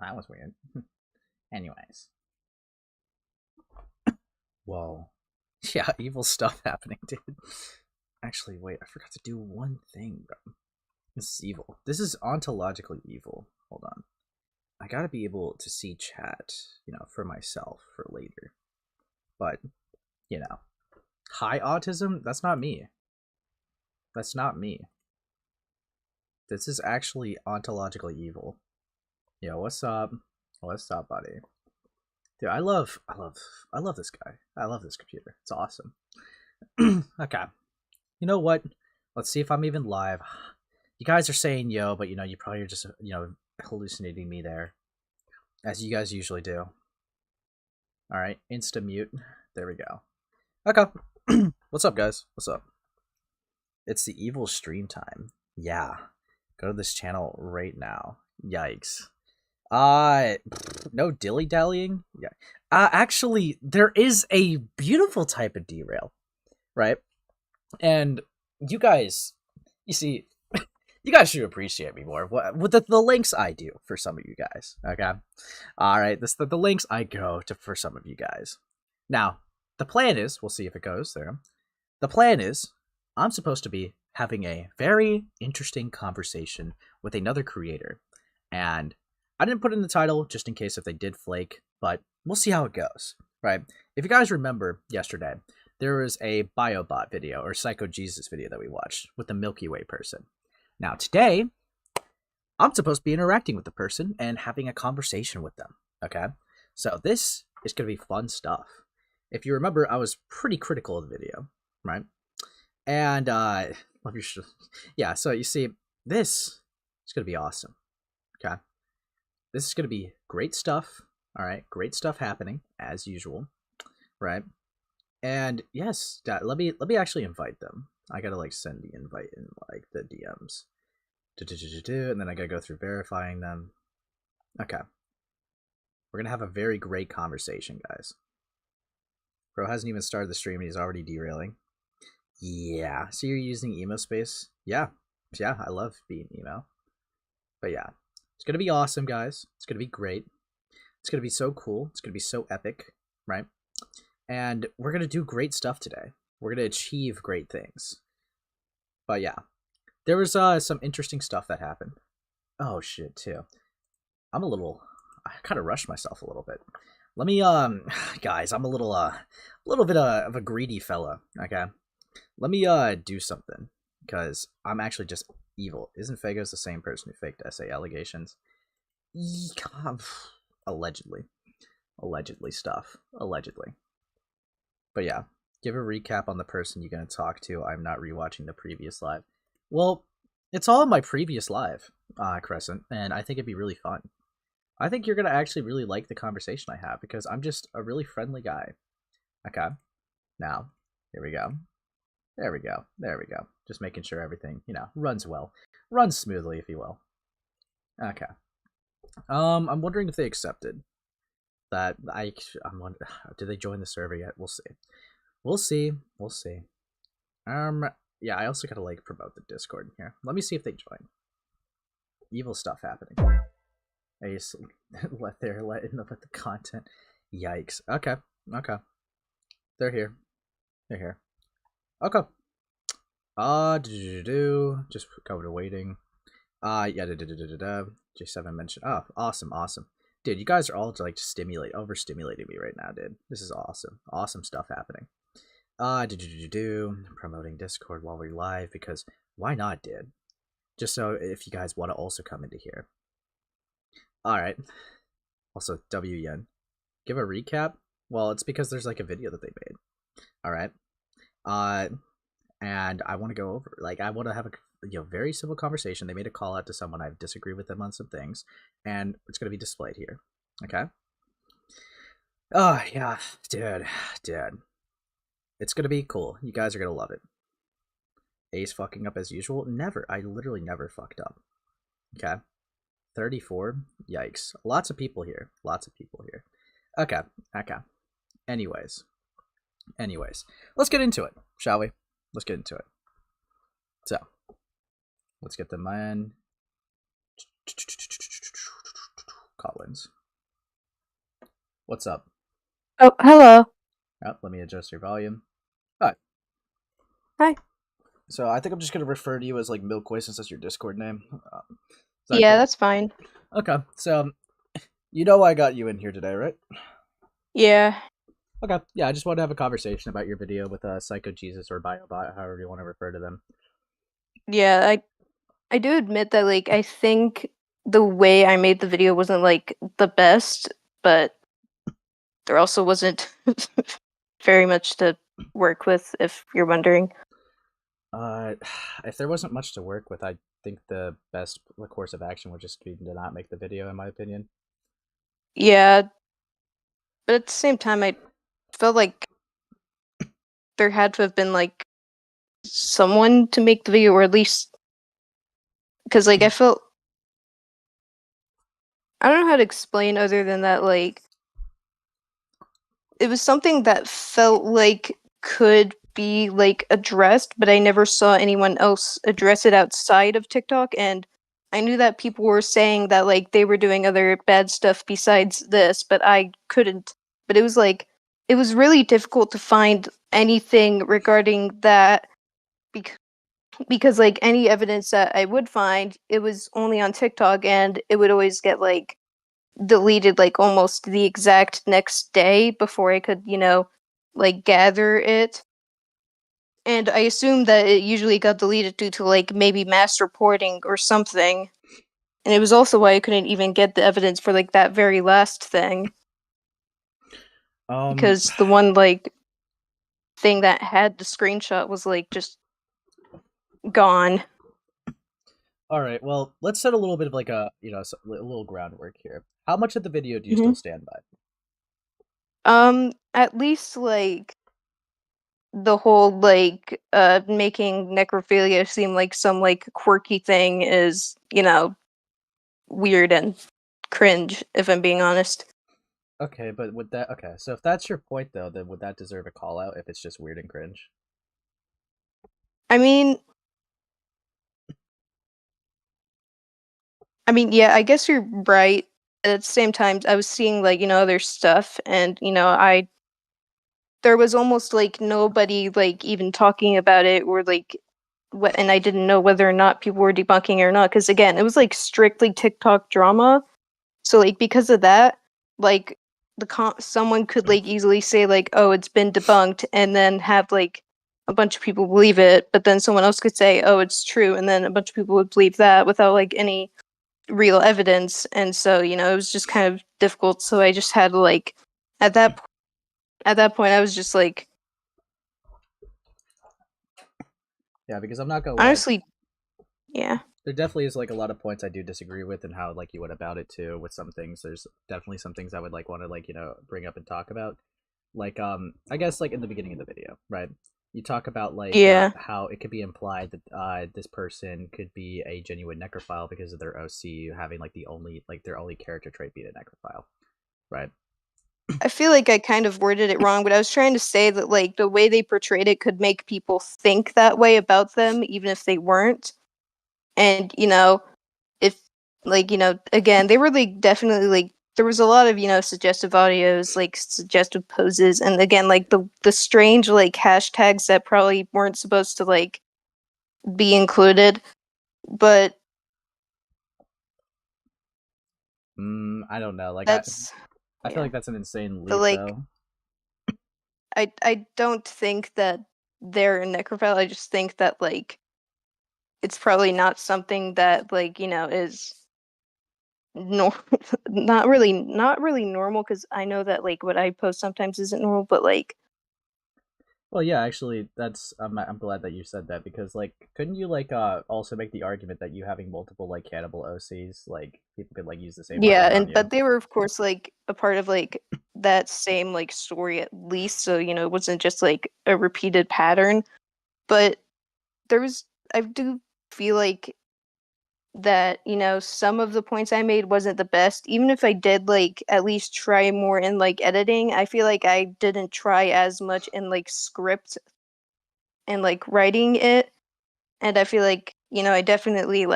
That was weird. Anyways. Whoa. Yeah, evil stuff happening, dude. Actually, wait, I forgot to do one thing, bro. This is evil. This is ontologically evil. Hold on. I gotta be able to see chat, for myself for later. But, high autism, that's not me. That's not me. This is actually ontologically evil. Yo, what's up? What's up, buddy? Dude, I love this guy. I love this computer. It's awesome. Okay. You know what? Let's see if I'm even live. You guys are saying yo, but you probably are just, hallucinating me there. As you guys usually do. Alright, insta mute. There we go. Okay. What's up, guys? What's up? It's the evil stream time. Yeah. Go to this channel right now. Yikes. No dilly-dallying? Yeah. Actually, there is a beautiful type of derail, right? And you guys, you see, you guys should appreciate me more. With the links I do for some of you guys, okay? All right, the links I go to for some of you guys. Now, the plan is, we'll see if it goes there. The plan is, I'm supposed to be having a very interesting conversation with another creator. And I didn't put in the title just in case if they did flake, but we'll see how it goes, right? If you guys remember yesterday, there was a biobot video or Psycho Jesus video that we watched with the Milky Way person. Now today, I'm supposed to be interacting with the person and having a conversation with them, okay? So this is going to be fun stuff. If you remember, I was pretty critical of the video, right? And, yeah, so you see, this is going to be awesome, okay? This is going to be great stuff, all right? Great stuff happening, as usual, right? And yes, let me actually invite them. I gotta send the invite in the DMs. And then I gotta go through verifying them. Okay. We're gonna have a very great conversation, guys. Bro hasn't even started the stream and he's already derailing. Yeah. So you're using emo space? Yeah. Yeah, I love being emo. But yeah. It's gonna be awesome, guys. It's gonna be great. It's gonna be so cool. It's gonna be so epic, right? And we're going to do great stuff today. We're going to achieve great things. But yeah, there was some interesting stuff that happened. Oh shit, too. I kind of rushed myself a little bit. Let me, guys, I'm a little bit of a greedy fella, okay? Let me, do something, because I'm actually just evil. Isn't Feghost the same person who faked essay allegations? Allegedly. Allegedly stuff. Allegedly. But yeah, give a recap on the person you're going to talk to. I'm not rewatching the previous live. Well, it's all in my previous live, Crescent, and I think it'd be really fun. I think you're going to actually really like the conversation I have because I'm just a really friendly guy. Okay, now, here we go. There we go. There we go. Just making sure everything, runs well. Runs smoothly, if you will. Okay. I'm wondering if they accepted. I'm wondering, did they join the server yet? We'll see. We'll see. We'll see. Yeah, I also gotta promote the Discord in here. Let me see if they join. Evil stuff happening. I just let the content. Yikes. Okay. Okay. They're here. They're here. Okay. Just go to waiting. Yeah. J7 mentioned. Oh, awesome. Awesome. Dude, you guys are all overstimulating me right now, dude. This is awesome. Awesome stuff happening. Promoting Discord while we're live because why not, dude? Just so if you guys want to also come into here. Alright. Also, W Yen. Give a recap? Well, it's because there's a video that they made. Alright. And I want to go over, I want to have a very simple conversation. They made a call out to someone. I've disagreed with them on some things, and it's going to be displayed here. Okay. Oh yeah, dude. It's going to be cool. You guys are going to love it. Ace fucking up as usual? Never. I literally never fucked up. Okay. 34? Yikes. Lots of people here. Lots of people here. Okay. Okay. Anyways. Let's get into it, shall we? Let's get into it. So, let's get them in. Collins. What's up? Oh, hello. Oh, let me adjust your volume. Alright, Hi. so I think I'm just gonna refer to you as like Milkboy since that's your Discord name. Is that Yeah, cool? that's fine. Okay, so you know I got you in here today, right? Yeah. Okay, yeah, I just wanted to have a conversation about your video with Psycho Jesus or Biobot, however you want to refer to them. Yeah, I do admit that I think the way I made the video wasn't the best, but there also wasn't very much to work with if you're wondering. Uh, if there wasn't much to work with, I think the best course of action would just be to not make the video, in my opinion. Yeah, but at the same time I felt like there had to have been someone to make the video, or at least because I felt I don't know how to explain other than that it was something that felt like could be addressed, but I never saw anyone else address it outside of TikTok. And I knew that people were saying that they were doing other bad stuff besides this, but I couldn't. But it was really difficult to find anything regarding that because any evidence that I would find, it was only on TikTok, and it would always get deleted almost the exact next day before I could, gather it. And I assumed that it usually got deleted due to maybe mass reporting or something. And it was also why I couldn't even get the evidence for that very last thing. Um, Because the one thing that had the screenshot was just gone. all right. Well, let's set a little bit of like a little groundwork here. How much of the video do you hmm still stand by? At least the whole making necrophilia seem like some quirky thing is, weird and cringe, if I'm being honest. Okay, but would that okay? So if that's your point, though, then would that deserve a call out if it's just weird and cringe? I mean, yeah, I guess you're right. At the same time, I was seeing other stuff, and I there was almost nobody even talking about it, or what, and I didn't know whether or not people were debunking it or not, because again, it was strictly TikTok drama. So because of that, like someone could easily say oh, it's been debunked, and then have a bunch of people believe it, but then someone else could say, oh, it's true, and then a bunch of people would believe that without any real evidence. And so it was just kind of difficult. So I just had to at that at that point I was just Yeah, because I'm not gonna lie, honestly, yeah. there definitely is like a lot of points I do disagree with, and how like you went about it too. With some things, there's definitely some things I would like want to bring up and talk about. Like I guess like in the beginning of the video, right? You talk about Yeah, how it could be implied that this person could be a genuine necrophile because of their OC having like the only like their only character trait being a necrophile, right? I feel like I kind of worded it wrong, but I was trying to say that the way they portrayed it could make people think that way about them, even if they weren't. And if again, they were definitely there was a lot of suggestive audios, suggestive poses, and again the strange hashtags that probably weren't supposed to be included. But I don't know. that's I feel yeah. like that's an insane But leap, though. I don't think that they're a necrophile. I just think that it's probably not something that is nor not really normal, because I know that what I post sometimes isn't normal, but Well, yeah, actually, that's I'm glad that you said that because like, couldn't you also make the argument that you having multiple like cannibal OCs, like people could like use the same yeah. argument on And you? but they were of course a part of that same story, at least, so it wasn't just a repeated pattern. But there was I do feel that some of the points I made wasn't the best. Even if I did at least try more in editing, I feel like I didn't try as much in script and writing it. And I feel like I definitely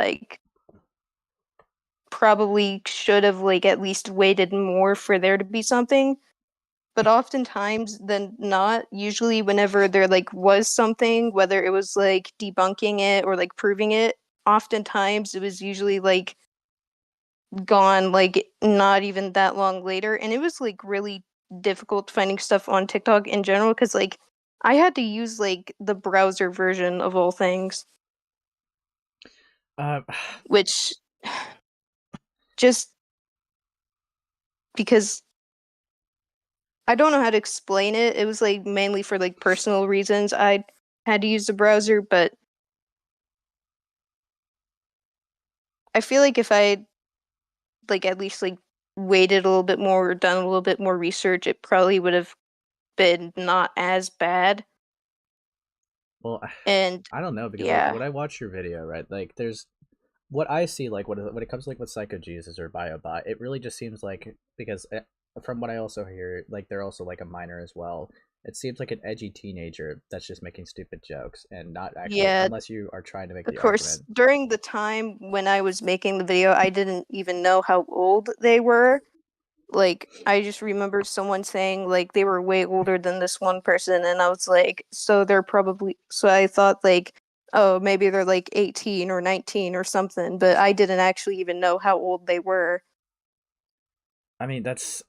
probably should have like at least waited more for there to be something. But oftentimes than not, usually whenever there like was something, whether it was like debunking it or like proving it, oftentimes it was usually like gone like not even that long later. And it was like really difficult finding stuff on TikTok in general because like I had to use like the browser version of all things, Uh, which just because I don't know how to explain it. It was like mainly for like personal reasons I had to use the browser, but I feel like if I like at least like waited a little bit more or done a little bit more research, it probably would have been not as bad. well, And I don't know because like yeah. when I watch your video, right? Like there's what I see like when it comes to like with Psycho Jesus or Biobot, it really just seems like because from what I also hear, like they're also like a minor as well. It seems like an edgy teenager that's just making stupid jokes and not actually, Yeah, unless you are trying to make of the course, argument. during the time when I was making the video, I didn't even know how old they were. Like, I just remember someone saying, like, they were way older than this one person, and I was like, so they're probably, so I thought, like, oh, maybe they're like 18 or 19 or something, but I didn't actually even know how old they were. I mean, that's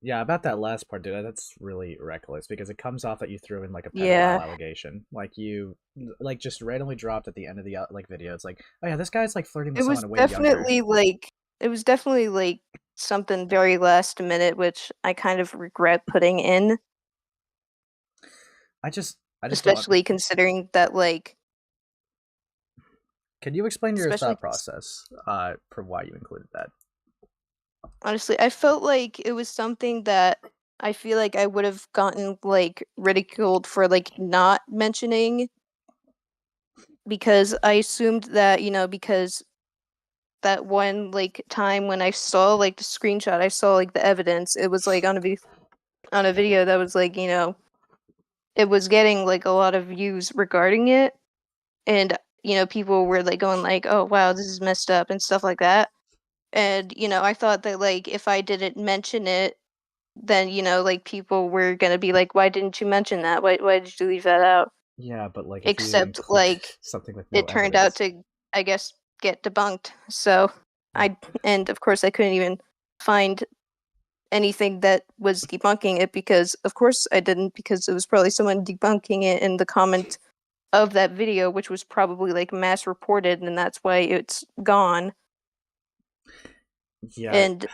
yeah, about that last part, dude. That's really reckless because it comes off that you threw in like a pedophile Yeah. allegation, like you like just randomly dropped at the end of the like video. It's like, oh yeah, this guy's like flirting It with was someone way younger. definitely like, it was definitely like something very last minute, which I kind of regret putting in, I just don't. especially considering that, like, Can you explain your especially thought process for why you included that? honestly, I felt like it was something that I feel like I would have gotten like ridiculed for like not mentioning because I assumed that, because that one like time when I saw like the screenshot, I saw like the evidence, it was like on a video that was like, it was getting like a lot of views regarding it and people were like going like, "Oh wow, this is messed up" and stuff like that. And I thought that like if I didn't mention it then like people were gonna be like, "Why didn't you mention that? Why did you leave that out?" Yeah, but like if you Except include like something with no it turned out evidence, to, I guess, get debunked. So yeah, I and of course I couldn't even find anything that was debunking it because of course I didn't because it was probably someone debunking it in the comment of that video, which was probably like mass reported, and that's why it's gone. yeah, And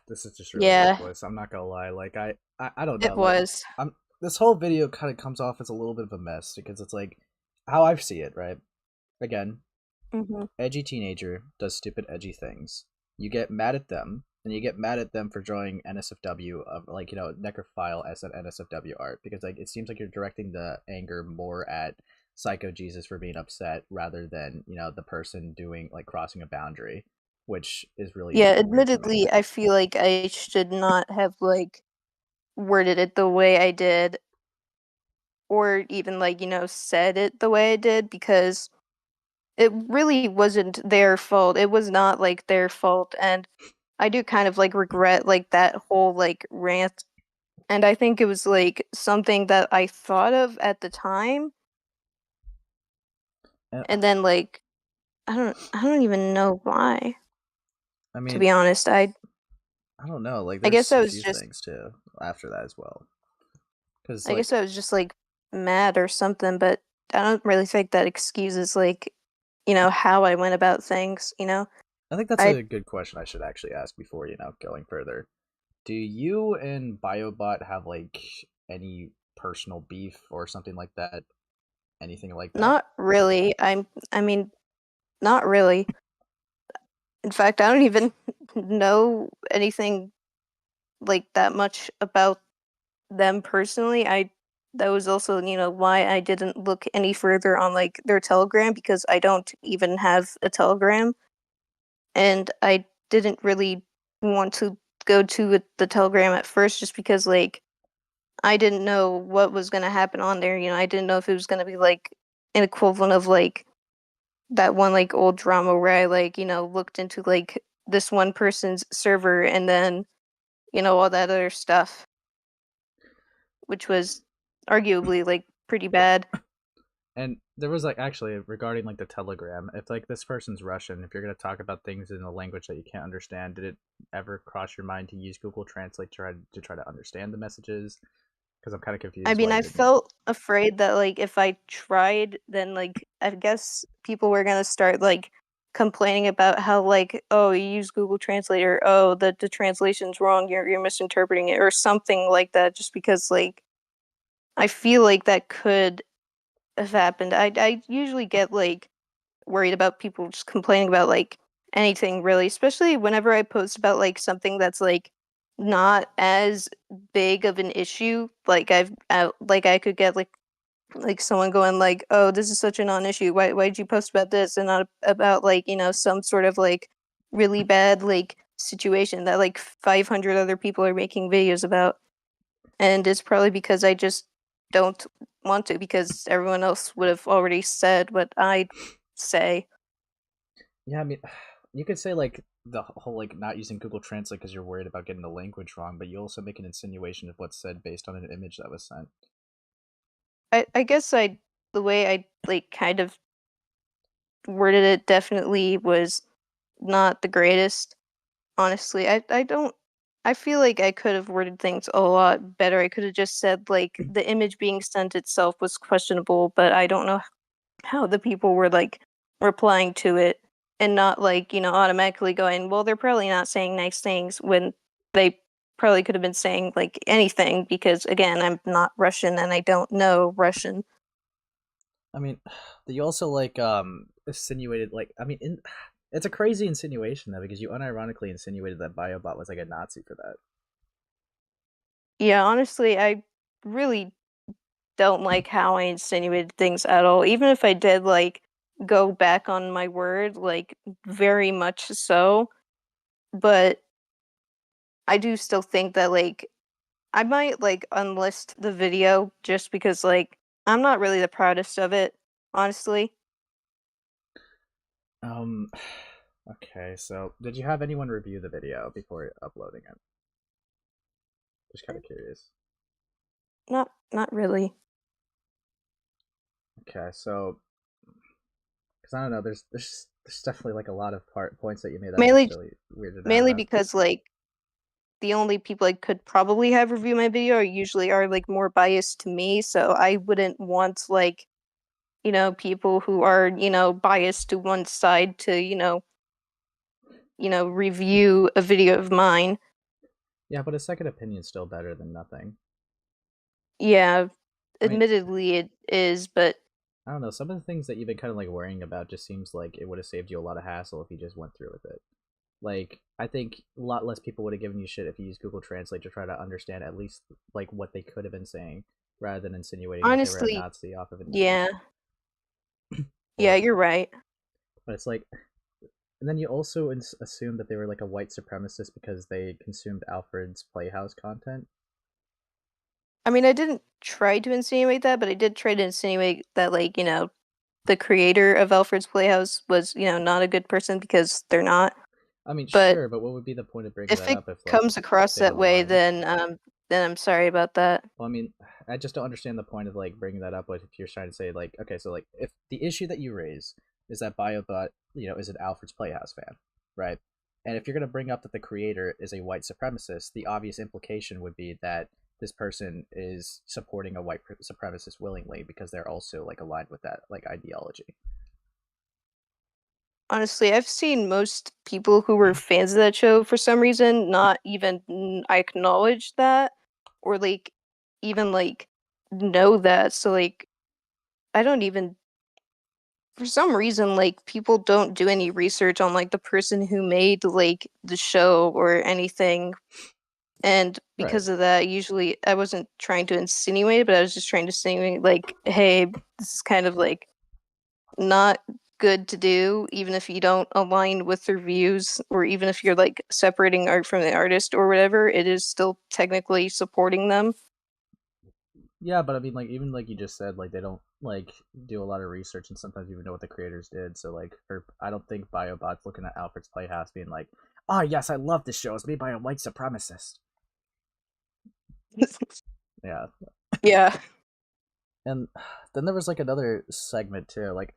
this is just really yeah, reckless. I'm not gonna lie. Like I don't it know. Like was. I'm this whole video kind of comes off as a little bit of a mess because it's like how I see it. Right, again, Hmm. edgy teenager does stupid edgy things. You get mad at them, and you get mad at them for drawing NSFW of like necrophile as an NSFW art because like it seems like you're directing the anger more at Psycho Jesus for being upset rather than the person doing like crossing a boundary, which is really Yeah, weird to me. admittedly, I feel like I should not have like worded it the way I did or even like, said it the way I did because it really wasn't their fault. It was not like their fault and I do kind of like regret like that whole like rant and I think it was like something that I thought of at the time And, and then like I don't even know why. I To mean, be honest, I don't know. Like, I guess there's I a was few just things too after that as well. Because I like guess I was just like mad or something, but I don't really think that excuses like, how I went about things. I think that's I a good question I should actually ask before going further. Do you and Biobot have like any personal beef or something like that? Anything like that? not really. I mean, not really. In fact, I don't even know anything like that much about them personally. That was also, why I didn't look any further on like their Telegram because I don't even have a Telegram and I didn't really want to go to the Telegram at first just because like I didn't know what was going to happen on there. I didn't know if it was going to be like an equivalent of like that one like old drama where I like, looked into like this one person's server, and then all that other stuff, which was arguably like pretty bad. And there was like actually regarding like the Telegram, if like this person's Russian, if you're gonna talk about things in a language that you can't understand, did it ever cross your mind to use Google Translate to try to understand the messages? Because I'm kind of I confused mean, why you I didn't. felt afraid that like if I tried, then like I guess people were gonna start like complaining about how like, oh, you use Google Translate, or oh, the translation's wrong, you're misinterpreting it, or something like that, just because like I feel like that could have happened. I usually get like worried about people just complaining about like anything really, especially whenever I post about like something that's like not as big of an issue. Like like I could get like someone going like, "Oh, this is such a non-issue. Why did you post about this and not about like some sort of like really bad like situation that like 500 other people are making videos about?" And it's probably because I just don't want to, because everyone else would have already said what I'd say. Yeah, I mean, you could say like the whole like not using Google Translate because you're worried about getting the language wrong, but you also make an insinuation of what's said based on an image that was sent. I guess the way I like kind of worded it definitely was not the greatest. Honestly, I don't. I feel like I could have worded things a lot better. I could have just said like the image being sent itself was questionable, but I don't know how the people were like replying to it, and not like automatically going, well, they're probably not saying nice things, when they probably could have been saying like anything, because again, I'm not Russian and I don't know Russian. I mean, you also like insinuated like I mean, it's a crazy insinuation though because you unironically insinuated that biobot was like a Nazi for that. Yeah, honestly, I really don't like how I insinuated things at all. Even if I did like go back on my word, like very much so, but I do still think that like I might like unlist the video, just because like I'm not really the proudest of it, honestly. Um, okay, so did you have anyone review the video before uploading it? Just kind of curious. Not really. Okay, so because I don't know, there's definitely like a lot of points that you made that I'm just Mainly really weirded out mainly about. because like the only people I could probably have review my video are like more biased to me, so I wouldn't want like people who are, biased to one side to, review a video of mine. Yeah, but a second opinion's still better than nothing. Yeah, I mean, admittedly it is, but I don't know. Some of the things that you've been kind of like worrying about just seems like it would have saved you a lot of hassle if you just went through with it. Like, I think a lot less people would have given you shit if you used Google Translate to try to understand at least like what they could have been saying, rather than insinuating that they were a honestly, Nazi off of an yeah. image. Yeah, Or, you're right. but it's like, and then you also assume that they were like a white supremacist because they consumed Alfred's Playhouse content. I mean, I didn't try to insinuate that, but I did try to insinuate that like, the creator of Alfred's Playhouse was, not a good person, because they're not. I mean, But sure, but what would be the point of bringing if that it up if like comes across they that were way, lying? then I'm sorry about that. Well, I mean, I just don't understand the point of like bringing that up. Like, if you're trying to say like, okay, so like, if the issue that you raise is that Biobot, is an Alfred's Playhouse fan, right? And if you're gonna bring up that the creator is a white supremacist, the obvious implication would be that this person is supporting a white supremacist willingly because they're also like aligned with that like ideology. Honestly, I've seen most people who were fans of that show for some reason not even acknowledge that, or like even like know that. So like I don't even, for some reason, like people don't do any research on like the person who made like the show or anything. And Right. because of that, usually I wasn't trying to insinuate it, but I was just trying to insinuate like, hey, this is kind of like not good to do, even if you don't align with their views, or even if you're like separating art from the artist or whatever, it is still technically supporting them. Yeah, but I mean, like even like you just said, like they don't like do a lot of research and sometimes even know what the creators did. So like, for I don't think Biobot's looking at Alfred's Playhouse being like, Oh yes, I love this show. It's made by a white supremacist. Yeah. Yeah. And then there was like another segment too. Like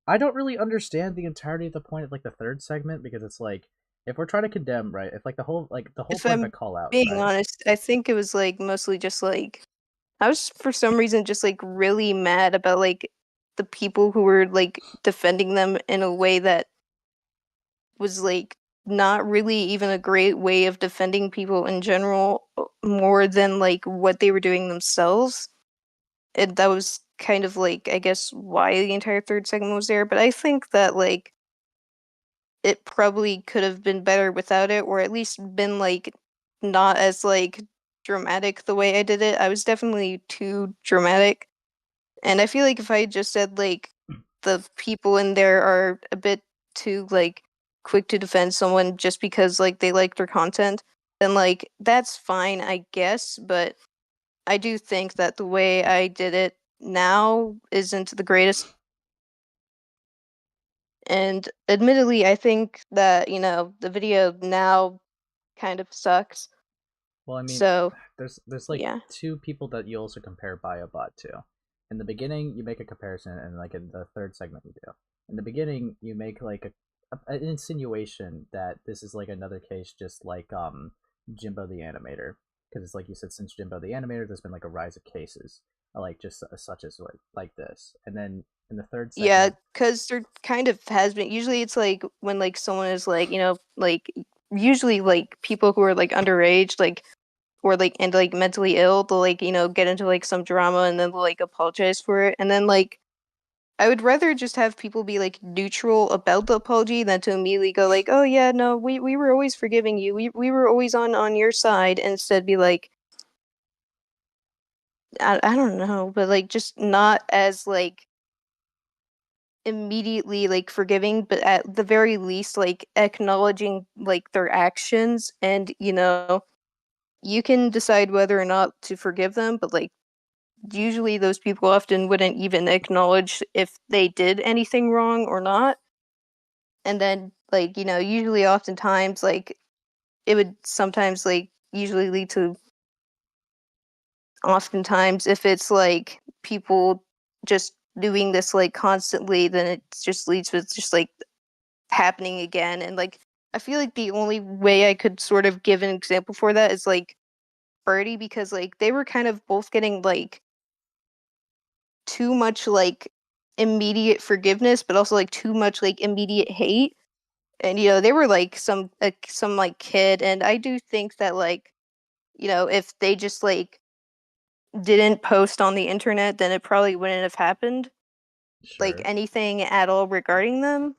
I don't really understand the entirety of the point of like the third segment because it's like if we're trying to condemn, right? If like the whole If point of a I'm call out, being right? honest, I think it was like mostly just like I was for some reason just like really mad about like the people who were like defending them in a way that was like not really even a great way of defending people in general, more than like what they were doing themselves. And that was kind of like I guess why the entire third segment was there. But I think that like it probably could have been better without it, or at least been like not as like dramatic the way I did it. I was definitely too dramatic. And I feel like if I just said like the people in there are a bit too like quick to defend someone just because like they like their content, then like that's fine, I guess, but I do think that the way I did it now isn't the greatest. And admittedly, I think that, the video now kind of sucks. Well, I mean, So, there's like yeah. two people that you also compare biobot to. In the beginning, you make a comparison, and like in the third segment, you do. In the beginning, you make like an insinuation that this is like another case, just like Jimbo the animator, because it's like you said, since Jimbo the animator, there's been like a rise of cases, like just such as like this. And then in the third Yeah, segment, because there kind of has been. Usually, it's like when like someone is like, like usually like people who are like underage, like or like and like mentally ill, they'll like get into like some drama and then they'll like apologize for it, and then like I would rather just have people be like neutral about the apology than to immediately go like, oh yeah, no, we were always forgiving you, we were always on your side, and instead be like, I don't know, but like just not as like immediately like forgiving, but at the very least like acknowledging like their actions, and you can decide whether or not to forgive them, but like usually those people often wouldn't even acknowledge if they did anything wrong or not. And then like usually oftentimes like it would sometimes like usually lead to, oftentimes if it's like people just doing this like constantly, then it just leads to just like happening again. And like I feel like the only way I could sort of give an example for that is like Birdie, because like they were kind of both getting like too much like immediate forgiveness, but also like too much like immediate hate. And they were like some like kid, and I do think that like if they just like didn't post on the internet, then it probably wouldn't have happened, like sure, anything at all regarding them.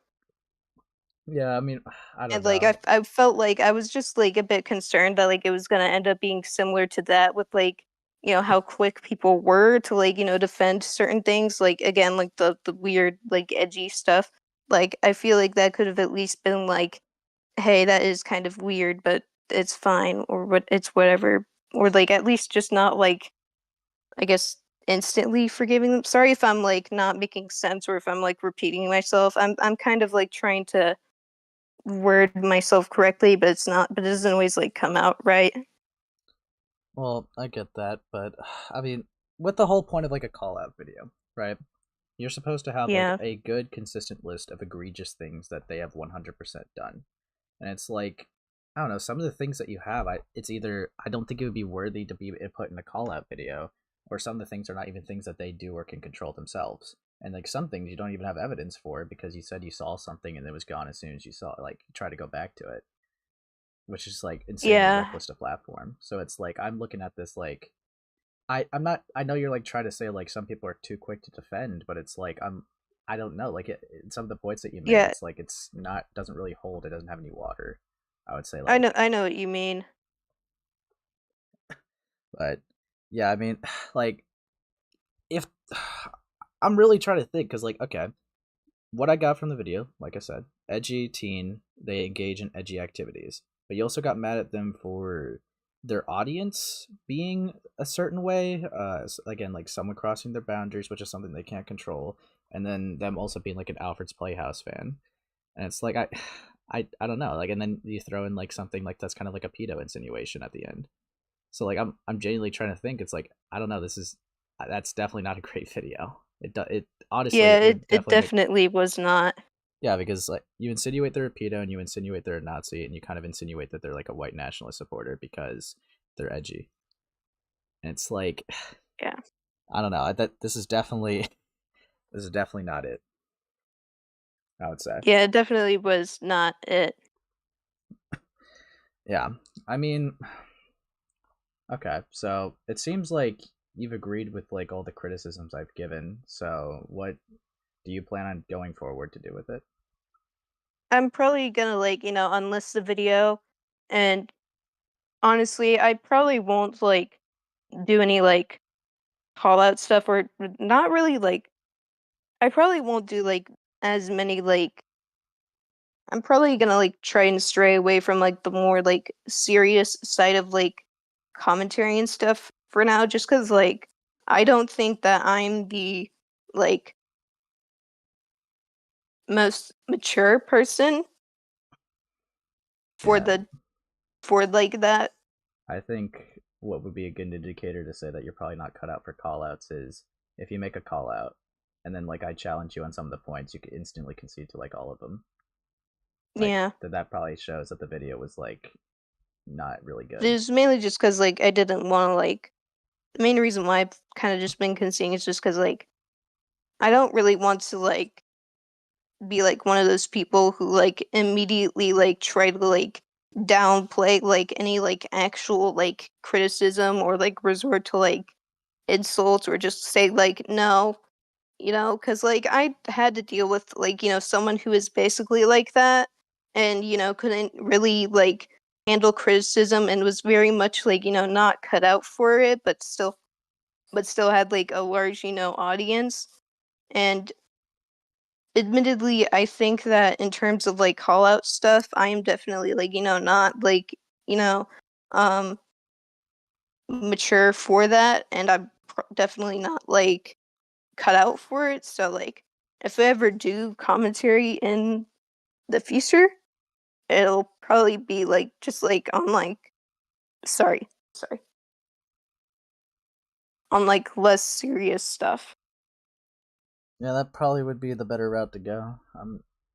yeah, I mean, I don't And like I, know, I felt like I was just like a bit concerned that like it was gonna end up being similar to that, with like how quick people were to like defend certain things, like again like the weird like edgy stuff. Like I feel like that could have at least been like, hey, that is kind of weird, but it's fine, or what, it's whatever, or like at least just not like, I guess, instantly forgiving them. Sorry if I'm like not making sense, or if I'm like repeating myself. I'm kind of like trying to word myself correctly, but it's not, but it doesn't always like come out right. well, I get that, but I mean, with the whole point of like a call out video, right? You're supposed to have like Yeah. a good, consistent list of egregious things that they have 100% done. And it's like, I don't know, some of the things that you have, it's either I don't think it would be worthy to be put in a call out video, or some of the things are not even things that they do or can control themselves. And like some things you don't even have evidence for because you said you saw something and it was gone as soon as you saw it, like you try to go back to it, which is like insanely Yeah. reckless to platform. So it's like I'm looking at this like I'm not. I know you're like trying to say like some people are too quick to defend, but it's like I don't know. Like some of the points that you made, Yeah. it's like it's not doesn't really hold. It doesn't have any water. I would say I like, know I know what you mean. but yeah, I mean, like if I'm really trying to think, because like okay, what I got from the video, like I said, edgy teen, they engage in edgy activities, but you also got mad at them for their audience being a certain way. Again, like someone crossing their boundaries, which is something they can't control, and then them also being like an Alfred's Playhouse fan, and it's like I don't know, like, and then you throw in like something like that's kind of like a pedo insinuation at the end. So like I'm genuinely trying to think. It's like I don't know. This is that's definitely not a great video. It honestly Yeah, it would it definitely make definitely was not. yeah, because like you insinuate they're a pedo and you insinuate they're a Nazi and you kind of insinuate that they're like a white nationalist supporter because they're edgy. And it's like Yeah. I don't know. That this is definitely this is definitely not it. I would say. Yeah, it definitely was not it. Yeah. I mean, okay. So it seems like you've agreed with like all the criticisms I've given. So what do you plan on going forward to do with it? I'm probably gonna like, unlist the video, and honestly, I probably won't like do any like call out stuff, or not really like I probably won't do like as many like I'm probably gonna like try and stray away from like the more like serious side of like commentary and stuff for now, just because like I don't think that I'm the like most mature person for Yeah, the for like that. I think what would be a good indicator to say that you're probably not cut out for callouts is if you make a call out and then like I challenge you on some of the points, you could instantly concede to like all of them. Like Yeah. that probably shows that the video was like not really It good. was mainly just because like I didn't want to like the main reason why I've kind of just been conceding is just because like I don't really want to like be like one of those people who like immediately like try to like downplay like any like actual like criticism or like resort to like insults or just say like no, because like I had to deal with like someone who is basically like that, and couldn't really like handle criticism and was very much like not cut out for it, but still had like a large audience. And admittedly, I think that in terms of like call out stuff, I am definitely like not like you know um mature for that, and I'm definitely not like cut out for it. So like if I ever do commentary in the future, it'll probably be like just like on like sorry, on like less serious stuff. Yeah, that probably would be the better route to go.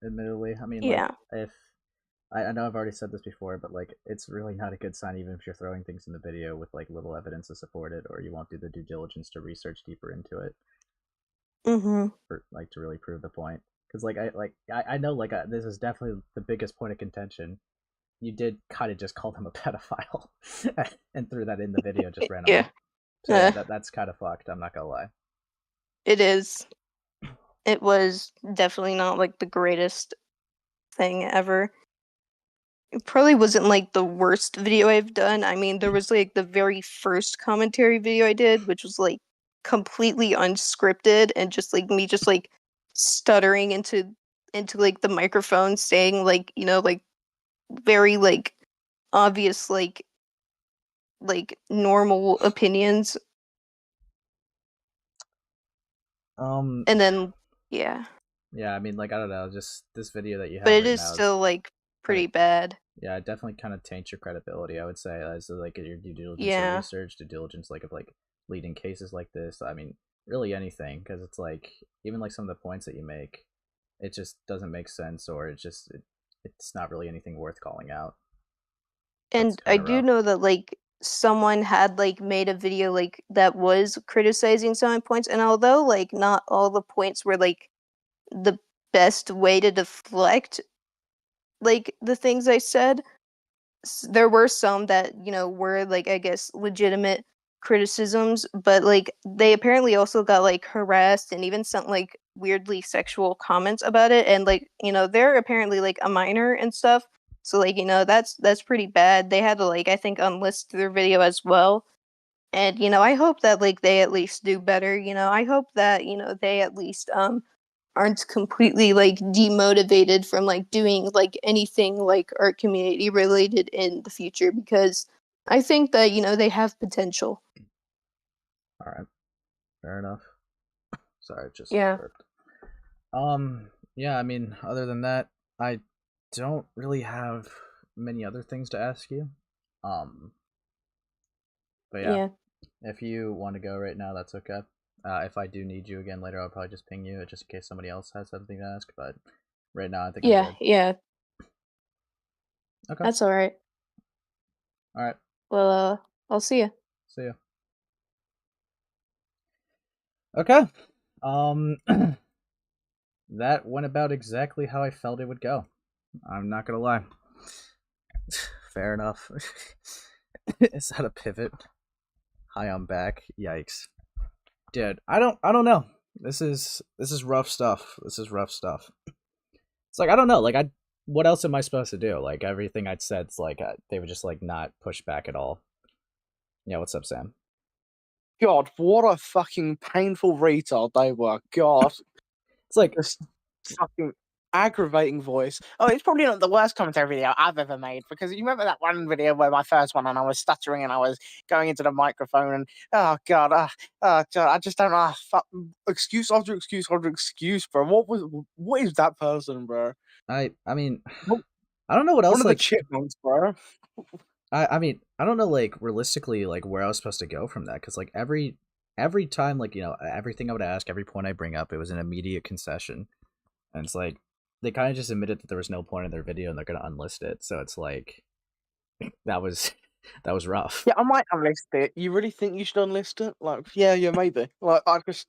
Admittedly, I mean, like Yeah. if I know I've already said this before, but like it's really not a good sign even if you're throwing things in the video with like little evidence to support it, or you won't do the due diligence to research deeper into it, Mhm. for like to really prove the point. Because I know this is definitely the biggest point of contention. You did kind of just call them a pedophile and threw that in the video just Yeah. randomly. So yeah, Uh, that's kind of fucked. I'm not gonna lie. it is. It was definitely not like the greatest thing ever. It probably wasn't like the worst video I've done. I mean, there was like the very first commentary video I did, which was like completely unscripted and just like me just like stuttering into like the microphone saying like, like very like obvious like normal opinions. Um, And then yeah. yeah, I mean, like I don't know, just this video that you But have it right is now is still like kind of pretty bad. yeah, it definitely kind of taints your credibility. I would say as like your due diligence or Yeah. research, due diligence like of like leading cases like this. I mean, really anything because it's like even like some of the points that you make, it just doesn't make sense or it's not really anything worth calling out. So it's And I kind of do rough. know that like someone had like made a video like that was criticizing some points, and although like not all the points were like the best way to deflect like the things I said, there were some that were like I guess legitimate criticisms, but like they apparently also got like harassed and even sent like weirdly sexual comments about it, and like they're apparently like a minor and stuff, so like that's pretty bad. They had to like I think unlist their video as well. And I hope that like they at least do better. I hope that they at least aren't completely like demotivated from like doing like anything like art community related in the future, because I think that they have potential. All right, fair enough. Sorry, I just Yeah. burped. Yeah, I mean, other than that, I don't really have many other things to ask you. Um, but yeah, Yeah, if you want to go right now, that's okay. If I do need you again later, I'll probably just ping you just in case somebody else has something to ask. But right now, I think I'm yeah, good. yeah. Okay. That's all right. All right. Well, I'll see you. See ya. Okay. Um, that went about exactly how I felt it would go. I'm not gonna lie. Fair enough. Is that a pivot? Hi, I'm back. Yikes, dude. I don't know. This is rough stuff. This is rough stuff. It's like I don't know. Like I, what else am I supposed to do? Like everything I'd said's like they would just like not push back at all. Yeah, what's up, Sam? God, what a fucking painful retard they were. God, It's like this fucking aggravating voice. Oh, it's probably not the worst commentary video I've ever made, because you remember that one video where my first one and I was stuttering and I was going into the microphone and oh God, I just don't know. Fuck, excuse after excuse after excuse, bro. What is that person, bro? I mean, What- I don't know what One else of the like chipmunks, bro. I mean, I don't know like realistically like where I was supposed to go from that cuz like every time like, everything I would ask, every point I bring up, it was an immediate concession. And it's like they kind of just admitted that there was no point in their video and they're going to unlist it. So it's like that was that was rough. Yeah, I might unlist it. You really think you should unlist it? Like, yeah, maybe. Like, I just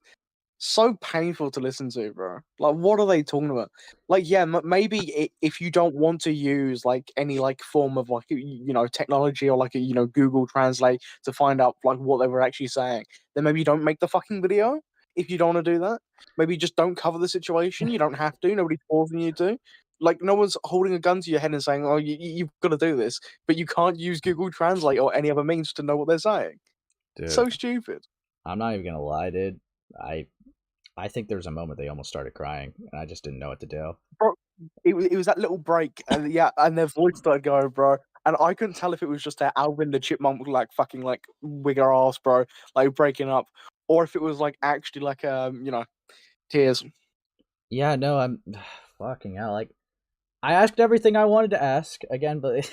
so painful to listen to, bro. Like, what are they talking about? Like, yeah, maybe if you don't want to use like any like form of like technology or like Google Translate to find out like what they were actually saying, then maybe you don't make the fucking video. If you don't want to do that, maybe just don't cover the situation. You don't have to. Nobody's forcing you to. Like, no one's holding a gun to your head and saying, "Oh, you've got to do this," but you can't use Google Translate or any other means to know what they're saying. Dude, So stupid. I'm not even going to lie, dude. I I think there was a moment they almost started crying and I just didn't know what to do. Bro, it was that little break, and yeah, and their voice started going, bro. And I couldn't tell if it was just their Alvin the Chipmunk like fucking like wigger ass, bro, like breaking up, or if it was like actually like tears. Yeah, no, I'm fucking hell. Like I asked everything I wanted to ask again, but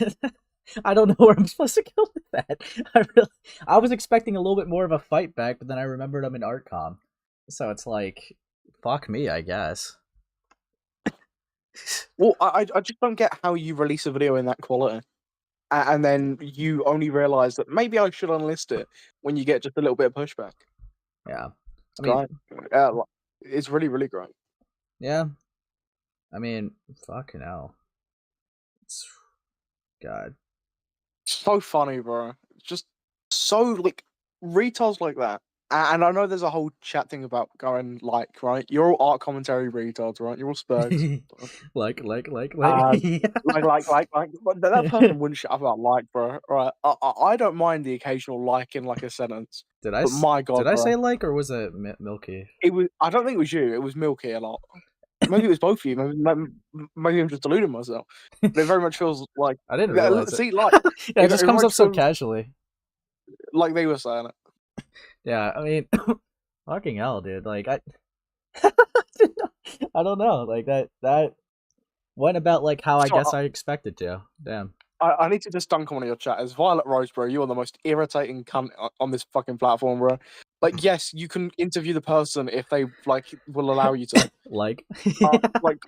I don't know where I'm supposed to go with that. I was expecting a little bit more of a fight back, but then I remembered I'm in ArtCom, so it's like, fuck me, I guess. Well, I just don't get how you release a video in that quality, and then you only realize that maybe I should unlist it when you get just a little bit of pushback. Yeah, It's I mean, great. It's really, really great. yeah, I mean, fucking hell, it's, God, So funny, bro. Just so like retards like that. And I know there's a whole chat thing about going like, right? You're all art commentary retards, right? You're all Spurs. like, But that person wouldn't shut up about like, bro. Right? I don't mind the occasional like in like a sentence, did I but my did god, I bro, say like or was it Milky? it was. I don't think it was you. It was Milky a lot. Maybe it was both of you. Maybe I'm just deluding myself. But it very much feels like. I didn't Yeah, realize it. see, like Yeah, it it just very comes up much so feels casually. like they were saying it. Yeah, I mean, fucking hell, dude. Like I don't know. Like that went about like how I So guess I expected to. Damn. I need to just dunk on one of your chatters. Violet Rose, bro, you are the most irritating cunt on this fucking platform, bro. Like, yes, you can interview the person if they like will allow you to. Like Like,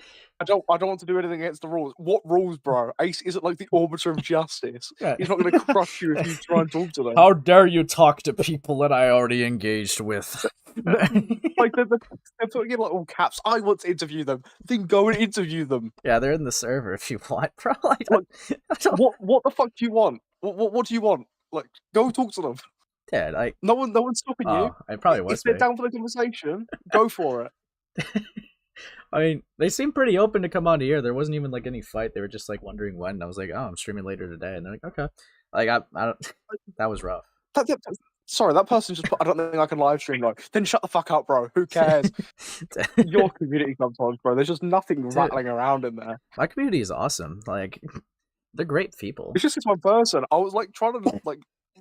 I don't want to do anything against the rules. What rules, bro? Ace isn't like the arbiter of justice. Yeah. He's not going to crush you if you try and talk to them. How dare you talk to people that I already engaged with? Like they're putting in like all caps. I want to interview them. Then go and interview them. Yeah, they're in the server if you want, bro. Like, Like, I don't, what the fuck do you want? What do you want? Like, go talk to them. Dude, like, No one's stopping you. it probably was If they're me. down for the conversation, go for it. I mean, they seemed pretty open to come on here. There wasn't even like any fight. They were just like wondering when. And I was like, oh, I'm streaming later today, and they're like, okay. Like, I don't. That was rough. Sorry, that person just put, I don't think I can live stream though. Then shut the fuck up, bro. Who cares? Your community sometimes, bro. There's just nothing rattling around in there. My community is awesome. Like, they're great people. It's just this one person. I was like trying to like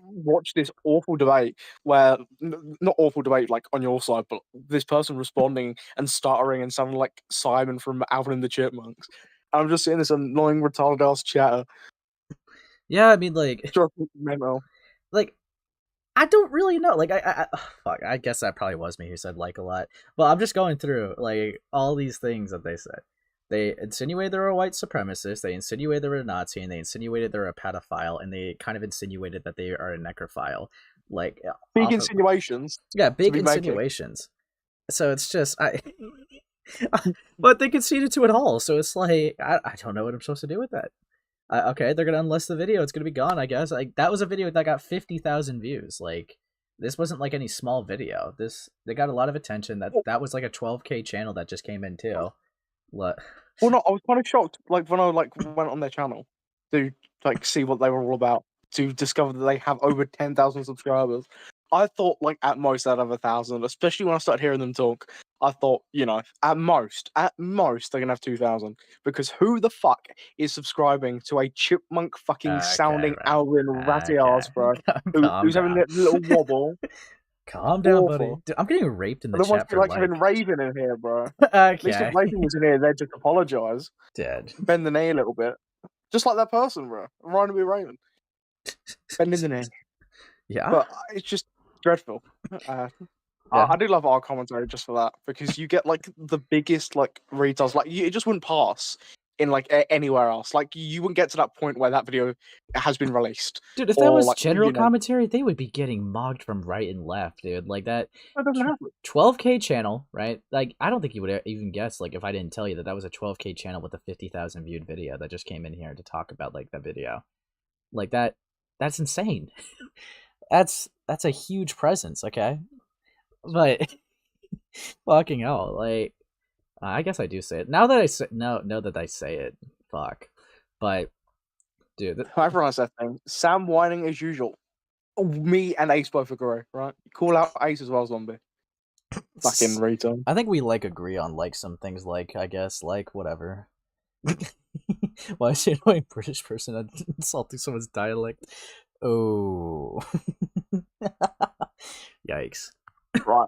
watch this awful debate where not awful debate like on your side, but this person responding and stuttering and sounding like Simon from Alvin and the Chipmunks. I'm just seeing this annoying retarded ass chatter. Yeah, I mean, like, Memo. like I don't really know. Like, fuck. I guess that probably was me who said like a lot. But I'm just going through like all these things that they said. They insinuated they were a white supremacist. They insinuated they were a Nazi, and they insinuated they're a pedophile, and they kind of insinuated that they are a necrophile. Like Big insinuations. Yeah, big be making. insinuations. So it's just but they conceded to it all. So it's like I don't know what I'm supposed to do with that. Okay, they're gonna unlist the video. It's gonna be gone, I guess. Like that was a video that got 50,000 views. Like this wasn't like any small video. They got a lot of attention. That was like a 12K channel that just came in too. What? Well, no, I was kind of shocked. Like when I went on their channel to like see what they were all about, to discover that they have over 10,000 subscribers. I thought like at most they'd have 1,000. Especially when I started hearing them talk, I thought at most they're gonna have 2,000. Because who the fuck is subscribing to a chipmunk fucking sounding Alvin ratty ass, bro? Who's having that little wobble? Calm down, Awful. buddy. Dude, I'm getting raped in the Otherwise, chat for like having Raven in here, bro. Okay. At least if Raven was in here, they'd just apologise. Dead. Bend the knee a little bit. Just like that person, bro. Reminded me of Raven. Bending the knee. Yeah. But it's just dreadful. I do love our commentary just for that, because you get like the biggest like retards. Like it just wouldn't pass in like anywhere else. Like you wouldn't get to that point where that video has been released. Dude, if that was like, general commentary, they would be getting mogged from right and left, dude. Like that 12K channel, right? Like I don't think you would even guess, like if I didn't tell you that was a 12K channel with a 50,000 viewed video that just came in here to talk about like that video. Like that's insane. That's a huge presence, okay? But fucking hell, like I guess I do say it. Now that I say that I say it, fuck. But dude, everyone has that thing. Sam whining as usual. Me and Ace both agree, right? Call out Ace as well, Zombie. Fucking retard. I think we like agree on like some things, like I guess like whatever. Why is it a British person insulting someone's dialect? Oh, yikes! Right.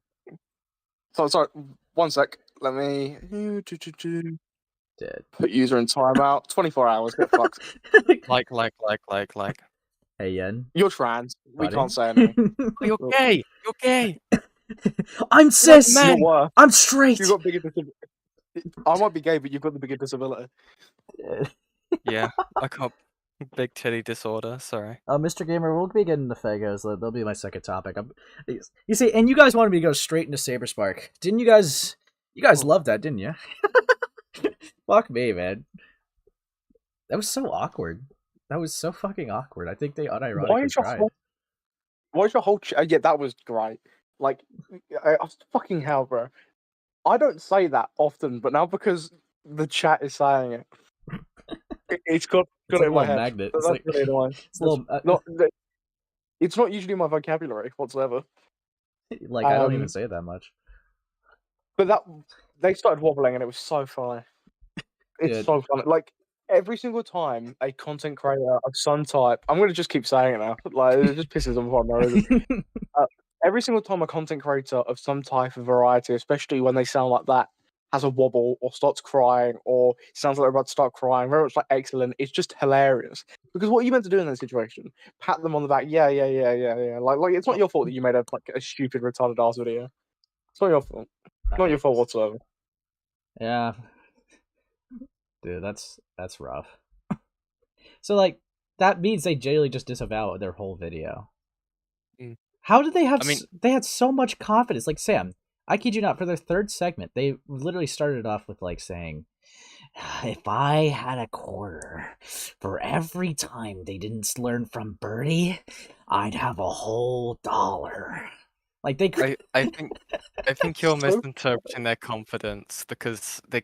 So sorry. 1 sec. Let me Dead. Put user in timeout. 24 hours. Get fucked. Like. Hey Yen. You're trans. Buddy. We can't say anything. You're gay. You're gay. I'm cis. Man. I'm straight. You got bigger disability. I might be gay, but you've got the bigger disability. Yeah, I got big titty disorder. Sorry. Mr. Gamer, we'll be getting the Feghost. That'll be my second topic. You see, and you guys wanted me to go straight into Saber Spark, didn't you guys? You guys loved that, didn't you? Fuck me, man. That was so awkward. That was so fucking awkward. I think they unironically tried. Why is your whole... yeah, that was great. Like, fucking hell, bro. I don't say that often, but now because the chat is saying it, it's got it's it in my head. Magnet. That's like, really annoying. It's not usually my vocabulary whatsoever. Like, I don't even say it that much. But they started wobbling and it was so funny. It's so funny. Like, every single time a content creator of some type, I'm going to just keep saying it now. Like, it just pisses them off. Every single time a content creator of some type of variety, especially when they sound like that, has a wobble or starts crying or sounds like they're about to start crying, very much like excellent, it's just hilarious. Because what are you meant to do in that situation? Pat them on the back, yeah. Like it's not your fault that you made a stupid retarded ass video. It's not your fault. Not your fault whatsoever. Yeah. Dude, that's rough. So like that means they generally just disavow their whole video. How did they have they had so much confidence? Like Sam, I kid you not, for their third segment, they literally started off with like saying, if I had a quarter for every time they didn't learn from Birdie, I'd have a whole $1. Like they I think you're misinterpreting their confidence, because I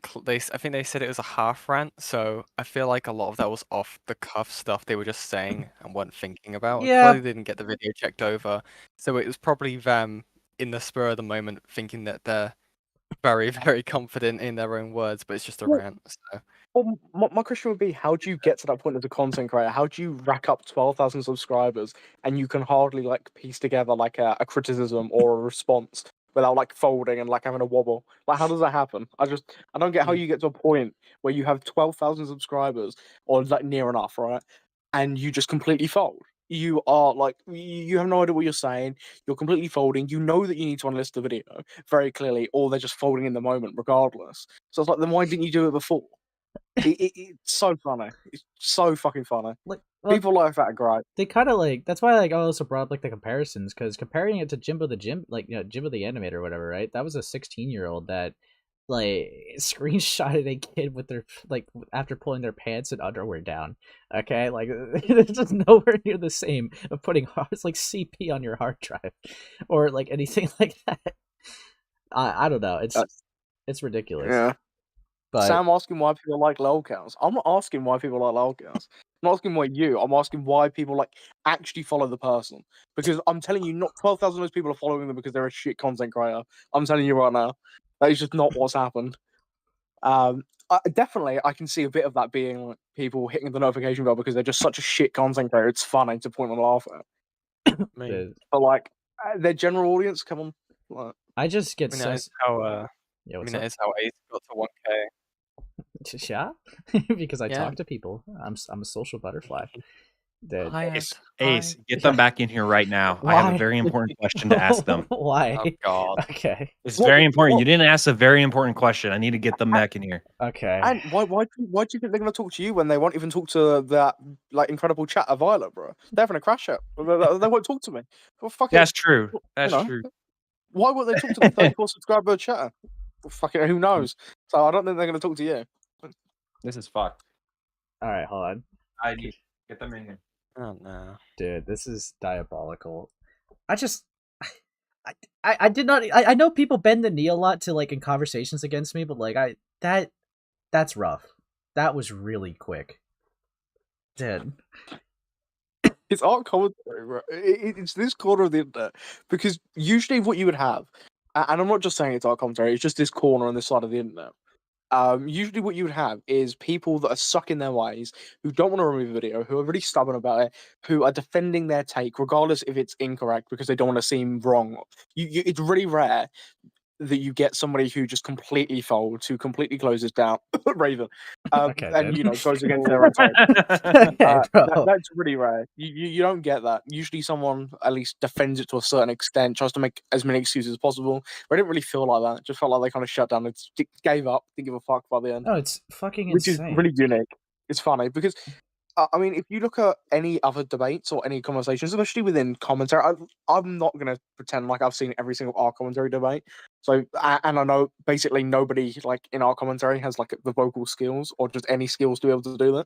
think they said it was a half rant, so I feel like a lot of that was off the cuff stuff they were just saying and weren't thinking about. Yeah. Clearly they didn't get the video checked over, so it was probably them in the spur of the moment thinking that they're very, very confident in their own words, but it's just a rant. So. Well, my question would be, how do you get to that point as a content creator? How do you rack up 12,000 subscribers and you can hardly like piece together like a criticism or a response without like folding and like having a wobble. Like, how does that happen? I don't get how you get to a point where you have 12,000 subscribers or like near enough, right? And you just completely fold. You are like, you have no idea what you're saying. You're completely folding. You know that you need to unlist the video very clearly, or they're just folding in the moment, regardless. So it's like, then why didn't you do it before? It's so funny. It's so fucking funny. Well, People like that are great. they kind of like, that's why like I also brought up like the comparisons, because comparing it to Jimbo the Jimbo the Animator or whatever, right? That was a 16-year-old that like screenshotted a kid with their like after pulling their pants and underwear down. Okay, like it's just nowhere near the same of putting it's like CP on your hard drive or like anything like that. I don't know. It's ridiculous. Yeah. But Sam asking why people like lolcows. I'm not asking why people like lolcows. I'm not asking why you. I'm asking why people like actually follow the person. Because I'm telling you, not 12,000 of those people are following them because they're a shit content creator. I'm telling you right now, that is just not what's happened. Definitely, I can see a bit of that being like, people hitting the notification bell because they're just such a shit content creator. It's funny to point and laugh at. dude, But like their general audience, come on. Like, I just get I mean, so that is how yeah. I What's mean, up? that is how Ace got to 1K. Yeah, because I Yeah. talk to people. I'm a social butterfly. Dude. Ace, get them back in here right now. I have Why? a very important question to ask them. Why? Oh God. Okay. It's very important. You didn't ask a very important question. I need to get them back in here. Okay. and why do you think they're gonna talk to you when they won't even talk to that like incredible chat of Violet, bro? They're having a crash out. They won't talk to me. Well, fuck it. That's true. That's know. true. Why won't they talk to the 34 subscriber chatter? Well, fuck it, who knows? So I don't think they're gonna talk to you. This is fucked. All right, hold on. I need get them in here. Oh no. Dude, this is diabolical. I just I did not I know people bend the knee a lot to like in conversations against me, but like that's rough. That was really quick. Dude. It's art commentary, bro. It's this corner of the internet because usually what you would have, and I'm not just saying it's art commentary, it's just this corner on this side of the internet. Usually what you would have is people that are stuck in their ways, who don't want to remove a video, who are really stubborn about it, who are defending their take, regardless if it's incorrect, because they don't want to seem wrong. It's really rare that you get somebody who just completely folds, who completely closes down, Raven, Okay, and dude. goes against their own take. Okay, bro. That's really rare. You don't get that. Usually someone at least defends it to a certain extent, tries to make as many excuses as possible. But I didn't really feel like that. Just felt like they kind of shut down and gave up, didn't give a fuck by the end. No, it's fucking Which insane. is really unique. It's funny because, I mean, if you look at any other debates or any conversations, especially within commentary, I'm not going to pretend like I've seen every single R commentary debate. So, and I know basically nobody like in our commentary has like the vocal skills or just any skills to be able to do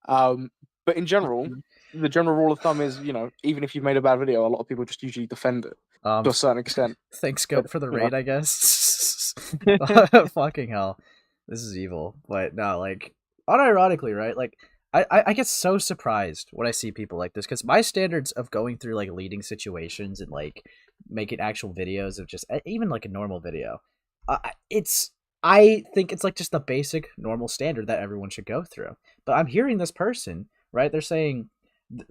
that. But in general, the general rule of thumb is, even if you've made a bad video, a lot of people just usually defend it to a certain extent. Thanks, Scope, for the raid, I guess. Fucking hell. This is evil. But no, like, unironically, right? Like, I get so surprised when I see people like this, because my standards of going through, like, leading situations and, like, making actual videos of just, even, like, a normal video, I think it's, like, just the basic, normal standard that everyone should go through. But I'm hearing this person, right? They're saying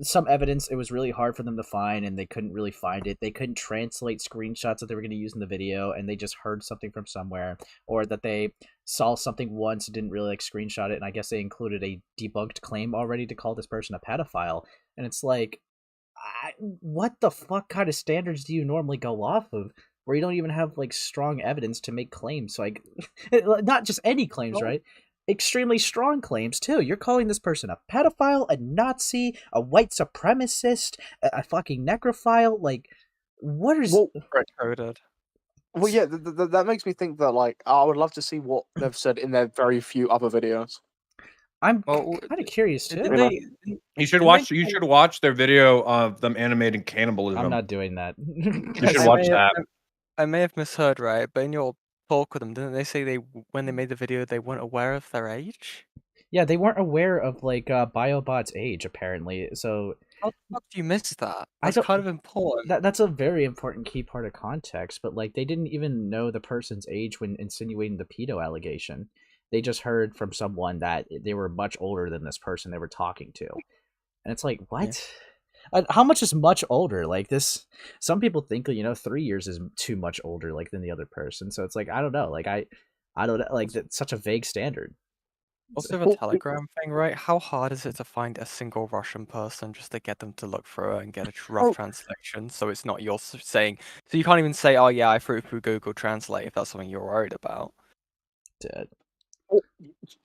some evidence it was really hard for them to find and they couldn't really find it. They couldn't translate screenshots that they were going to use in the video and they just heard something from somewhere, or that they saw something once and didn't really like screenshot it, and I guess they included a debunked claim already to call this person a pedophile. And it's like, what the fuck kind of standards do you normally go off of where you don't even have like strong evidence to make claims? Like, not just any claims, right? Extremely strong claims too. You're calling this person a pedophile, a Nazi, a white supremacist, a fucking necrophile. Like, what is? Well, yeah, that makes me think that like I would love to see what they've said in their very few other videos. I'm kind of curious too. You should watch their video of them animating cannibalism. I'm not doing that. You should watch that. I may have misheard, right? But in your talk with them, didn't they say when they made the video they weren't aware of their age? Yeah, they weren't aware of like biobot's age apparently. So how the fuck do you miss that? That's kind of important. That's a very important key part of context. But like, they didn't even know the person's age when insinuating the pedo allegation. They just heard from someone that they were much older than this person they were talking to, and it's like, what? How much is much older? Like this, some people think 3 years is too much older like than the other person. So it's like I don't know. Like I don't know. Like that's such a vague standard. Also, the Telegram thing, right? How hard is it to find a single Russian person just to get them to look through it and get a rough translation? So it's not you're saying. So you can't even say, "Oh yeah, I threw it through Google Translate" if that's something you're worried about. Dead.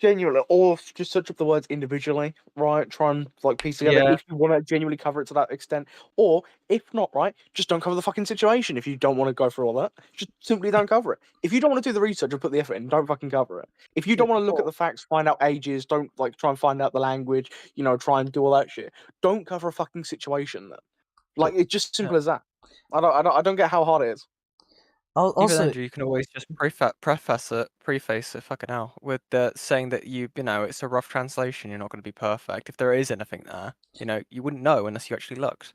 Genuinely, or just search up the words individually, right? Try and like piece together Yeah. if you want to genuinely cover it to that extent. Or if not, right, just don't cover the fucking situation. If you don't want to go through all that, just simply don't cover it. If you don't want to do the research and put the effort in, don't fucking cover it. If you don't want to look at the facts, find out ages, don't like try and find out the language, try and do all that shit. Don't cover a fucking situation then. Like it's just simple as that. I don't get how hard it is. Even Also, Andrew, you can always just preface it, fucking hell, with saying that it's a rough translation. You're not going to be perfect. If there is anything there, you wouldn't know unless you actually looked.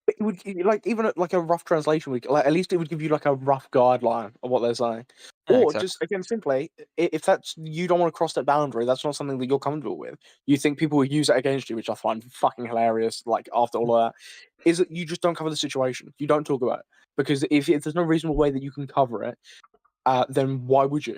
It would like even like a rough translation would like at least it would give you like a rough guideline of what they're saying. Yeah, Or exactly. just again simply, if that's you don't want to cross that boundary, that's not something that you're comfortable with. You think people will use it against you, which I find fucking hilarious. Like after all of that, is that you just don't cover the situation. You don't talk about it because if there's no reasonable way that you can cover it, then why would you?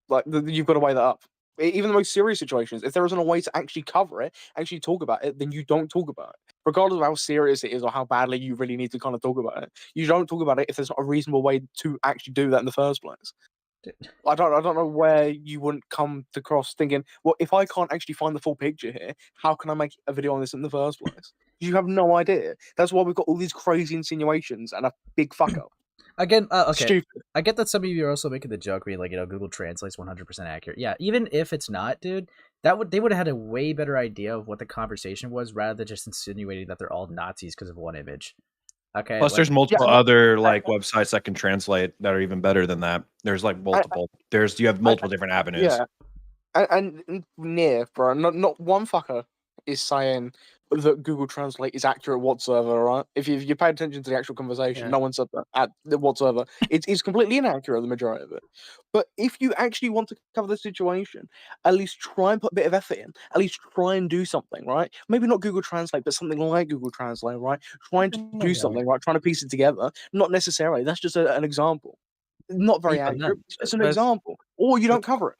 Like you've got to weigh that up. Even the most serious situations, if there isn't a way to actually cover it, actually talk about it, then you don't talk about it. Regardless of how serious it is or how badly you really need to kind of talk about it, you don't talk about it if there's not a reasonable way to actually do that in the first place. I don't know where you wouldn't come to cross thinking, well, if I can't actually find the full picture here, how can I make a video on this in the first place? You have no idea. That's why we've got all these crazy insinuations and a big fuck up. Again, okay. Stupid. I get that some of you are also making the joke where like Google Translate's 100% accurate. Yeah, even if it's not, dude, they would have had a way better idea of what the conversation was rather than just insinuating that they're all Nazis because of one image. Okay. Plus, like, there's multiple other like websites that can translate that are even better than that. There's like multiple. You have multiple different avenues. Yeah, and near, bro. Not one fucker is saying that Google Translate is accurate whatsoever, right? If you pay attention to the actual conversation, no one said that whatsoever. It's completely inaccurate, the majority of it. But if you actually want to cover the situation, at least try and put a bit of effort in. At least try and do something, right? Maybe not Google Translate, but something like Google Translate, right? Trying to do something, right? Trying to piece it together. Not necessarily. That's just an example. Not very Even accurate. then, It's just an example. Or you don't cover it.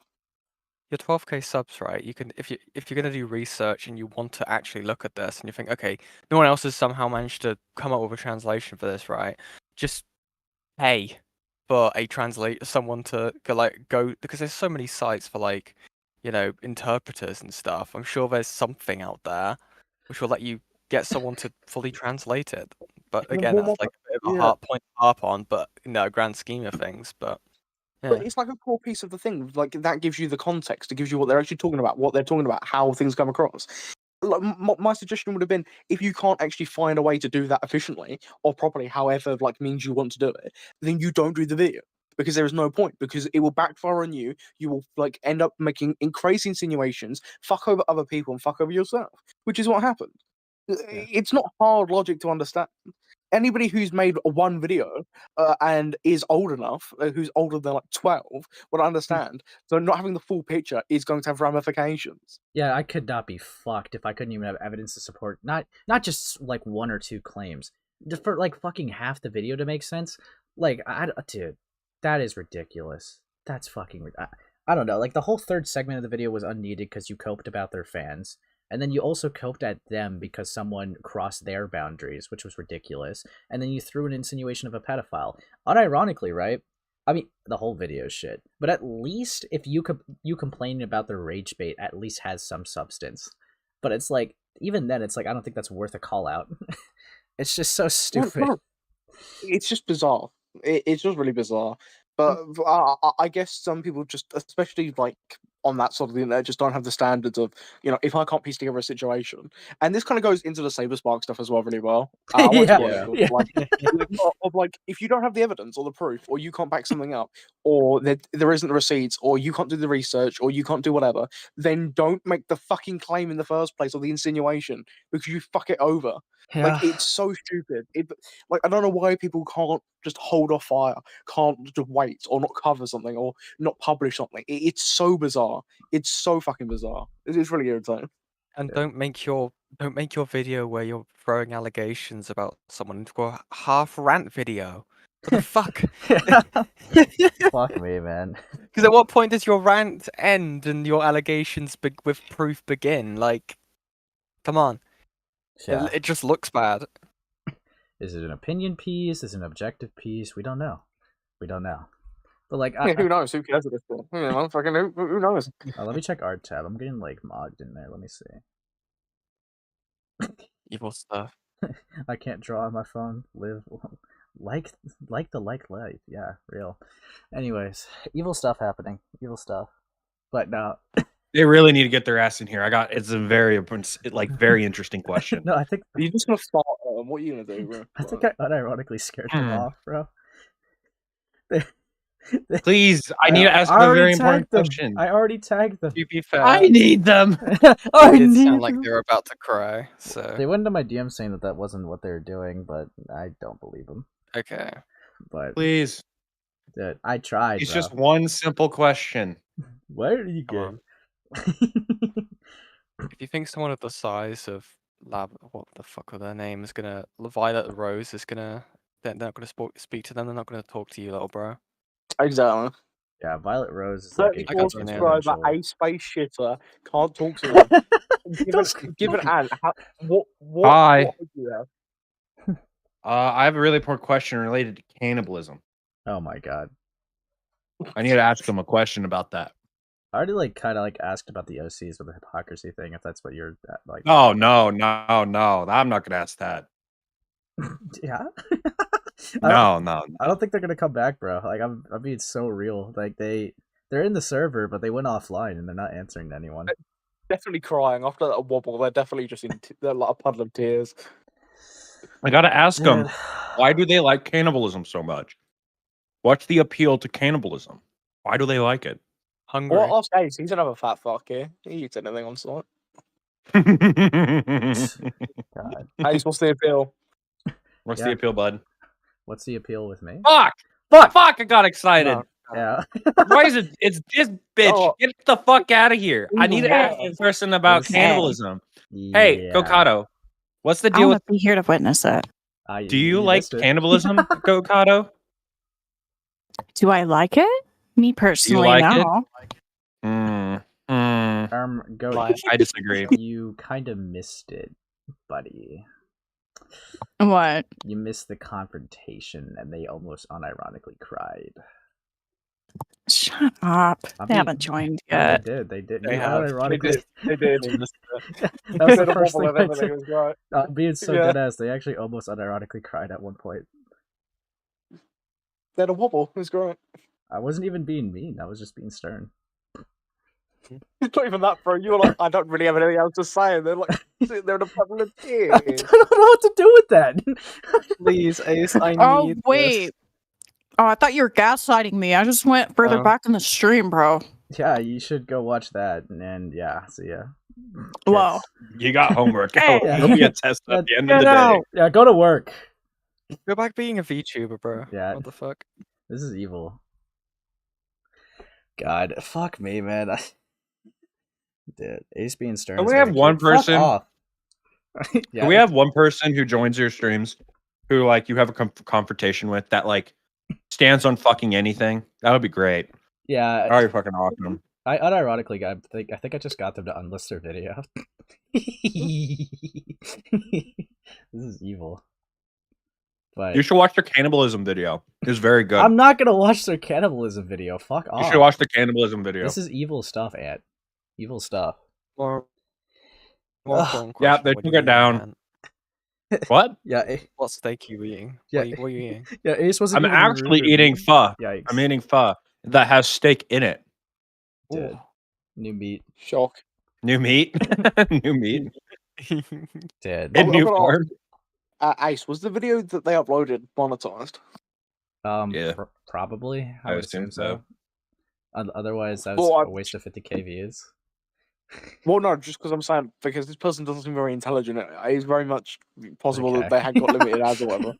Your 12K subs, right? You can if you're gonna do research and you want to actually look at this and you think, okay, no one else has somehow managed to come up with a translation for this, right? Just pay for someone to go because there's so many sites for interpreters and stuff. I'm sure there's something out there which will let you get someone to fully translate it. But again, that's like a bit of a hard point to harp on, but grand scheme of things, but. Yeah. But it's like a core piece of the thing. Like that gives you the context. It gives you what they're actually talking about, what they're talking about, how things come across. Like, my suggestion would have been if you can't actually find a way to do that efficiently or properly, however means you want to do it, then you don't do the video because there is no point because it will backfire on you. You will end up making crazy insinuations, fuck over other people, and fuck over yourself, which is what happened. Yeah. It's not hard logic to understand. Anybody who's made one video and is old enough, who's older than 12, would understand. So not having the full picture is going to have ramifications. Yeah, I could not be fucked if I couldn't even have evidence to support not just like one or two claims, just for fucking half the video to make sense. Dude, that is ridiculous. That's fucking. I don't know. Like the whole third segment of the video was unneeded because you coped about their fans. And then you also coped at them because someone crossed their boundaries, which was ridiculous. And then you threw an insinuation of a pedophile. Unironically, right? I mean, the whole video is shit. But at least if you complaining about their rage bait at least has some substance. But it's like, even then, it's like, I don't think that's worth a call out. It's just so stupid. No, it's just bizarre. It's just really bizarre. But I guess some people just, especially on that sort of the internet, just don't have the standards of, if I can't piece together a situation. And this kind of goes into the Saber Spark stuff as well really well. I won't spoil it, if you don't have the evidence or the proof, or you can't back something up, or there isn't the receipts, or you can't do the research, or you can't do whatever, then don't make the fucking claim in the first place or the insinuation because you fuck it over. Yeah. It's so stupid. I don't know why people can't just hold off fire, can't just wait, or not cover something, or not publish something. It's so bizarre. It's so fucking bizarre. It's really irritating. And don't make your Don't make your video where you're throwing allegations about someone into a half rant video. What the fuck? Fuck me, man. Because at what point does your rant end and your allegations with proof begin? Like, come on. Yeah. It just looks bad. Is it an opinion piece? Is it an objective piece? We don't know. We don't know. But like, Who knows? Who cares at this point? You know, fucking who knows? let me check art tab. I'm getting like mogged in there. Let me see. Evil stuff. I can't draw on my phone. Live like the life. Yeah, real. Anyways, evil stuff happening. Evil stuff. But no. They really need to get their ass in here. It's a very very interesting question. No, I think You're just gonna start. What are you gonna do, bro? I think I unironically scared them off, bro. Please, I need to ask them a very important question. I already tagged them. To be fair, I need them. I it did need sound like them. they were about to cry. So They went into my DM saying that wasn't what they were doing, but I don't believe them. okay. But Please, dude, I tried. it's bro. just one simple question. Where do you Come get? If you think someone of the size of what the fuck are their names gonna Violet Rose is gonna, they're not gonna speak to them. They're not gonna talk to you, little bro. Exactly. Yeah, Violet Rose is like a 34 subscriber, substantial- a space shitter, can't talk to them. Give an ant. What Hi. would you have? I have a really important question related to cannibalism. Oh my god. I need to ask them a question about that. I already like kind of like asked about the OCs with the hypocrisy thing. If that's what you're like. Oh no! I'm not gonna ask that. Yeah. No. I don't think they're gonna come back, bro. Like I'm being so real. Like they're in the server, but they went offline and they're not answering to anyone. Definitely crying after that wobble. They're definitely just they're like a puddle of tears. I gotta ask them, Dude. why do they like cannibalism so much? What's the appeal to cannibalism? Why do they like it? Hungry. Well, ask Ace. He's another fat fuck here. He eats anything on site. God. Ace, what's the appeal? What's Yeah. the appeal, bud? What's the appeal with me? Fuck! Fuck! I got excited. No. Yeah. Why is it? It's this bitch. Oh. Get the fuck out of here. I need to ask this person about Listen. cannibalism. Hey, Yeah. Gokado, what's the I deal want with? to be here to witness it. Do you like missed it. cannibalism, Gokado? Do I like it? Me personally, like it? no. Go. Like- I disagree. You kind of missed it, buddy. What? You missed the confrontation, and they almost unironically cried. Shut up. I They mean, haven't joined No, yet. they did. They did. They You have. unironically. They did. That was the Said a first wobble thing and I everything did. was right. Being so Yeah. dead ass, they actually almost unironically cried at one point. They had a wobble. It was great. I wasn't even being mean. I was just being stern. It's not even that, bro. You were like, I don't really have anything else to say. And they're like, sitting there in a puddle of I tears. don't know what to do with that. Please, Ace, I need Oh, this. wait. Oh, I thought you were gaslighting me. I just went further Oh. back in the stream, bro. Yeah, you should go watch that. And yeah, see ya. Whoa. It's- You got homework. Hey. It'll be a test at the end of Get the day. out. Yeah, go to work. Go back being a VTuber, bro. Yeah. What the fuck? This is evil. God, fuck me, man. Dude, Ace being stern. Can is we have very one cute. Fuck person- off. Can we have one person who joins your streams who like you have a confrontation with that like stands on fucking anything? That would be great. Yeah, Oh, you're fucking awesome. I unironically got. I think I just got them to unlist their video. This is evil. But You should watch their cannibalism video. It's very good. I'm not gonna watch their cannibalism video. Fuck off. You should watch the cannibalism video. This is evil stuff, Ant. Evil stuff. More Ugh. important Yeah, question, they what took are you it down. eating, man? What? Yeah, What steak are you eating? Yeah. What are you eating? yeah. Ace wasn't. I'm even actually rude. eating pho. Yikes. I'm eating pho that has steak in it. Dude. Ooh. New meat. Shock. New meat. New meat. Dead. In I'm new gonna form. Ace, was the video that they uploaded monetized? Yeah. Probably. I would assume so. Otherwise, that's Well, a waste of 50k views. Well, no, just because I'm saying, because this person doesn't seem very intelligent. It's very much possible Okay. that they had got limited ads or whatever.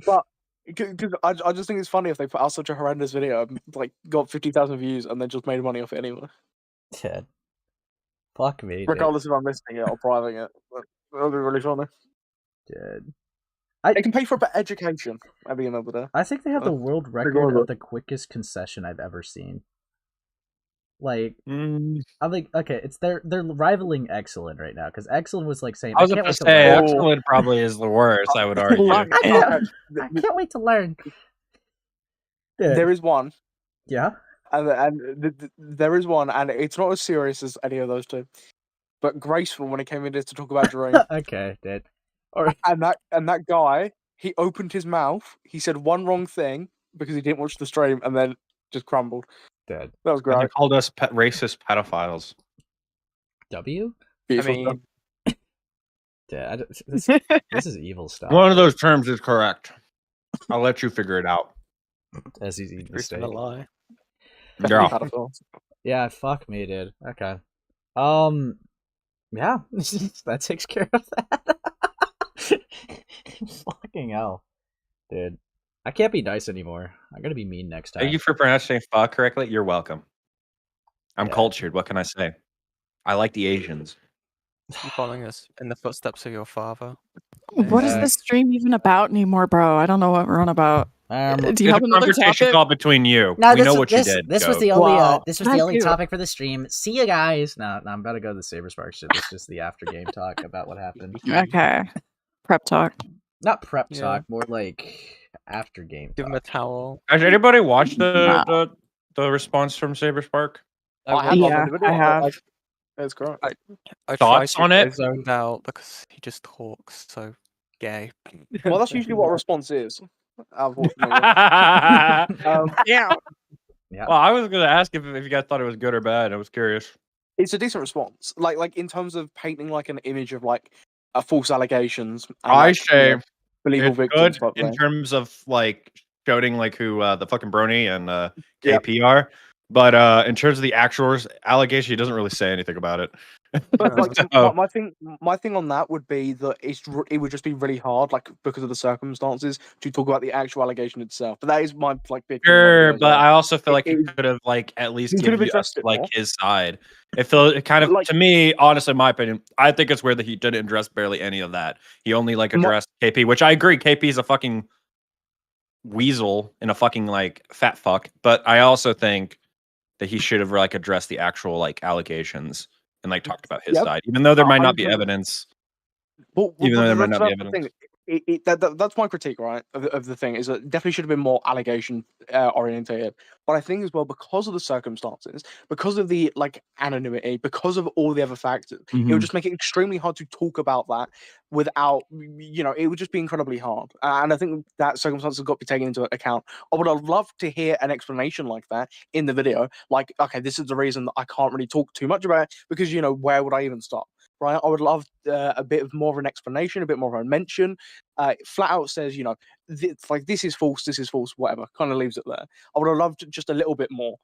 But because I just think it's funny if they put out such a horrendous video, like got 50,000 views, and then just made money off it anyway. Dead. Fuck me. Dude. Regardless if I'm listing it or priving it. But That'll be really funny. Dude. They can pay for a better education at the end of the day. I think they have the world record of the quickest concession I've ever seen. Like, I'm like, okay, it's they're rivaling Excellent right now because Excellent was like saying, I was can't about wait to to say learn. Excellent probably is the worst. I would argue. Love I it. can't wait to learn. Dude. There is one, Yeah. and there is one, and it's not as serious as any of those two, but graceful when it came in to talk about Dream. Okay, dude. All right. And that guy, he opened his mouth. He said one wrong thing because he didn't watch the stream, and then just crumbled. Dead. That was And they great. called us racist pedophiles. W? Beautiful I mean, Dude, this is evil stuff. One of those terms is correct. I'll let you figure it out. As he's eating the truth and steak. a lie. Yeah. Yeah, fuck me, dude. Okay. Yeah, that takes care of that. Fucking hell, dude. I can't be nice anymore. I'm gonna be mean next time. Thank you for pronouncing fuck correctly. You're welcome. I'm Yeah. cultured. What can I say? I like the Asians. You following us in the footsteps of your father? What is this stream even about anymore, bro? I don't know what we're on about. Do you It's have a another conversation topic? call between you. No, We know what you did. This was Goat. the only Wow. this was the Thank only you. topic for the stream. See you guys. No, I'm about to go to the Saber Spark shit. It's just the after game talk about what happened. Okay. Prep talk. Not prep Yeah. talk, more like after game Give him talk. a towel. Has anybody watched Nah. the response from Saber Spark? I have Yeah, the video. I have. It's great. I Thoughts tried on to it? get zoned out because he just talks so gay. Well, that's usually what a response is. Unfortunately. Yeah. Yeah. Well, I was gonna ask if you guys thought it was good or bad. I was curious. It's a decent response. Like in terms of painting like an image of like false allegations. And, I like, say believable it's victims. good in terms of like showing like who the fucking Brony and Yep. KP are, but in terms of the actual allegation, he doesn't really say anything about it. But like So- my thing on that would be that it would just be really hard, like because of the circumstances, to talk about the actual allegation itself. But that is my like big thing on Sure, it as but well. I also feel like he It- could have like at least he could give have you addressed it like more. his side. It feels it kind of But, like- to me, honestly, in my opinion, I think it's weird that he didn't address barely any of that. He only like addressed KP, which I agree, KP is a fucking weasel and a fucking like fat fuck. But I also think that he should have like addressed the actual like allegations and like talked about his Yep. side, even though there might not be 100%. evidence. Well, Even though there might that's not be the evidence. thing. That's my critique, right? Of the thing is that it definitely should have been more allegation orientated. But I think as well, because of the circumstances, because of the like anonymity, because of all the other factors, it would just make it extremely hard to talk about that without, it would just be incredibly hard. And I think that circumstances have got to be taken into account. I would have loved to hear an explanation like that in the video. Like, okay, this is the reason that I can't really talk too much about it because where would I even start? Right, I would love a bit of more of an explanation, a bit more of a mention. Flat out says, this is false, whatever. Kind of leaves it there. I would have loved just a little bit more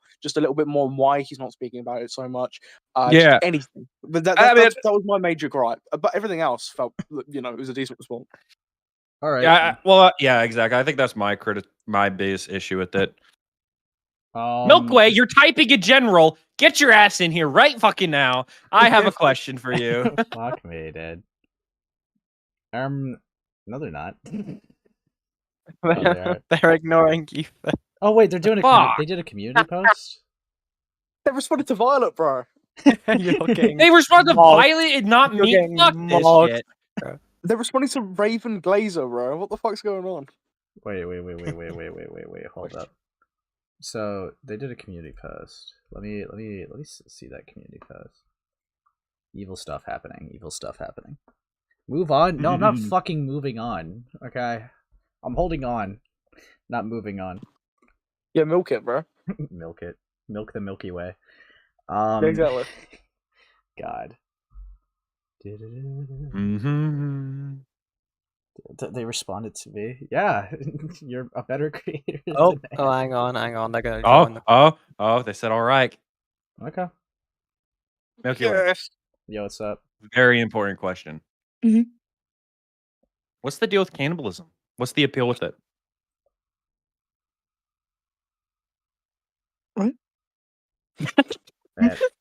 on why he's not speaking about it so much. Yeah. Just anything. But that was my major gripe. But everything else felt, it was a decent response. All right. Yeah, yeah, exactly. I think that's my biggest issue with it. Um, Milkway, you're typing in general. Get your ass in here right fucking now. I have a question for you. Fuck me, dude. No, they're not. Oh, they are. They're ignoring you. Oh wait, they're doing they did a community post. They responded to Violet, bro. You're getting They respond to mocked. Violet and not You're me. getting Fuck this mocked. shit. They're responding to Raven Glazer, bro. What the fuck's going on? Wait, hold up. So they did a community post. Let me see that community post. Evil stuff happening. Move on. No, I'm not fucking moving on. Okay, I'm holding on, not moving on. Yeah, milk it, bro. Milk it. Milk the Milky Way. Yeah, exactly. God. They responded to me. Yeah, you're a better creator. Oh, than oh, I hang on. They're gonna join the. Oh, they said all right. am. Okay. Milky Way. Yo, what's up? Very important question. Mhm. What's the deal with cannibalism? What's the appeal with it?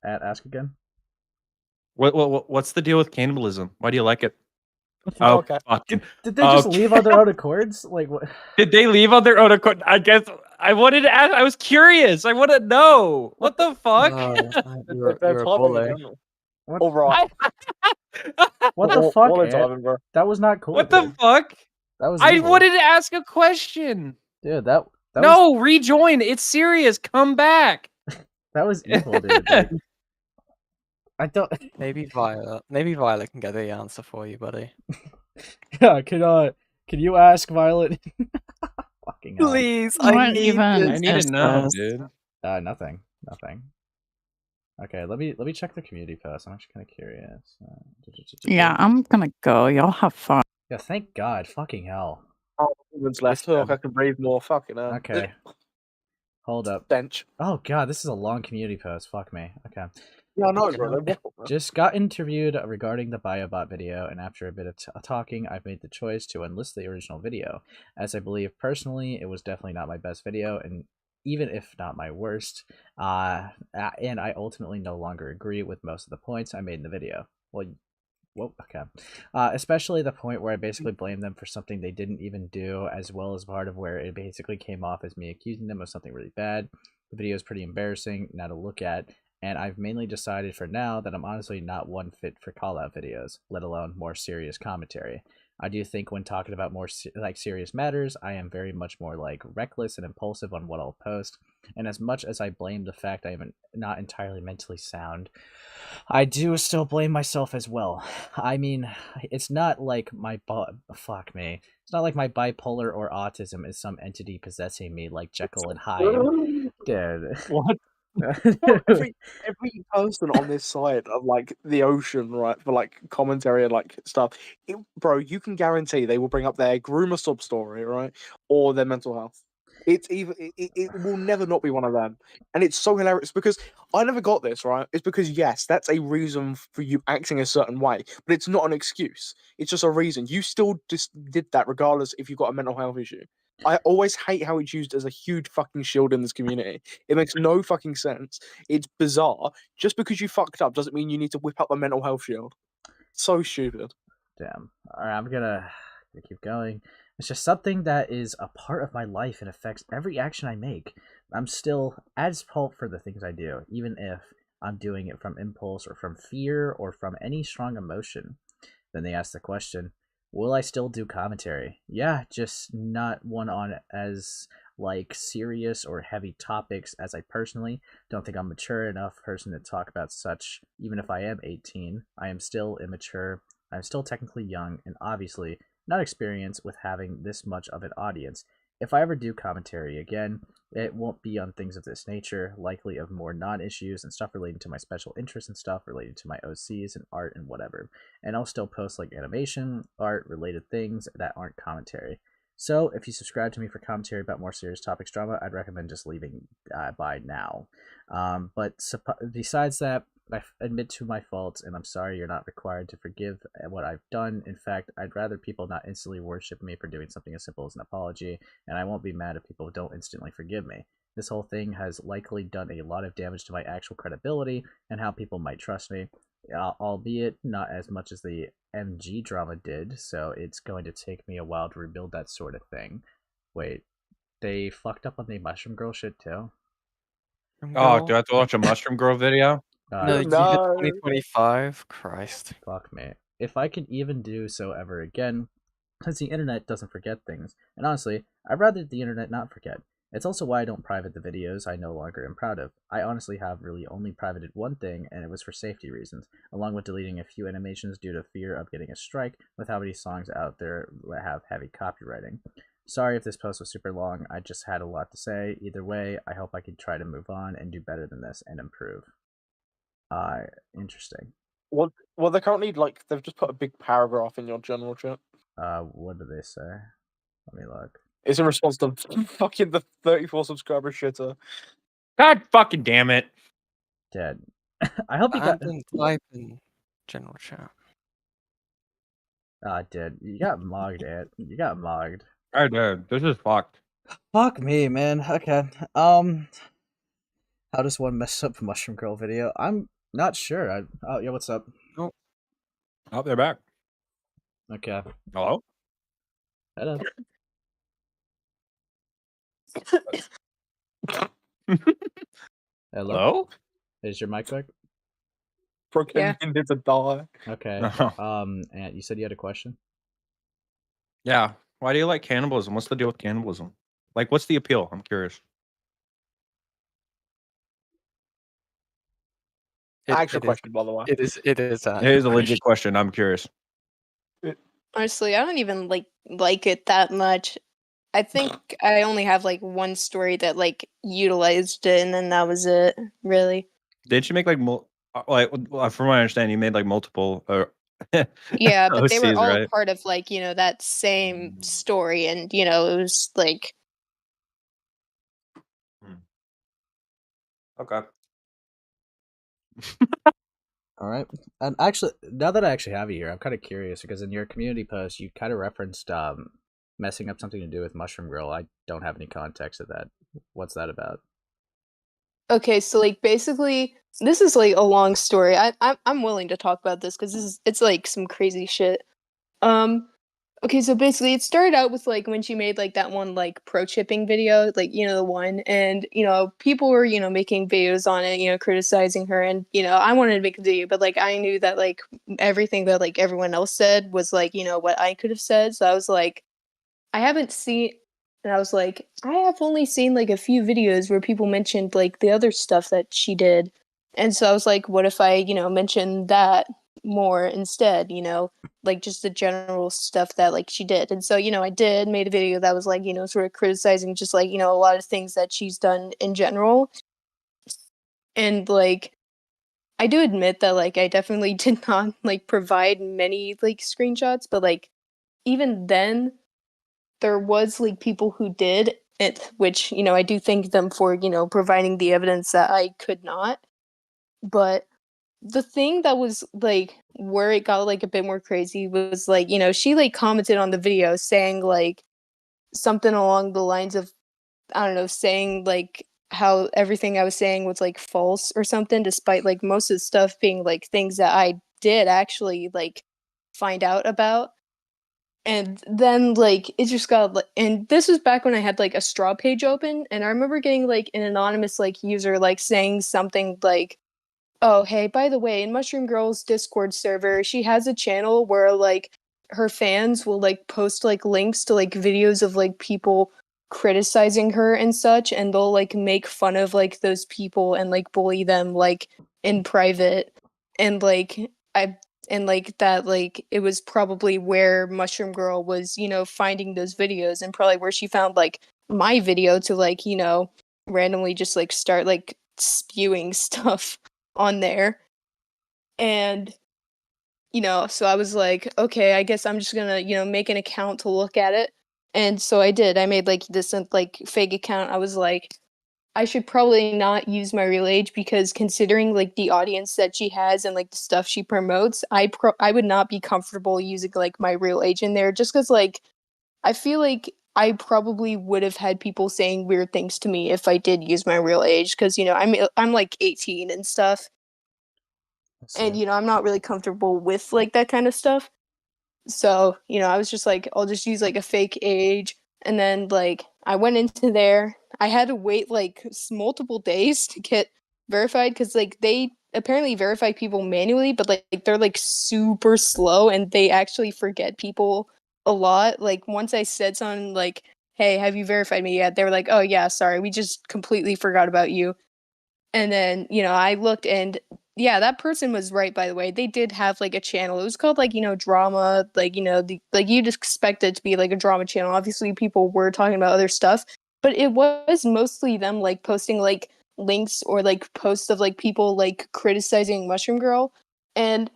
Ask again. What's the deal with cannibalism? Why do you like it? Oh, Okay. fucking. Did they just Okay. leave on their own accords? Like what? Did they leave on their own accord? I guess I wanted to ask. I was curious. I want to know. What the fuck? They're You're a typing in bully. general. What, All right. what the fuck, While they're Ant? typing, bro. That was not cool. What the dude. fuck? That was I evil. wanted to ask a question. Dude, that was No, rejoin. It's serious. Come back. that was evil, dude. Like, I don't. Maybe Violet can get the answer for you, buddy. Yeah, can you ask Violet? Fucking hell. Please, What I need even this. I need is to know, this? dude. Nothing. Okay, let me check the community post. I'm actually kind of curious. Yeah, I'm gonna go. Y'all have fun. Yeah, thank God. Fucking hell. Oh, woman's left. Look, I can breathe more. Fucking hell. Okay. Hold up. Bench. Oh God, this is a long community post. Fuck me. Okay. Yeah, I know, bro. They're waffle, man. Just got interviewed regarding the biobot video, and after a bit of talking, I've made the choice to enlist the original video, as I believe personally it was definitely not my best video, and even if not my worst, and I ultimately no longer agree with most of the points I made in the video. Well, okay. Especially the point where I basically blame them for something they didn't even do, as well as part of where it basically came off as me accusing them of something really bad. The video is pretty embarrassing now to look at, and I've mainly decided for now that I'm honestly not one fit for call-out videos, let alone more serious commentary. I do think when talking about more serious matters, I am very much more like reckless and impulsive on what I'll post, and as much as I blame the fact I am not entirely mentally sound, I do still blame myself as well. I mean, it's not like my fuck me. It's not like my bipolar or autism is some entity possessing me like Jekyll and Hyde. Dude. What? every person on this side of like the ocean, right, for like commentary and like stuff, bro, you can guarantee they will bring up their groomer sub story, right, or their mental health. It's either it will never not be one of them, and it's so hilarious because I never got this right. It's because yes, that's a reason for you acting a certain way, but it's not an excuse. It's just a reason. You still just did that regardless if you've got a mental health issue. I always hate how it's used as a huge fucking shield in this community. It makes no fucking sense. It's bizarre. Just because you fucked up doesn't mean you need to whip up the mental health shield. So stupid. Damn. Alright, I'm gonna keep going. It's just something that is a part of my life and affects every action I make. I'm still as pulp for the things I do, even if I'm doing it from impulse or from fear or from any strong emotion. Then they ask the question, will I still do commentary? Yeah, just not one on as like serious or heavy topics, as I personally don't think I'm mature enough person to talk about such. Even if I am 18, I am still immature. I'm still technically young and obviously not experienced with having this much of an audience. If I ever do commentary again, it won't be on things of this nature, likely of more non-issues and stuff relating to my special interests and stuff related to my OCs and art and whatever. And I'll still post like animation, art, related things that aren't commentary. So if you subscribe to me for commentary about more serious topics drama, I'd recommend just leaving by now. But besides that, I admit to my faults, and I'm sorry you're not required to forgive what I've done. In fact, I'd rather people not instantly worship me for doing something as simple as an apology, and I won't be mad if people don't instantly forgive me. This whole thing has likely done a lot of damage to my actual credibility and how people might trust me, albeit not as much as the MG drama did, so it's going to take me a while to rebuild that sort of thing. Wait, they fucked up on the Mushroom Girl shit too? Oh, do I have to watch a Mushroom Girl video? No, you did No. 2025. Christ. Fuck me. If I can even do so ever again, since the internet doesn't forget things, and honestly, I'd rather the internet not forget. It's also why I don't private the videos I no longer am proud of. I honestly have really only privated one thing, and it was for safety reasons, along with deleting a few animations due to fear of getting a strike with how many songs out there that have heavy copywriting. Sorry if this post was super long, I just had a lot to say. Either way, I hope I can try to move on and do better than this and improve. Interesting. Well, they currently like they've just put a big paragraph in your general chat. What do they say? Let me look. It's in response to fucking the 34 subscriber shitter. God fucking damn it. Dead. I hope you got. And type in general chat. Dead. You got mogged, Ant. You got mogged. I did. This is fucked. Fuck me, man. Okay. How does one mess up a Mushroom Girl video? I'm not sure. Oh, yeah, what's up? Oh, they're back. Okay. Hello? Hello. Hello. Hello? Is your mic back? Freaking Yeah. needed to die. Okay. No. And you said you had a question? Yeah. Why do you like cannibalism? What's the deal with cannibalism? Like, what's the appeal? I'm curious. Actual question, by the way. It is. It is. It is a legit question. I'm curious. Honestly, I don't even like it that much. I think I only have like one story that like utilized it, and then that was it. Really. Didn't you make like from what I understand, you made like multiple Yeah, but they were OCs, all right? part of like that same story, and it was like Okay. All right. And actually, now that I actually have you here, I'm kind of curious because in your community post, you kind of referenced messing up something to do with Mushroom Girl. I don't have any context of that. What's that about? okay, so like basically this is like a long story. I'm willing to talk about this because it's like some crazy shit. Um, Okay, so basically it started out with like when she made like that one like pro chipping video, like the one, and people were making videos on it, criticizing her, and I wanted to make a video, but like I knew that like everything that like everyone else said was like what I could have said, so I was like I haven't seen, and I was like I have only seen like a few videos where people mentioned like the other stuff that she did, and so I was like, what if I mention that more instead, like just the general stuff that like she did. And so I did made a video that was like sort of criticizing just like a lot of things that she's done in general. And like I do admit that like I definitely did not like provide many like screenshots, but like even then there was like people who did it, which I do thank them for providing the evidence that I could not. But the thing that was like where it got like a bit more crazy was like she like commented on the video saying like something along the lines of, I don't know, saying like how everything I was saying was like false or something, despite like most of the stuff being like things that I did actually like find out about. And then like it just got like, and this was back when I had like a straw page open, and I remember getting like an anonymous like user like saying something like, oh, hey, by the way, in Mushroom Girl's Discord server, she has a channel where like her fans will like post like links to like videos of like people criticizing her and such, and they'll like make fun of like those people and like bully them like in private. And like I and like that like it was probably where Mushroom Girl was, finding those videos, and probably where she found like my video to like, randomly just like start like spewing stuff on there. And so I was like, okay, I guess I'm just gonna make an account to look at it. And so I did. I made like this like fake account. I was like, I should probably not use my real age, because considering like the audience that she has and like the stuff she promotes, I would not be comfortable using like my real age in there, just because like I feel like I probably would have had people saying weird things to me if I did use my real age, because I'm like 18 and stuff, and I'm not really comfortable with like that kind of stuff. So I was just like, I'll just use like a fake age. And then like I went into there, I had to wait like multiple days to get verified, because like they apparently verify people manually, but like they're like super slow, and they actually forget people a lot. Like once I said something like, hey, have you verified me yet, they were like, oh yeah, sorry, we just completely forgot about you. And then, I looked, and yeah, that person was right, by the way. They did have like a channel. It was called like, drama, like, like you'd expect it to be like a drama channel. Obviously, people were talking about other stuff, but it was mostly them like posting like links or like posts of like people like criticizing Mushroom Girl. And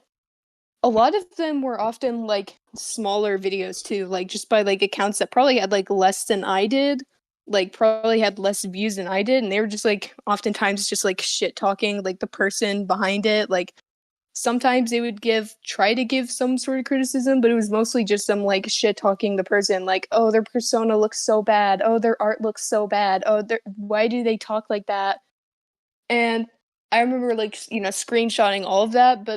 a lot of them were often like smaller videos too, like just by like accounts that probably had like less than I did, like probably had less views than I did, and they were just like oftentimes just like shit talking like the person behind it. Like sometimes they would try to give some sort of criticism, but it was mostly just them like shit talking the person, like, oh, their persona looks so bad, oh, their art looks so bad, oh, why do they talk like that? And I remember like screenshotting all of that,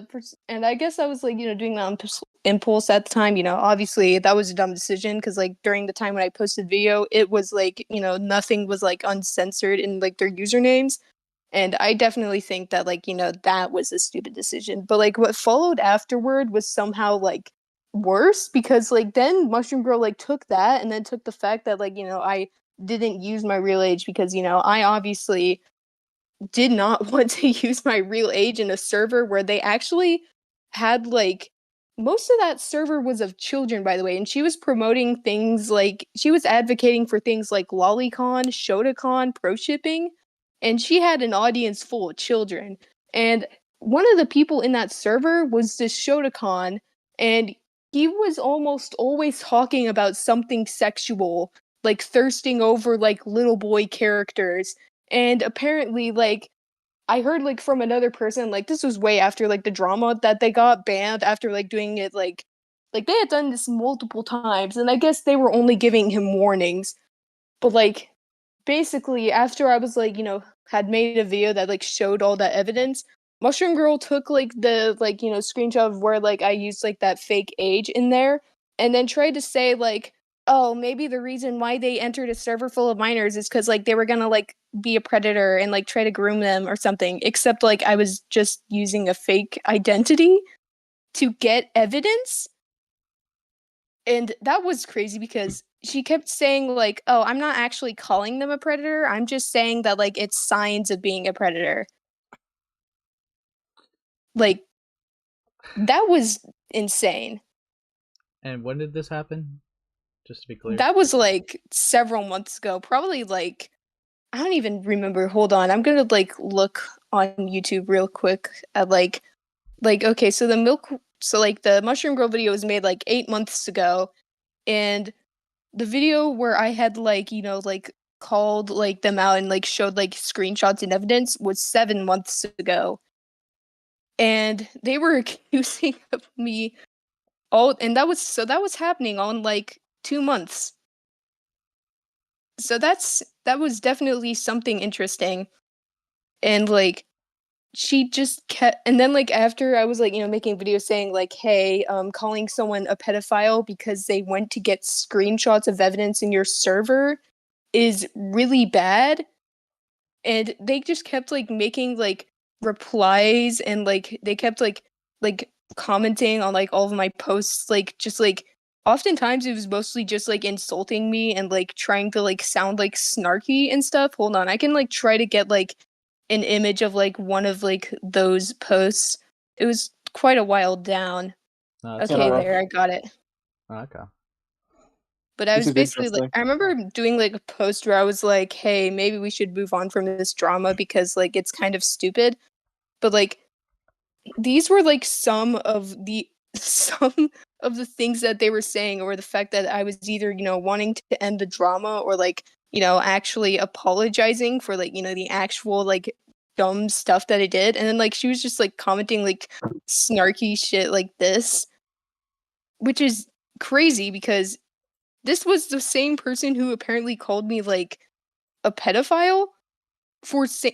and I guess I was like doing that on impulse at the time. Obviously that was a dumb decision because like during the time when I posted video, it was like nothing was like uncensored in like their usernames, and I definitely think that like that was a stupid decision. But like what followed afterward was somehow like worse because like then Mushroom Girl like took that and then took the fact that like I didn't use my real age because I obviously did not want to use my real age in a server where they actually had like most of that server was of children, by the way, and she was promoting things like she was advocating for things like lolicon, shotacon, pro shipping, and she had an audience full of children. And one of the people in that server was this shotacon, and he was almost always talking about something sexual, like thirsting over like little boy characters. And apparently, like, I heard like from another person, like this was way after like the drama that they got banned after like doing it like they had done this multiple times, and I guess they were only giving him warnings. But like basically after I was like, had made a video that like showed all that evidence, Mushroom Girl took like the like, screenshot of where like I used like that fake age in there and then tried to say like, oh, maybe the reason why they entered a server full of minors is because like they were gonna like be a predator and like try to groom them or something. Except like I was just using a fake identity to get evidence. And that was crazy because she kept saying like, oh, I'm not actually calling them a predator. I'm just saying that like it's signs of being a predator. Like that was insane. And when did this happen? Just to be clear. That was like several months ago. Probably like I don't even remember. Hold on. I'm going to like look on YouTube real quick at like okay, so the Mushroom Girl video was made like 8 months ago, and the video where I had like like called like them out and like showed like screenshots and evidence was 7 months ago, and they were accusing of me all, and that was happening on like 2 months. So that was definitely something interesting, and like she just kept, and then like after I was like making videos saying like, hey, calling someone a pedophile because they went to get screenshots of evidence in your server is really bad. And they just kept like making like replies, and like they kept like commenting on like all of my posts, like just like oftentimes it was mostly just like insulting me and like trying to like sound like snarky and stuff. Hold on, I can like try to get like an image of like one of like those posts. It was quite a while down. No, that's Okay, all right. there, I got it. Okay. But I This was is basically like, interesting. I remember doing like a post where I was like, hey, maybe we should move on from this drama because like it's kind of stupid. But like these were like some of the things that they were saying, or the fact that I was either, wanting to end the drama or like, actually apologizing for like, the actual like dumb stuff that I did. And then like she was just like commenting like snarky shit like this, which is crazy because this was the same person who apparently called me like a pedophile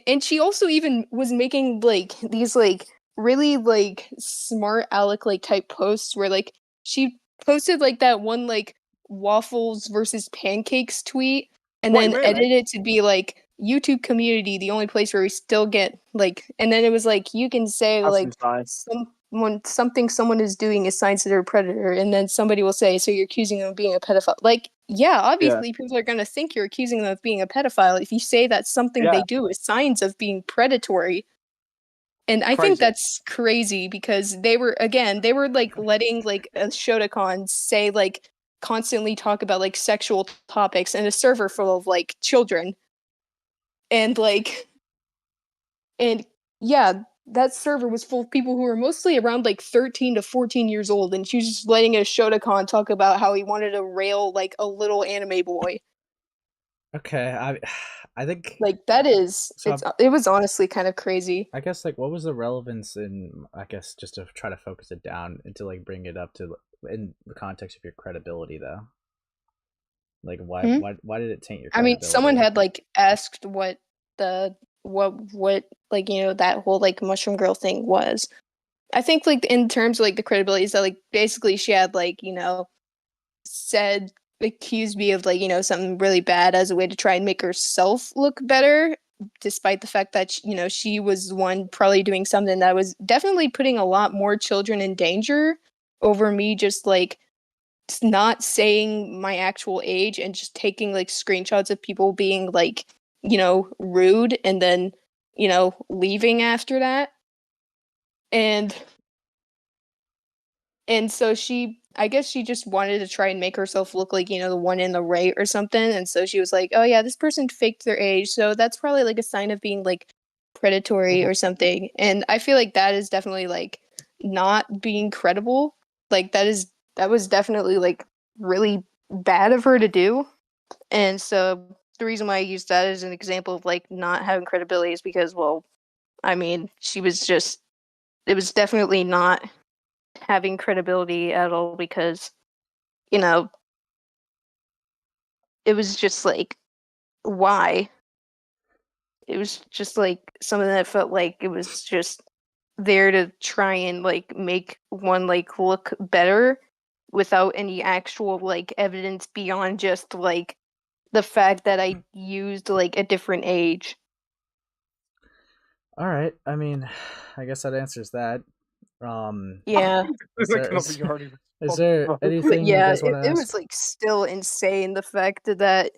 and she also even was making like these like really like smart aleck like type posts where like she posted like that one like waffles versus pancakes tweet and Wait, then really? edited it to be like YouTube community, the only place where we still get like, and then it was like you can say That's like insane. someone is doing is signs that they're a predator, and then somebody will say, so you're accusing them of being a pedophile. Like, yeah, obviously people are going to think you're accusing them of being a pedophile if you say that something Yeah. they do is signs of being predatory. And I think Crazy. that's crazy because they were like letting like a Shotacon say like constantly talk about like sexual topics in a server full of like children. And like, and yeah, that server was full of people who were mostly around like 13 to 14 years old, and she was just letting a Shotacon talk about how he wanted to rail like a little anime boy. Okay, I think Like that is So it was honestly kind of crazy. I guess like what was the relevance in, I guess, just to try to focus it down and to like bring it up to in the context of your credibility though. Like why did it taint your I mean, credibility? someone had like asked what the what like, you know, that whole like mushroom girl thing was. I think like in terms of like the credibility, so like basically she had like, you know, said accused me of like, you know, something really bad as a way to try and make herself look better, despite the fact that you know, she was the one probably doing something that was definitely putting a lot more children in danger over me just like not saying my actual age and just taking like screenshots of people being like, you know, rude and then, you know, leaving after that. And so I guess she just wanted to try and make herself look like, you know, the one in the right or something. And so she was like, oh yeah, this person faked their age. So that's probably like a sign of being like predatory or something. And I feel like that is definitely like not being credible. Like that was definitely like really bad of her to do. And so the reason why I used that as an example of like not having credibility is because, well, I mean, it was definitely not having credibility at all because, you know, it was just like, why? It was just like something that felt like it was just there to try and like make one like look better without any actual like evidence beyond just like the fact that I used like a different age. All right. I mean, I guess that answers that. Yeah. Is there anything you Yeah, guys want to it ask? was like still insane the fact that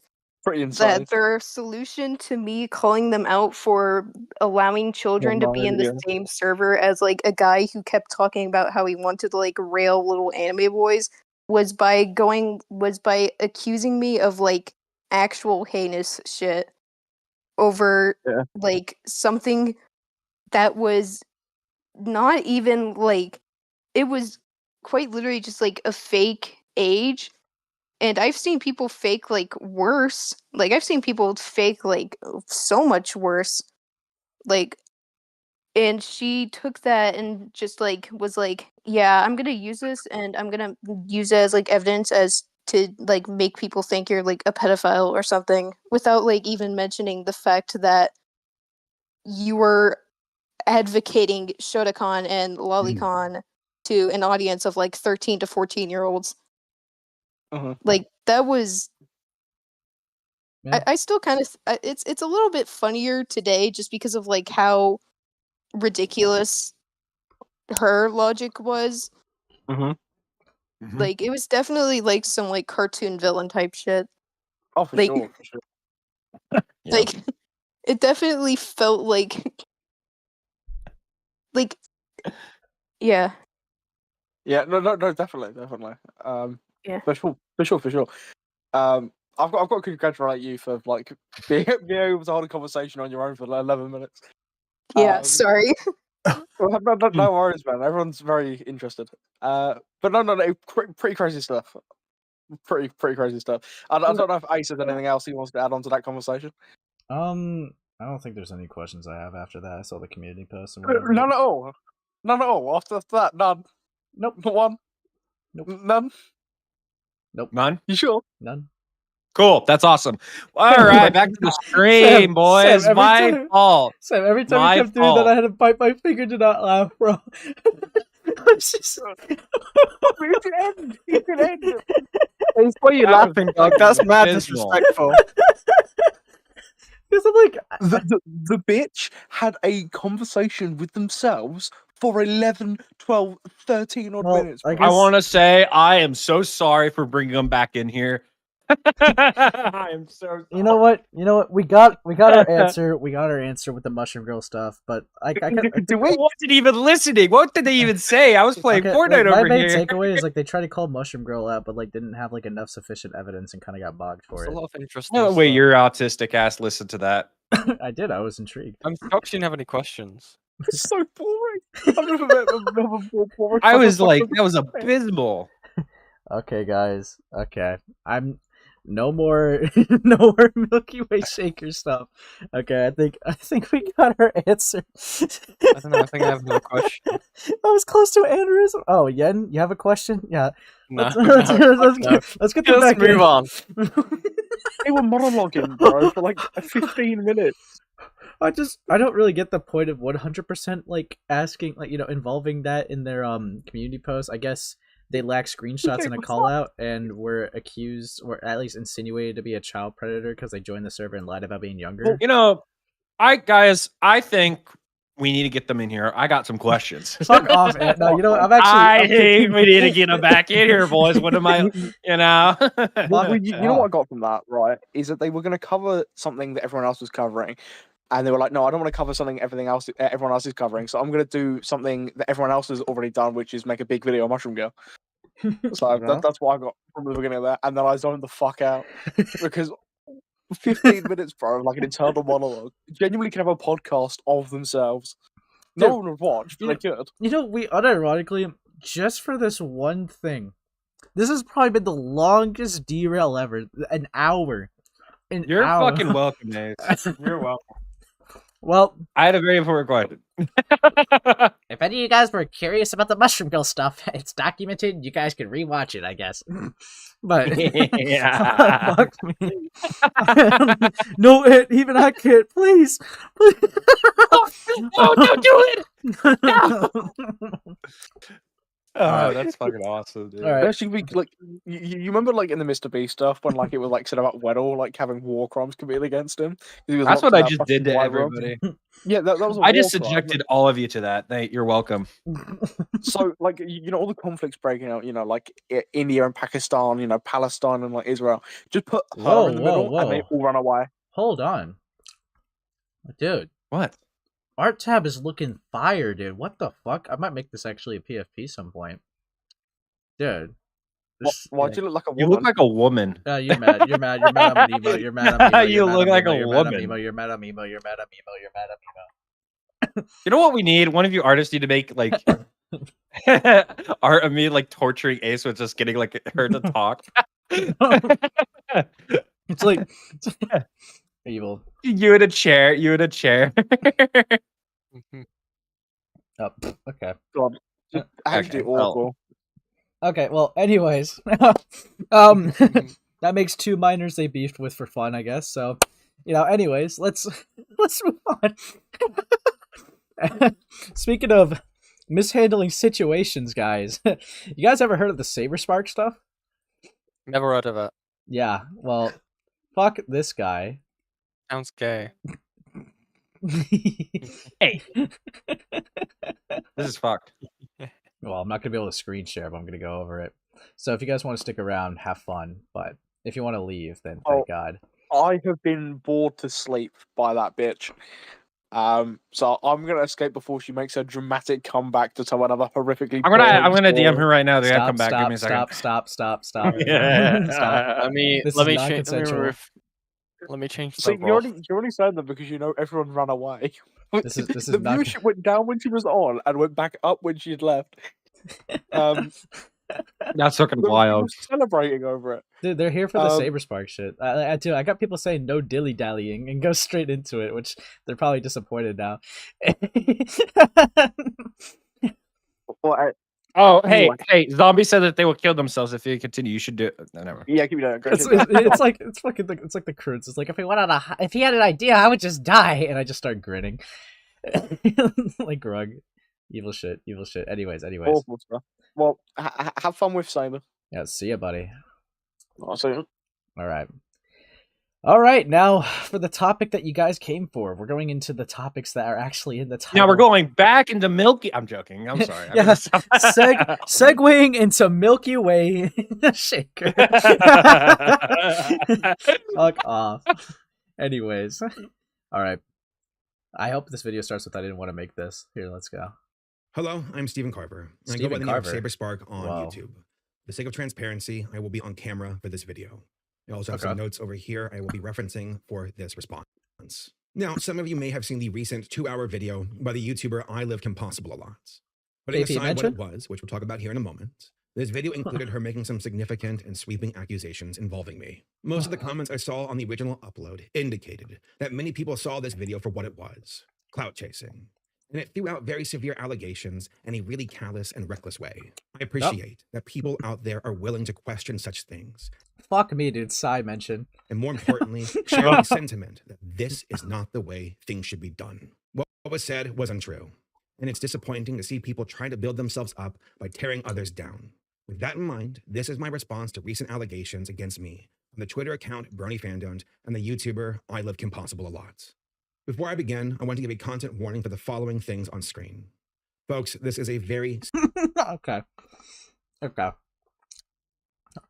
Pretty insane. that their solution to me calling them out for allowing children to be in the same server as like a guy who kept talking about how he wanted to like rail little anime boys was by accusing me of like actual heinous shit over like something that was not even like, it was quite literally just like a fake age. And I've seen people fake like worse. Like I've seen people fake like so much worse. Like, and she took that and just like was like, yeah, I'm gonna use this and I'm gonna use it as like evidence as to like make people think you're like a pedophile or something without like even mentioning the fact that you were advocating Shotokan and Lolicon to an audience of like 13 to 14-year-olds. Like that was Yeah. I still kind of it's a little bit funnier today just because of like how ridiculous her logic was. Like it was definitely like some like cartoon villain type shit. Oh, for Like- sure, for sure. Yeah. Like it definitely felt like yeah. Yeah, no, definitely. Yeah. For sure. I've got to congratulate you for like being able to hold a conversation on your own for 11 minutes. Yeah, sorry. Well, no worries, man. Everyone's very interested. But no, pretty crazy stuff. Pretty crazy stuff. I don't know if Ace has anything else he wants to add on to that conversation. I don't think there's any questions I have after that. I saw the community post and whatever. None at all. After that, none. Nope. Not one. Nope. None. Nope. None? You sure? None. Cool. That's awesome. All right, back to the stream, boys. Sam, My fault. Sam, every time My you kept doing that, fault. I had to bite my finger to not laugh, bro. I'm just... You can end. It's why you laughing, dog. That's mad Abysmal. disrespectful. Because I'm like... The bitch had a conversation with themselves for 11, 12, 13 odd Well, minutes. I bro. I guess- want to say I am so sorry for bringing them back in here. I am so sorry. You know what? We got our answer. We got our answer with the Mushroom Girl stuff, but I wasn't even listening. What did they even say? I was playing Fortnite my over main here. takeaway is like they tried to call Mushroom Girl out, but like didn't have like enough sufficient evidence and kind of got bogged for There's it. a lot of interesting No way, stuff. your autistic ass listened to that. I did. I was intrigued. I'm shocked you didn't have any questions. It's so boring. I've never met a more boring. I was like, that was abysmal. Okay, guys. Okay, I'm no more Milky Way shaker stuff. Okay, I think we got our answer. I don't know. I think I have another question. That was close to an aneurysm. Oh, Yen, you have a question? Yeah. No, Let's get the Let's back in. move on. They were monologuing, bro, for like 15 minutes. I don't really get the point of 100% like asking, like, involving that in their community post. I guess they lack screenshots and a call out, and were accused or at least insinuated to be a child predator because they joined the server and lied about being younger. I think we need to get them in here. I got some questions. Fuck off, man. No, I'm I think we need to get them back in here, boys. What am I, Well, you know what I got from that, right? Is that they were going to cover something that everyone else was covering, and they were like, "No, I don't want to cover something everyone else is covering. So I'm going to do something that everyone else has already done, which is make a big video on Mushroom Girl." So that's what I got from the beginning of that, and then I zoned the fuck out because 15 minutes, bro, like an internal monologue, genuinely can have a podcast of themselves. No Dude, one would watch, but they could. We unironically, just for this one thing, this has probably been the longest derail ever. An hour. You're fucking welcome, Ace. You're welcome. Well, I had a very important question. If any of you guys were curious about the Mushroom Girl stuff, it's documented. You guys can rewatch it, I guess. But Yeah. fuck me. No, even I can't. Please. No, don't do it. Oh, Alright. that's fucking awesome, dude. All right. That should be like you remember like in the Mr. Beast stuff when like it was like said about Weddle like having war crimes committed against him. He was That's locked what in I that just did fucking to white room. everybody. Yeah, that was. I just subjected all of you to that. You're welcome. So like all the conflicts breaking out. Like India and Pakistan. Palestine and like Israel. Just put her in the middle and they all run away. Hold on. Dude. What? Art tab is looking fire, dude. What the fuck? I might make this actually a PFP some point. Dude. Why'd you look like a woman? You look like a woman. You're mad. You're mad. You're mad. I'm an emo. You're mad. I'm emo. You look like a You're woman. mad. I'm emo. You're mad. I'm emo. You're mad. I'm emo. You're mad. I'm emo. You know what we need? One of you artists need to make like art of me like torturing Ace with just getting like her to talk. It's like evil. You in a chair. You in a chair. Oh, okay. God, actually Okay, well. awful. Okay, well, anyways. That makes two minors they beefed with for fun, I guess. So, anyways, let's move on. Speaking of mishandling situations, guys. You guys ever heard of the Saber Spark stuff? Never heard of it. Yeah, well, fuck this guy. Sounds gay. Hey. This is fucked. Well, I'm not going to be able to screen share, but I'm going to go over it. So if you guys want to stick around, have fun. But if you want to leave, then thank God. I have been bored to sleep by that bitch. So I'm gonna escape before she makes a dramatic comeback to tell another horrifically. I'm gonna DM her right now. They're gonna come back. Give me a second. Stop. Yeah. Stop. Let me This is change. non-consensual. Let me change the See, you role. already said that because everyone ran away. This is the not- viewership went down when she was on and went back up when she'd left. That's fucking People wild. were celebrating over it. Dude, they're here for the Saber Spark shit. I got people saying no dilly dallying and go straight into it, which they're probably disappointed now. Well, Hey, anyway. Zombie said that they will kill themselves if you continue. You should do it. No, never. Yeah, keep it going. It's like the Croods. It's like if he had an idea, I would just die, and I just start grinning, like Grug. Evil shit. Anyways. Awful stuff. Well, have fun with Saber. Yeah, see ya, buddy. I'll see you. All right, now for the topic that you guys came for. We're going into the topics that are actually in the title. Now we're going back into Milky. I'm joking. I'm sorry. Yeah, segueing into Milky Way shaker. Fuck off. Anyways, all right. I hope this video starts with I didn't want to make this. Here, let's go. Hello, I'm Stephen Carver. I go by the name of Saber Spark on YouTube. For the sake of transparency, I will be on camera for this video. I also have some notes over here I will be referencing for this response. Now, some of you may have seen the recent 2-hour video by the YouTuber I Lived Impossible a lot. But aside what it was, which we'll talk about here in a moment, this video included her making some significant and sweeping accusations involving me. Most of the comments I saw on the original upload indicated that many people saw this video for what it was: clout chasing. and it threw out very severe allegations in a really callous and reckless way. I appreciate that people out there are willing to question such things. Fuck me, dude. Psy mention. And more importantly, share the sentiment that this is not the way things should be done. What was said was untrue, and it's disappointing to see people try to build themselves up by tearing others down. With that in mind, this is my response to recent allegations against me on the Twitter account BronyFandom and the YouTuber I Live Kim Possible a Lot. Before I begin, I want to give a content warning for the following things on screen. Folks, this is a very... Okay.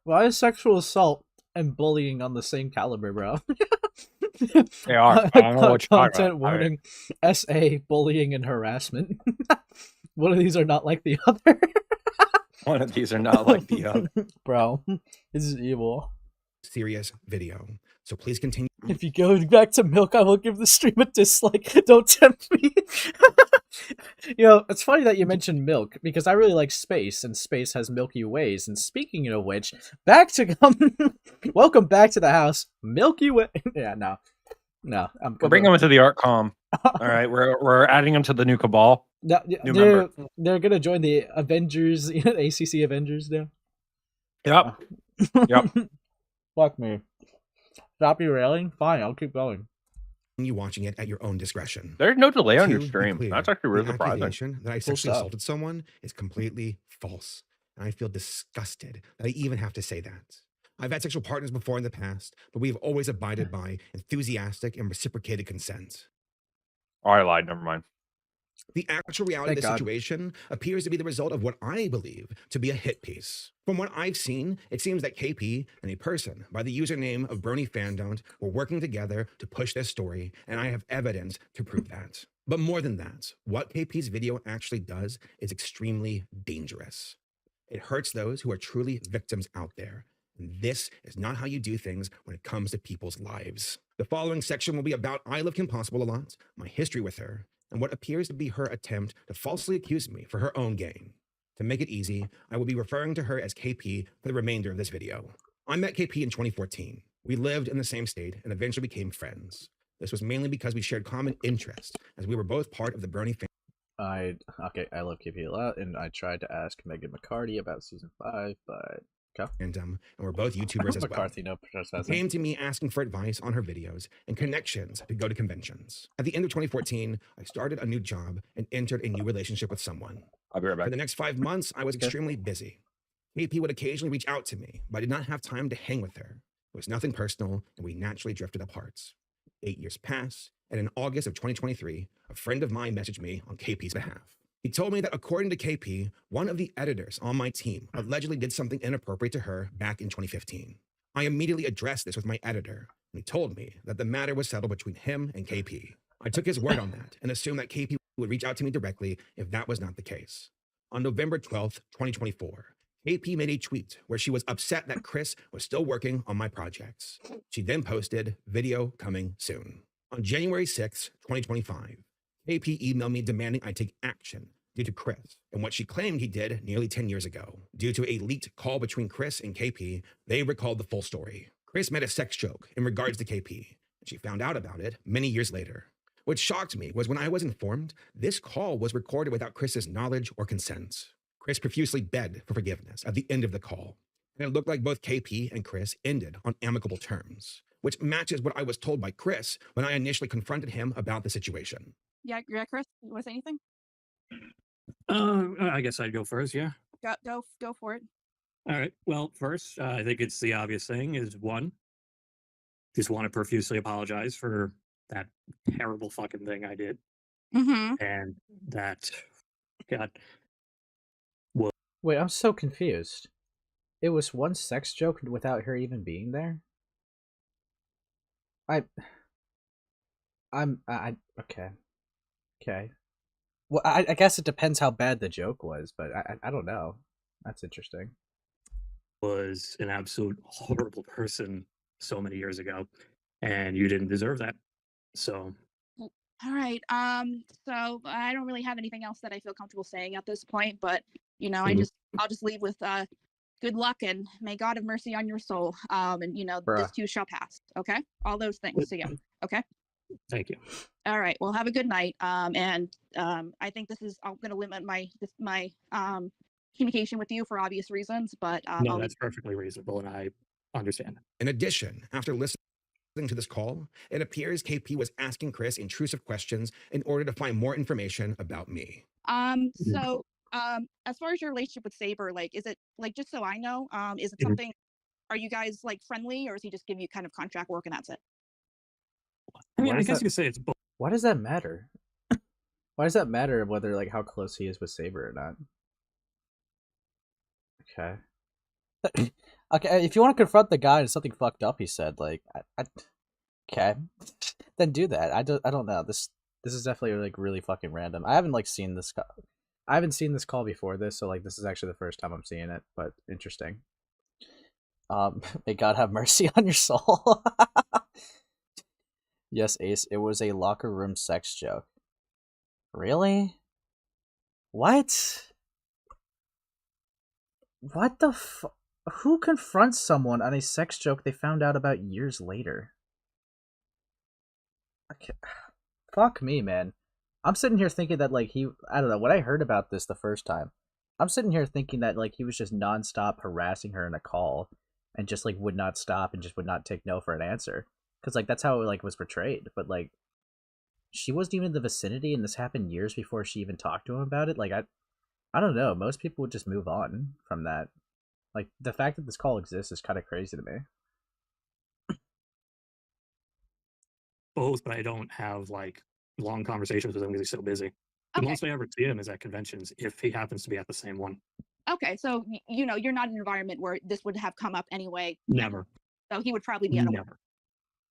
Why is sexual assault and bullying on the same caliber, bro? They are. I don't know what you're talking Content about. warning, SA, bullying and harassment. One of these are not like the other. One of these are not like the other. Bro, this is evil. serious video. So please continue. If you go back to milk, I will give the stream a dislike. Don't tempt me. You know, it's funny that you mentioned milk, because I really like space, and space has Milky Ways. And speaking of which, welcome back to the house, Milky Way. Yeah, no, we're bringing them into the Artcom. All right, we're adding them to the new cabal. No, they're gonna join the Avengers, ACC Avengers now. Yep. Fuck me. Stop you railing? Fine, I'll keep going. You watching it at your own discretion. There's no delay on your To be stream. clear, That's actually really the surprising. accusation that I sexually assaulted someone is completely false. And I feel disgusted that I even have to say that. I've had sexual partners before in the past, but we've always abided by enthusiastic and reciprocated consent. Oh, I lied. Never mind. The actual reality of the situation appears to be the result of what I believe to be a hit piece. From what I've seen, it seems that KP and a person by the username of BronyFandom were working together to push this story, and I have evidence to prove that. But more than that, what KP's video actually does is extremely dangerous. It hurts those who are truly victims out there. And this is not how you do things when it comes to people's lives. The following section will be about I Live Kim Possible a Lot, my history with her, and what appears to be her attempt to falsely accuse me for her own gain. To make it easy, I will be referring to her as KP for the remainder of this video. I met KP in 2014. We lived in the same state and eventually became friends. This was mainly because we shared common interests, as we were both part of the Brony family. I love KP a lot, and I tried to ask Megan McCarty about season 5, but and we're both YouTubers as McCarthy, well. No, came to me asking for advice on her videos and connections to go to conventions. At the end of 2014, I started a new job and entered a new relationship with someone. I'll be right back. For the next 5 months, I was extremely busy. KP would occasionally reach out to me, but I did not have time to hang with her. It was nothing personal, and we naturally drifted apart. 8 years passed, and in August of 2023, a friend of mine messaged me on KP's behalf. He told me that according to KP, one of the editors on my team allegedly did something inappropriate to her back in 2015. I immediately addressed this with my editor, and he told me that the matter was settled between him and KP. I took his word on that and assumed that KP would reach out to me directly if that was not the case. On November 12th, 2024, KP made a tweet where she was upset that Chris was still working on my projects. She then posted, "Video coming soon." On January 6th, 2025, KP emailed me demanding I take action due to Chris and what she claimed he did nearly 10 years ago. Due to a leaked call between Chris and KP, they recalled the full story. Chris made a sex joke in regards to KP, and she found out about it many years later. What shocked me was when I was informed, this call was recorded without Chris's knowledge or consent. Chris profusely begged for forgiveness at the end of the call, and it looked like both KP and Chris ended on amicable terms, which matches what I was told by Chris when I initially confronted him about the situation. Yeah, Chris, you want to say anything? I guess I'd go first, yeah. Go for it. All right. Well, first, I think it's the obvious thing is one, just want to profusely apologize for that terrible fucking thing I did. Mm-hmm. And that, God. Wait, I'm so confused. It was one sex joke without her even being there? Okay. Well, I guess it depends how bad the joke was, but I don't know. That's interesting. Was an absolute horrible person so many years ago, and you didn't deserve that. So. All right. So I don't really have anything else that I feel comfortable saying at this point, but I'll just leave with good luck and may God have mercy on your soul. And this too shall pass. Okay. All those things. So yeah. Okay. Thank you. All right. Well, have a good night. And I think I'm going to limit my communication with you for obvious reasons, but no, that's perfectly reasonable, and I understand. In addition, after listening to this call, it appears KP was asking Chris intrusive questions in order to find more information about me. So as far as your relationship with Saber, like, is it like, just so I know, is it Mhm. something? Are you guys like friendly, or is he just giving you kind of contract work and that's it? I mean, Why I does guess that- you could say it's both. Why does that matter? Why does that matter whether like how close he is with Saber or not? Okay. Okay, if you want to confront the guy and something fucked up he said, like, okay, then do that. I don't know. This is definitely like really fucking random. I haven't like seen this. I haven't seen this call before this, so like this is actually the first time I'm seeing it. But interesting. May God have mercy on your soul. Yes, Ace. It was a locker room sex joke. Really? What? What the who confronts someone on a sex joke they found out about years later? Okay. Fuck me, man. I'm sitting here thinking that, like, I don't know, when I heard about this the first time, I'm sitting here thinking that, like, he was just nonstop harassing her in a call and just, like, would not stop and just would not take no for an answer. Because, like, that's how it, like, was portrayed. But, like, she wasn't even in the vicinity, and this happened years before she even talked to him about it. Like, I don't know. Most people would just move on from that. Like, the fact that this call exists is kind of crazy to me. Both, but I don't have like long conversations with him because he's so busy. The Okay. most I ever see him is at conventions if he happens to be at the same one. Okay, so you know you're not in an environment where this would have come up anyway. Never. So he would probably be unaware. Never.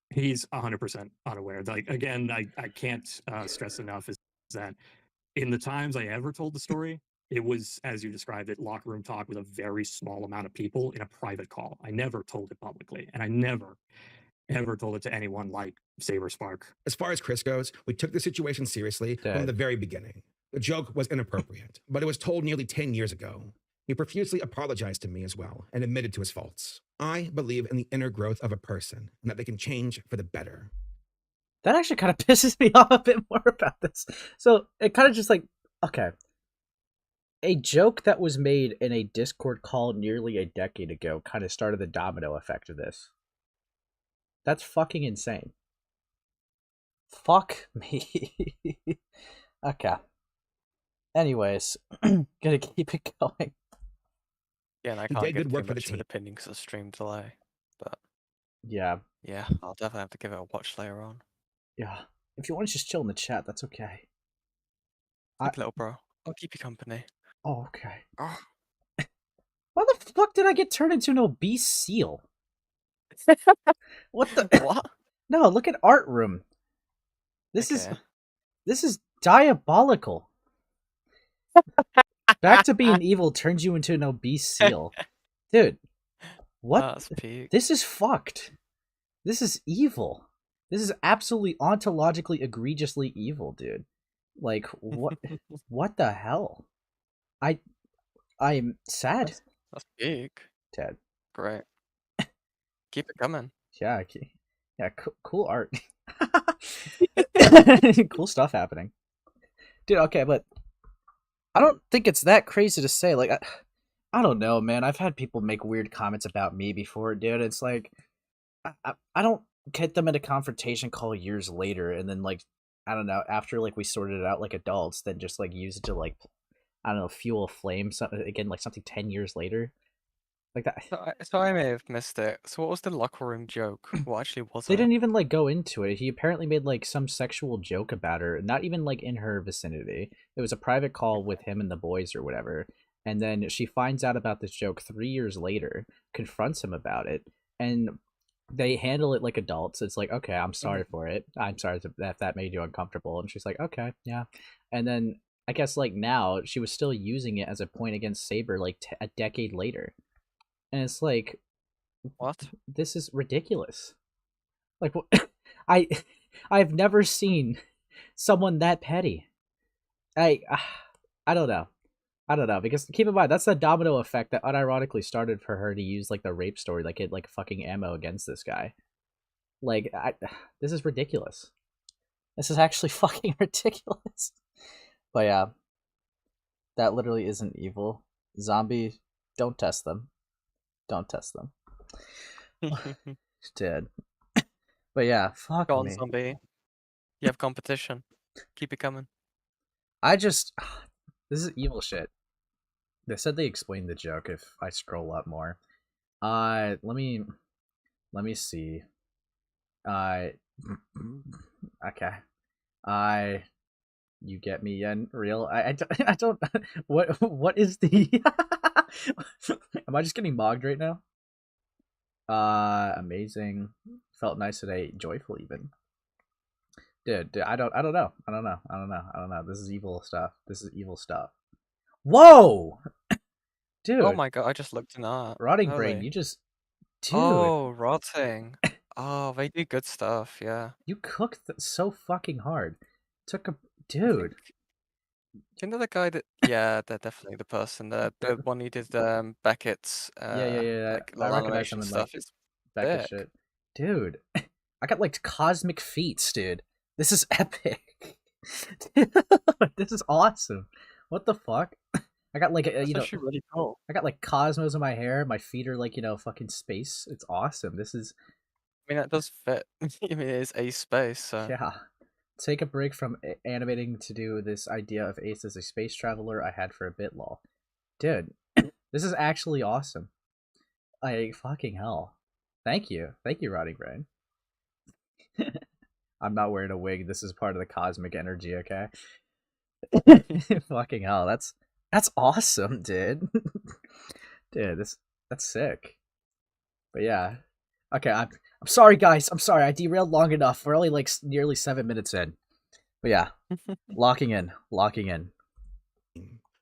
He's 100% unaware. Like, again, I can't stress enough is that in the times I ever told the story, it was, as you described it, locker room talk with a very small amount of people in a private call. I never told it publicly, and I never ever told it to anyone like Saber Spark. As far as Chris goes, we took the situation seriously from the very beginning. The joke was inappropriate, but it was told nearly 10 years ago. He profusely apologized to me as well and admitted to his faults. I believe in the inner growth of a person and that they can change for the better. That actually kind of pisses me off a bit more about this. So it kind of just like, okay. A joke that was made in a Discord call nearly a decade ago kind of started the domino effect of this. That's fucking insane. Fuck me. Okay. Anyways, gonna keep it going. Yeah, and I He can't did give good too work for the much of an team. opinion because of stream delay. But Yeah. yeah, I'll definitely have to give it a watch later on. Yeah. If you want to just chill in the chat, that's okay. Keep little bro. I'll keep you company. Oh, okay. Oh. Why the fuck did I get turned into an obese seal? What the? What? No, look at art room. This is diabolical. Back to being evil turns you into an obese seal. Dude, what? That's peak. This is fucked. This is evil. This is absolutely ontologically egregiously evil, dude. Like, what? What the hell? I'm sad. That's big. Ted. Great. Keep it coming. Yeah, cool art. Cool stuff happening. Dude, okay, but I don't think it's that crazy to say. Like, I don't know, man. I've had people make weird comments about me before, dude. It's like, I don't get them in a confrontation call years later, and then, like, I don't know, after, like, we sorted it out like adults, then just, like, use it to, like, I don't know, fuel a flame, again, like, something 10 years later. Like that. So I may have missed it. So what was the locker room joke? What actually was They it? didn't even like go into it. He apparently made like some sexual joke about her, not even like in her vicinity. It was a private call with him and the boys or whatever. And then she finds out about this joke 3 years later, confronts him about it, and they handle it like adults. It's like, okay, I'm sorry for it. I'm sorry if that made you uncomfortable. And she's like, okay, yeah. And then I guess like now she was still using it as a point against Saber like a decade later. And it's like, what? This is ridiculous. Like, I've never seen someone that petty. I don't know. I don't know, because keep in mind that's the domino effect that unironically started for her to use like the rape story, like it like fucking ammo against this guy. Like, this is ridiculous. This is actually fucking ridiculous. But yeah, that literally isn't evil. Zombie, don't test them. Don't test them. Dead. But yeah, fuck Go on, me. zombie. You have competition. Keep it coming. This is evil shit. They said they explained the joke if I scroll up more. Let me see. Okay. You get me, Yen? Real? I don't. What is the? Am I just getting mogged right now? Amazing. Felt nice today. Joyful even. Dude, I don't know. I don't know. This is evil stuff. Whoa! Dude. Oh my god, I just looked in that. Rotting Brain, you just... Dude. Oh, rotting. Oh, they do good stuff, yeah. You cooked so fucking hard. Took a... Dude. You know the guy that... Yeah, they're definitely the person. The one who did Beckett's yeah. like, I little recognize animation him in, stuff. like, It's Beckett thick. shit. Dude. I got, like, cosmic feats, dude. This is epic. This is awesome. What the fuck? I got like That's actually really cool. I got like cosmos in my hair. My feet are like, fucking space. It's awesome. This is... I mean, that does fit. I mean, it is Ace space, so... Yeah. Take a break from animating to do this idea of Ace as a space traveler I had for a bit, lol. Dude, this is actually awesome. Like, fucking hell. Thank you. Thank you, Rotting Brain. I'm not wearing a wig. This is part of the cosmic energy, okay? Fucking hell. That's awesome, dude. Dude, that's sick. But yeah. Okay, I'm sorry, guys. I'm sorry. I derailed long enough. We're only like nearly 7 minutes in. But yeah, locking in.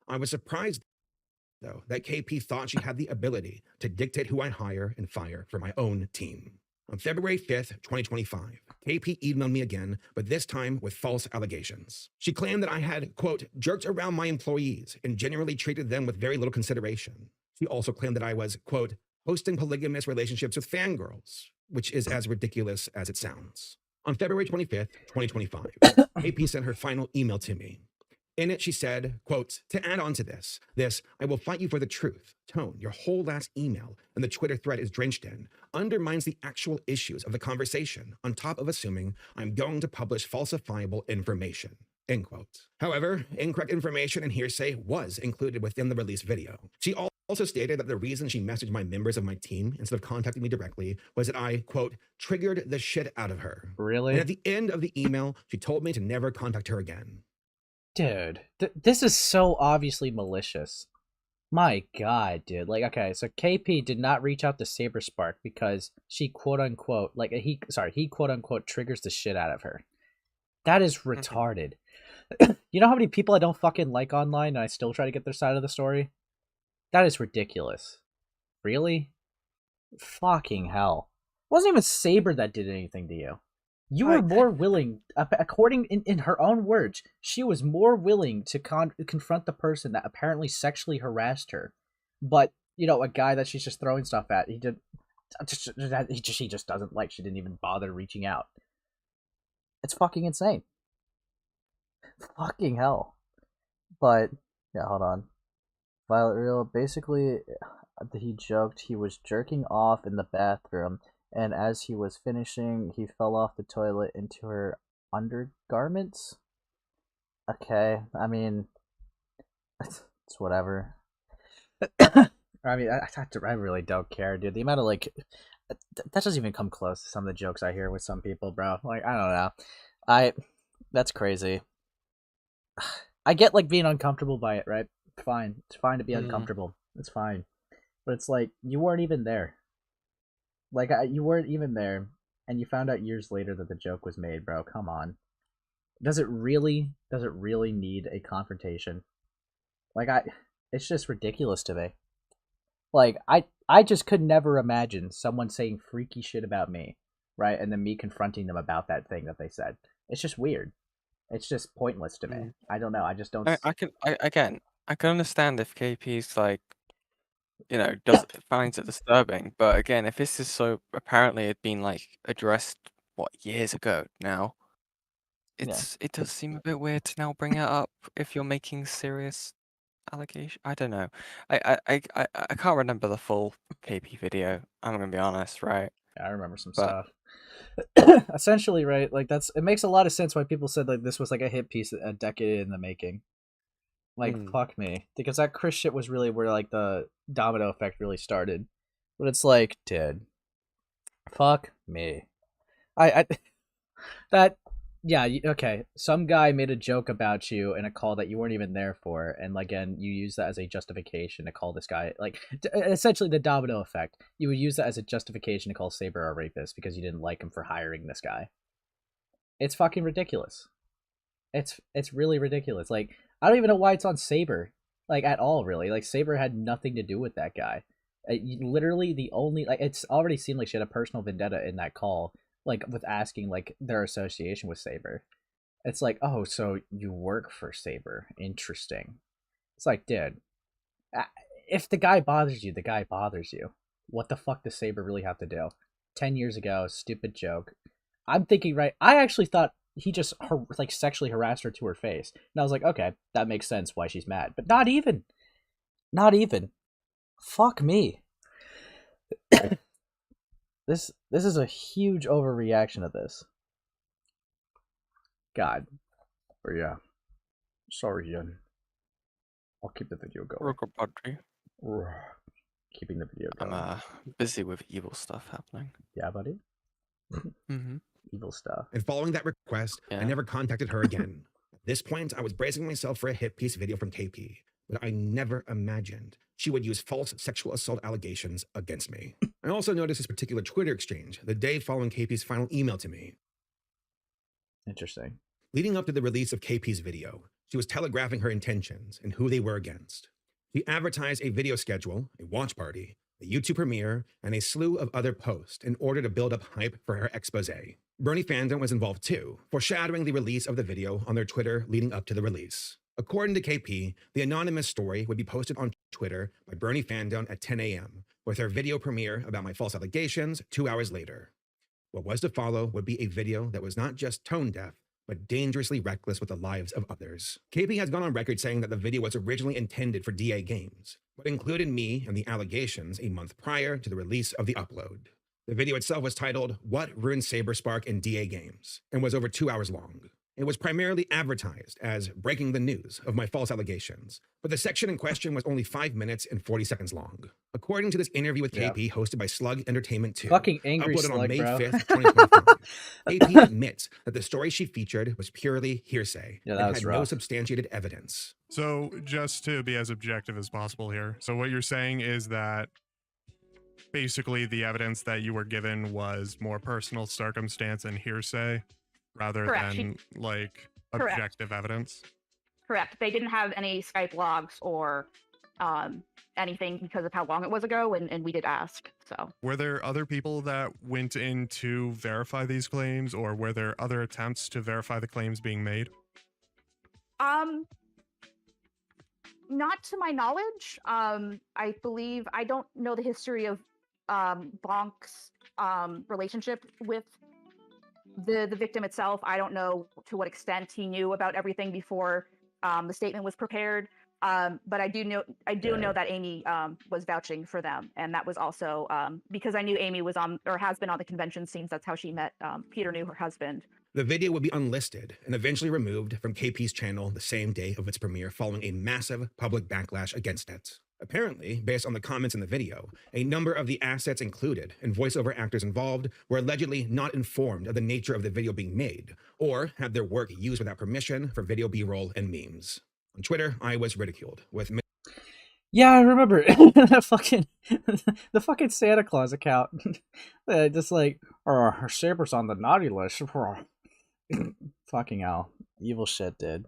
I was surprised, though, that KP thought she had the ability to dictate who I hire and fire for my own team. On February 5th, 2025, KP emailed me again, but this time with false allegations. She claimed that I had, quote, jerked around my employees and generally treated them with very little consideration. She also claimed that I was, quote, hosting polygamous relationships with fangirls, which is as ridiculous as it sounds. On February 25th, 2025, KP sent her final email to me. In it, she said, quote, to add on to this, I will fight you for the truth, tone, your whole last email, and the Twitter thread is drenched in, undermines the actual issues of the conversation, on top of assuming I'm going to publish falsifiable information, end quote. However, incorrect information and hearsay was included within the released video. She also stated that the reason she messaged my members of my team instead of contacting me directly was that I, quote, triggered the shit out of her. Really? And at the end of the email, she told me to never contact her again. Dude, this is so obviously malicious. My god, dude. Like, okay, so KP did not reach out to Saber Spark because she quote unquote, he quote unquote triggers the shit out of her. That is retarded. You know how many people I don't fucking like online and I still try to get their side of the story? That is ridiculous. Really? Fucking hell. It wasn't even Saber that did anything to you. You were more willing, according in her own words, she was more willing to confront the person that apparently sexually harassed her. But, a guy that she's just throwing stuff at, he just doesn't like. She didn't even bother reaching out. It's fucking insane. Fucking hell. But, yeah, hold on. Violet Real, basically, he joked he was jerking off in the bathroom, and as he was finishing, he fell off the toilet into her undergarments? Okay, I mean, it's whatever. I mean, I really don't care, dude. The amount of, that doesn't even come close to some of the jokes I hear with some people, bro. Like, I don't know. That's crazy. I get, being uncomfortable by it, right? Fine. It's fine to be uncomfortable. It's fine. But it's like, you weren't even there. You weren't even there, and you found out years later that the joke was made, bro. Come on. Does it really need a confrontation? It's just ridiculous to me. I just could never imagine someone saying freaky shit about me, right? And then me confronting them about that thing that they said. It's just weird. It's just pointless to me. I don't know. I just don't... I can understand if KP's finds it disturbing, but again, if this is so apparently it had been addressed years ago now, it does seem a bit weird to now bring it up if you're making serious allegation. I don't know. I can't remember the full KP video. I'm gonna be honest, right? Yeah, I remember some But stuff. Essentially, right? Like it makes a lot of sense why people said like this was like a hit piece a decade in the making. Like fuck me, because that Chris shit was really where like the domino effect really started. But it's like, dude, fuck me. I that yeah, okay. Some guy made a joke about you in a call that you weren't even there for, and again, you use that as a justification to call this guy like essentially the domino effect. You would use that as a justification to call Saber a rapist because you didn't like him for hiring this guy. It's fucking ridiculous. It's really ridiculous. Like I don't even know why it's on Saber, like at all. Really, like Saber had nothing to do with that guy. Literally, the only like it's already seemed like she had a personal vendetta in that call, like with asking like their association with Saber. It's like, oh, so you work for Saber? Interesting. It's like, dude, if the guy bothers you, the guy bothers you. What the fuck does Saber really have to do? 10 years ago, stupid joke. I'm thinking, right? I actually thought he just like sexually harassed her to her face, and I was like, okay, that makes sense why she's mad. But not even. Fuck me. This is a huge overreaction of this. God. But yeah. Sorry, Ian. I'll keep the video going. Keeping the video going. I'm busy with evil stuff happening. Yeah, buddy? Evil stuff. And following that request, I never contacted her again. At this point, I was bracing myself for a hit piece video from KP, but I never imagined she would use false sexual assault allegations against me. I also noticed this particular Twitter exchange the day following KP's final email to me. Interesting. Leading up to the release of KP's video, she was telegraphing her intentions and who they were against. She advertised a video schedule, a watch party, a YouTube premiere, and a slew of other posts in order to build up hype for her expose. Bernie fandom was involved too, foreshadowing the release of the video on their Twitter leading up to the release. According to KP, the anonymous story would be posted on Twitter by Bernie fandom at 10 a.m., with her video premiere about my false allegations 2 hours later. What was to follow would be a video that was not just tone deaf, but dangerously reckless with the lives of others. KP has gone on record saying that the video was originally intended for DA Games, but included me and the allegations a month prior to the release of the upload. The video itself was titled, What Ruined Saber Spark in DA Games, and was over 2 hours long. It was primarily advertised as breaking the news of my false allegations, but the section in question was only 5 minutes and 40 seconds long. According to this interview with KP hosted by Slug Entertainment 2, fucking angry uploaded Slug, on May bro. 5th, 2025, KP admits that the story she featured was purely hearsay and had no substantiated evidence. So just to be as objective as possible here, so what you're saying is that basically the evidence that you were given was more personal circumstance and hearsay rather than like objective evidence? Correct. They didn't have any Skype logs or anything because of how long it was ago, and we did ask. So were there other people that went in to verify these claims, or were there other attempts to verify the claims being made? Not to my knowledge. I believe I don't know the history of Bonk's relationship with the victim itself. I don't know to what extent he knew about everything before the statement was prepared. But I do know that Amy was vouching for them, and that was also because I knew Amy was on or has been on the convention scenes. That's how she met. Peter knew her husband. The video would be unlisted and eventually removed from KP's channel the same day of its premiere, following a massive public backlash against it. Apparently, based on the comments in the video, a number of the assets included and voiceover actors involved were allegedly not informed of the nature of the video being made, or had their work used without permission for video B-roll and memes. On Twitter, I was ridiculed with... Yeah, I remember the fucking Santa Claus account. Just like, her Saber's on the naughty list. Fucking hell. Evil shit, dude.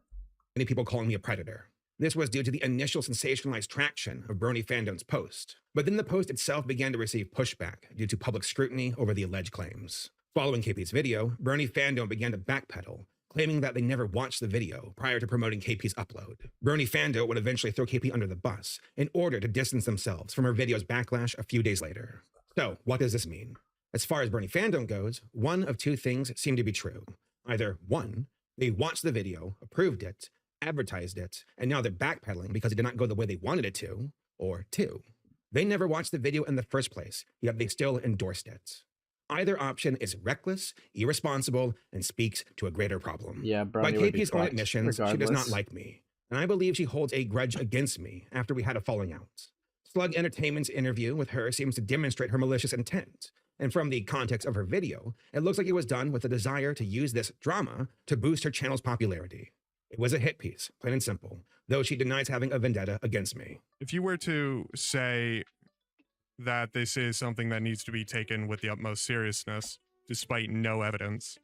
Many people calling me a predator. This was due to the initial sensationalized traction of Bernie fandom's post, but then the post itself began to receive pushback due to public scrutiny over the alleged claims. Following KP's video, Bernie fandom began to backpedal, claiming that they never watched the video prior to promoting KP's upload. Bernie fandom would eventually throw KP under the bus in order to distance themselves from her video's backlash a few days later. So, what does this mean? As far as Bernie fandom goes, one of two things seem to be true. Either 1, They watched the video, approved it, advertised it, and now they're backpedaling because it did not go the way they wanted it to, or two. They never watched the video in the first place, yet they still endorsed it. Either option is reckless, irresponsible, and speaks to a greater problem. Yeah, By Brony would be KP's own fucked admissions, she does not regardless. like me, and I believe she holds a grudge against me after we had a falling out. Slug Entertainment's interview with her seems to demonstrate her malicious intent, and from the context of her video, it looks like it was done with a desire to use this drama to boost her channel's popularity. It was a hit piece, plain and simple, though she denies having a vendetta against me. If you were to say that this is something that needs to be taken with the utmost seriousness, despite no evidence,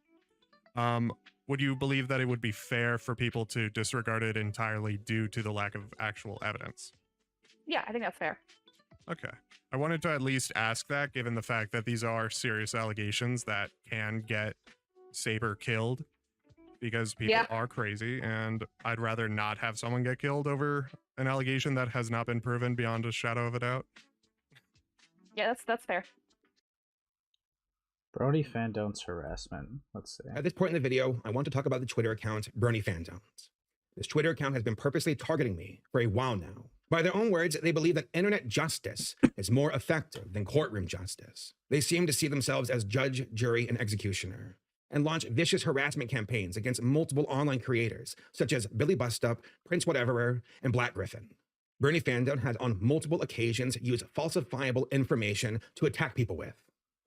would you believe that it would be fair for people to disregard it entirely due to the lack of actual evidence? Yeah, I think that's fair. Okay. I wanted to at least ask that, given the fact that these are serious allegations that can get Saber killed, because people are crazy, and I'd rather not have someone get killed over an allegation that has not been proven beyond a shadow of a doubt. Yeah, that's fair. Brony Fandone's harassment. Let's see. At this point in the video, I want to talk about the Twitter account Brony Fandones. This Twitter account has been purposely targeting me for a while now. By their own words, they believe that internet justice is more effective than courtroom justice. They seem to see themselves as judge, jury, and executioner, and launch vicious harassment campaigns against multiple online creators, such as Billy Bustup, Prince Whateverer, and Black Griffin. Bernie Fandone has on multiple occasions used falsifiable information to attack people with.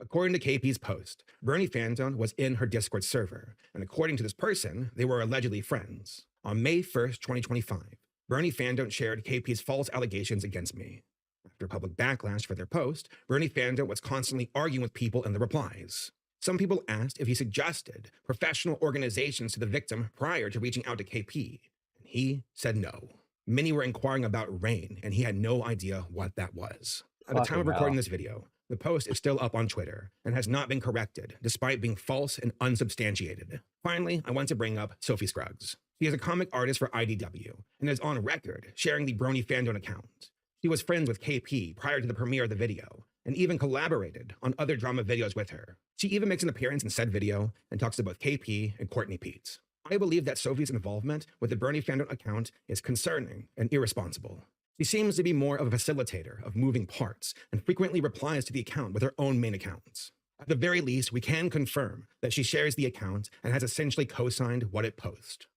According to KP's post, Bernie Fandone was in her Discord server, and according to this person, they were allegedly friends. On May 1st, 2025, Bernie Fandone shared KP's false allegations against me. After public backlash for their post, Bernie Fandone was constantly arguing with people in the replies. Some people asked if he suggested professional organizations to the victim prior to reaching out to KP, and he said no. Many were inquiring about Rain, and he had no idea what that was. At the time of recording this video, the post is still up on Twitter and has not been corrected, despite being false and unsubstantiated. Finally, I want to bring up Sophie Scruggs. She is a comic artist for IDW and is on record sharing the Brony Fandone account. She was friends with KP prior to the premiere of the video and even collaborated on other drama videos with her. She even makes an appearance in said video and talks about KP and Courtney Pete. I believe that Sophie's involvement with the Bernie Fandone account is concerning and irresponsible. She seems to be more of a facilitator of moving parts and frequently replies to the account with her own main accounts. At the very least, we can confirm that she shares the account and has essentially co-signed what it posts.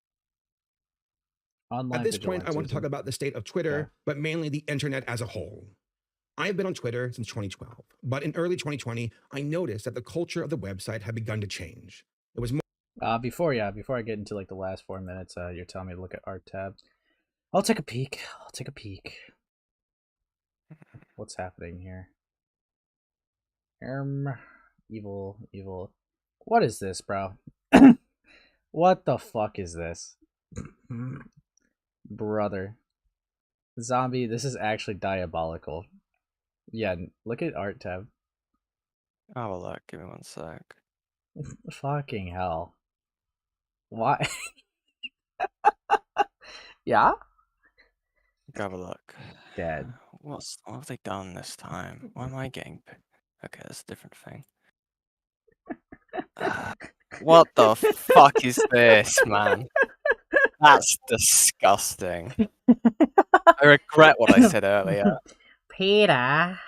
At this point, I want to talk about the state of Twitter, but mainly the internet as a whole. I've been on Twitter since 2012, but in early 2020, I noticed that the culture of the website had begun to change. It was more before I get into like the last 4 minutes, you're telling me to look at art tab. I'll take a peek. What's happening here? Evil. What is this, bro? What the fuck is this? Brother. Zombie, this is actually diabolical. Yeah, look at art tab. Oh, look, give me 1 sec. Fucking hell. Why? Yeah? Have a look. Dead. What have they done this time? Why am I getting okay, that's a different thing. What the fuck is this, man? That's disgusting. I regret what I said earlier. Peter,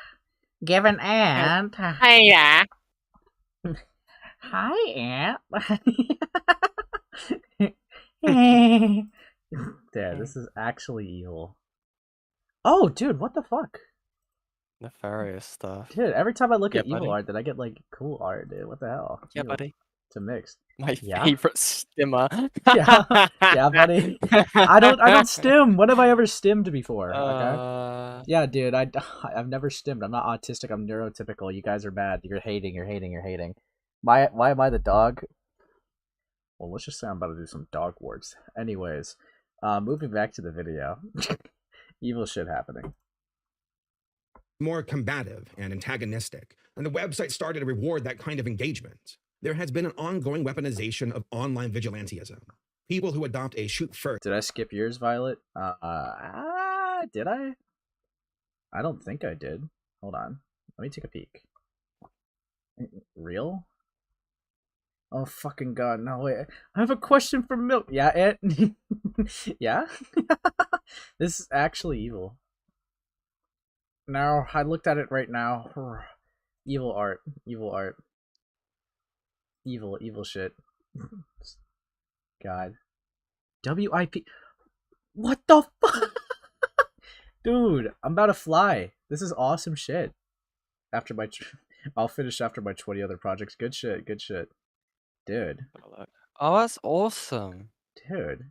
give an ant. Hiya. Hi, Aunt. Dad, this is actually evil. Oh, dude, what the fuck? Nefarious stuff. Dude, every time I look at buddy. evil art, then I get like cool art, dude. What the hell? Yeah, Evil. buddy. It's a mix. My favorite stimmer. yeah, buddy. I don't stim. When have I ever stimmed before? Okay. Yeah, dude. I've never stimmed. I'm not autistic. I'm neurotypical. You guys are bad. You're hating. Why am I the dog? Well, let's just say I'm about to do some dog wars. Anyways, moving back to the video. Evil shit happening. More combative and antagonistic, and the website started to reward that kind of engagement. There has been an ongoing weaponization of online vigilantism. People who adopt a shoot first. Did I skip yours, Violet? Did I? I don't think I did. Hold on. Let me take a peek. Real? Oh fucking god, no wait. I have a question for Milk. Yeah, Ant? Yeah? This is actually evil. Now, I looked at it right now. Evil art. Evil art. Evil shit. God. WIP. What the fuck? Dude, I'm about to fly. This is awesome shit. After my... I'll finish after my 20 other projects. Good shit, good shit. Dude. Oh, that's awesome. Dude.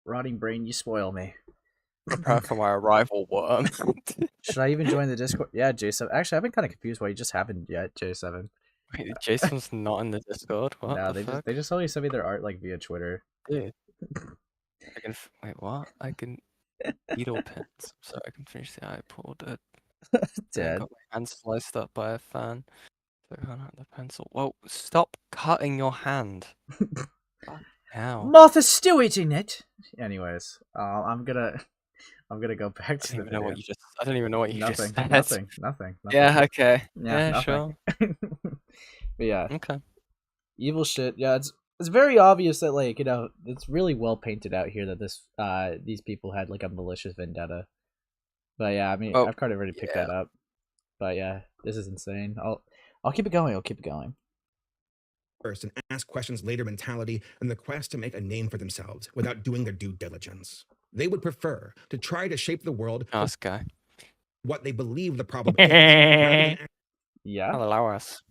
Rotting brain, you spoil me. Prepare for my arrival, worm. Should I even join the Discord? Yeah, J7. Actually, I've been kind of confused why you just haven't yet, J7. Wait, Jason's not in the Discord? What No, the fuck? they just always send me their art like via Twitter. Dude. I can wait, what? I can needle pins, so I can finish the eye pulled it. Dead. I got my hand sliced up by a fan. So I can't have the pencil. Whoa, stop cutting your hand. How? Martha Stewart in it. Anyways, I'm gonna go back to the video. I don't even know what you just said. Nothing. Yeah, okay. Yeah, Yeah, sure. But yeah. Okay. Evil shit. Yeah, it's very obvious that, like, you know, it's really well painted out here that these people had like a malicious vendetta. But yeah, I mean, I've kind of already picked that up. But yeah, this is insane. I'll keep it going. I'll keep it going. First and ask questions later mentality and the quest to make a name for themselves without doing their due diligence. They would prefer to try to shape the world Nice guy. What they believe the problem is. Yeah. Allow us.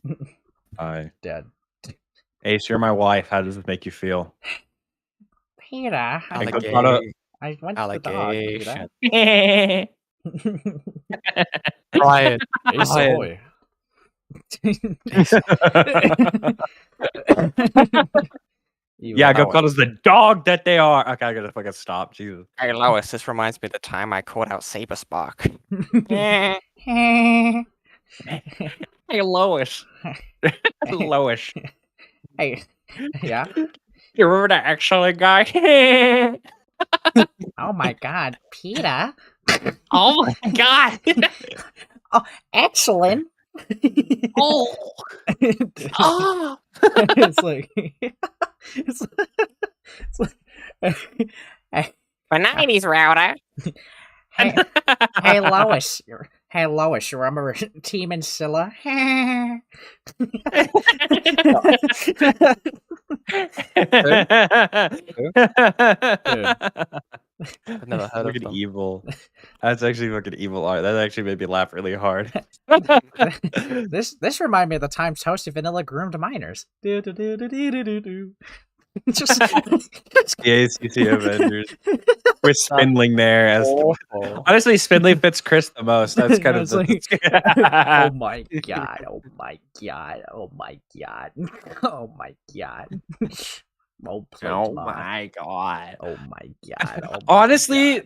Hi. Dad. Ace, you're my wife. How does this make you feel? Peter, I went allegation. to the dog. Ryan. Ace ahoy. Yeah, go call us the dog that they are. Okay, I gotta fucking stop. Jesus. Hey Lois, this reminds me of the time I called out Saber Spark. Hey Lois. Lois. Hey. Yeah. You remember that excellent guy? Oh my god, Peter. Oh my god. Oh, excellent. Oh. Oh. It's like The 90s router. Hey Lois. Hey Lois, you remember Team and Scylla? I've never heard of fucking them. evil. That's actually fucking evil art. That actually made me laugh really hard. This reminded me of the time Toasty Vanilla groomed minors. Just the ACC Avengers. With Spindling there as honestly, Spindling fits Chris the most. That's kind of oh my god! Oh my god! Oh my god! Oh my god! Oh my god! Oh my god! Oh my honestly,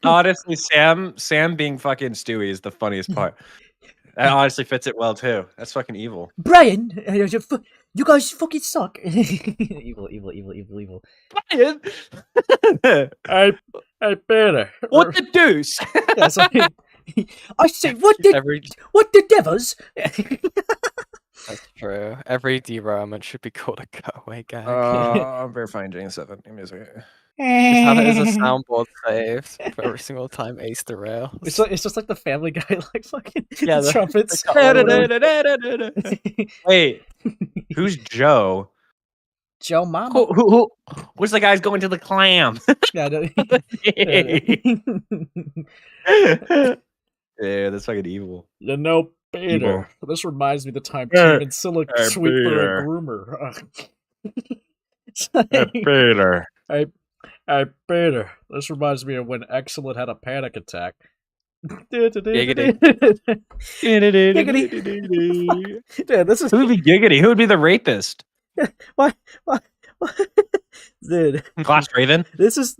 god. honestly, Sam being fucking Stewie is the funniest part. That honestly fits it well too. That's fucking evil. Brian, you guys fucking suck. Evil. Brian, I better. What the deuce? Yeah, I say, what the devils? That's true. Every derailment should be called a cutaway gag. I'm verifying J7. Give me a second. Just have it as a soundboard saved for every single time Ace derails. It's just like the Family Guy, like fucking the trumpets. Wait, who's Joe? Joe Mama. Who's the guy's going to the clam? Yeah, that's fucking evil. You know, Peter. This reminds me of the time Tim and Scylla sweep for a groomer. Peter. Hey, Peter. This reminds me of when Excellent had a panic attack. Giggity. Yeah, this is who would be giggity? Who would be the rapist? What? Dude. Glass Raven. This is